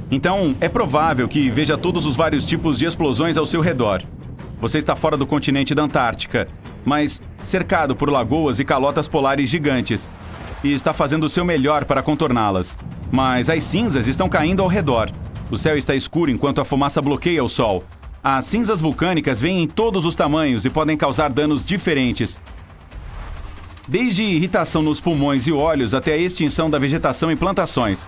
Então, é provável que veja todos os vários tipos de explosões ao seu redor. Você está fora do continente da Antártica, mas cercado por lagoas e calotas polares gigantes, e está fazendo o seu melhor para contorná-las. Mas as cinzas estão caindo ao redor. O céu está escuro enquanto a fumaça bloqueia o sol. As cinzas vulcânicas vêm em todos os tamanhos e podem causar danos diferentes. Desde irritação nos pulmões e olhos até a extinção da vegetação e plantações.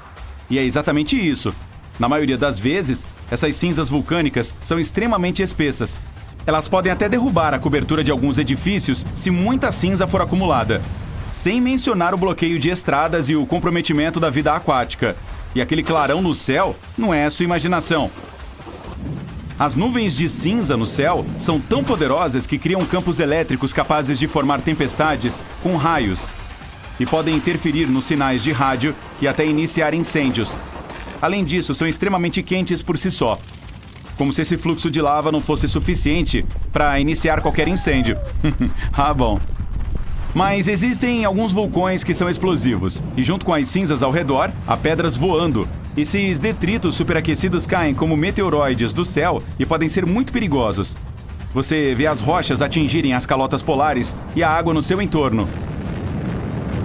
E é exatamente isso. Na maioria das vezes, essas cinzas vulcânicas são extremamente espessas. Elas podem até derrubar a cobertura de alguns edifícios se muita cinza for acumulada. Sem mencionar o bloqueio de estradas e o comprometimento da vida aquática. E aquele clarão no céu não é sua imaginação. As nuvens de cinza no céu são tão poderosas que criam campos elétricos capazes de formar tempestades com raios. E podem interferir nos sinais de rádio e até iniciar incêndios. Além disso, são extremamente quentes por si só. Como se esse fluxo de lava não fosse suficiente para iniciar qualquer incêndio. Ah, bom. Mas existem alguns vulcões que são explosivos, e junto com as cinzas ao redor, há pedras voando. Esses detritos superaquecidos caem como meteoroides do céu e podem ser muito perigosos. Você vê as rochas atingirem as calotas polares e a água no seu entorno.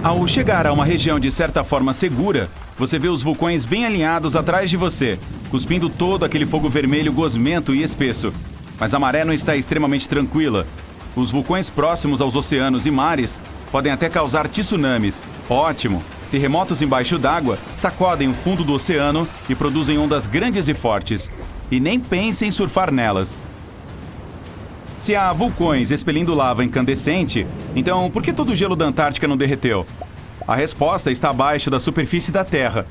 Ao chegar a uma região de certa forma segura, você vê os vulcões bem alinhados atrás de você, cuspindo todo aquele fogo vermelho gosmento e espesso. Mas a maré não está extremamente tranquila. Os vulcões próximos aos oceanos e mares podem até causar tsunamis. Ótimo! Terremotos embaixo d'água sacodem o fundo do oceano e produzem ondas grandes e fortes. E nem pense em surfar nelas. Se há vulcões expelindo lava incandescente, então por que todo o gelo da Antártica não derreteu? A resposta está abaixo da superfície da Terra.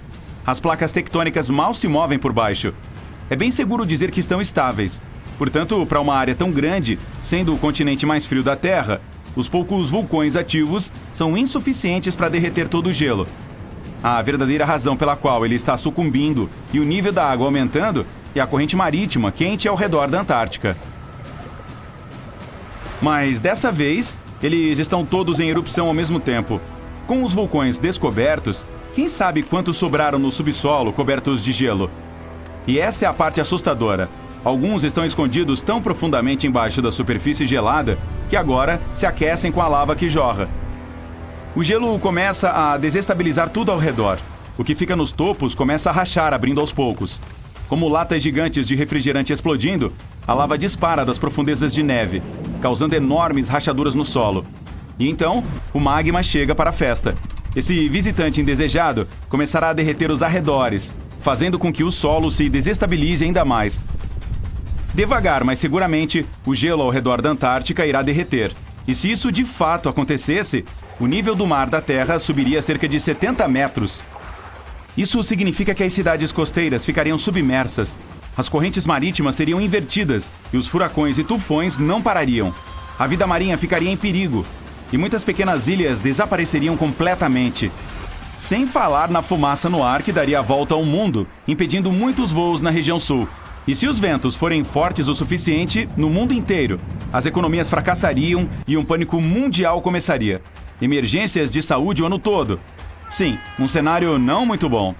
As placas tectônicas mal se movem por baixo. É bem seguro dizer que estão estáveis. Portanto, para uma área tão grande, sendo o continente mais frio da Terra, os poucos vulcões ativos são insuficientes para derreter todo o gelo. A verdadeira razão pela qual ele está sucumbindo e o nível da água aumentando é a corrente marítima quente ao redor da Antártica. Mas dessa vez, eles estão todos em erupção ao mesmo tempo. Com os vulcões descobertos, quem sabe quantos sobraram no subsolo cobertos de gelo? E essa é a parte assustadora. Alguns estão escondidos tão profundamente embaixo da superfície gelada que agora se aquecem com a lava que jorra. O gelo começa a desestabilizar tudo ao redor. O que fica nos topos começa a rachar, abrindo aos poucos. Como latas gigantes de refrigerante explodindo, a lava dispara das profundezas de neve, causando enormes rachaduras no solo. E então, o magma chega para a festa. Esse visitante indesejado começará a derreter os arredores, fazendo com que o solo se desestabilize ainda mais. Devagar, mas seguramente, o gelo ao redor da Antártica irá derreter. E se isso de fato acontecesse, o nível do mar da Terra subiria cerca de 70 metros. Isso significa que as cidades costeiras ficariam submersas, as correntes marítimas seriam invertidas e os furacões e tufões não parariam. A vida marinha ficaria em perigo e muitas pequenas ilhas desapareceriam completamente. Sem falar na fumaça no ar que daria a volta ao mundo, impedindo muitos voos na região sul. E se os ventos forem fortes o suficiente no mundo inteiro, as economias fracassariam e um pânico mundial começaria. Emergências de saúde o ano todo. Sim, um cenário não muito bom.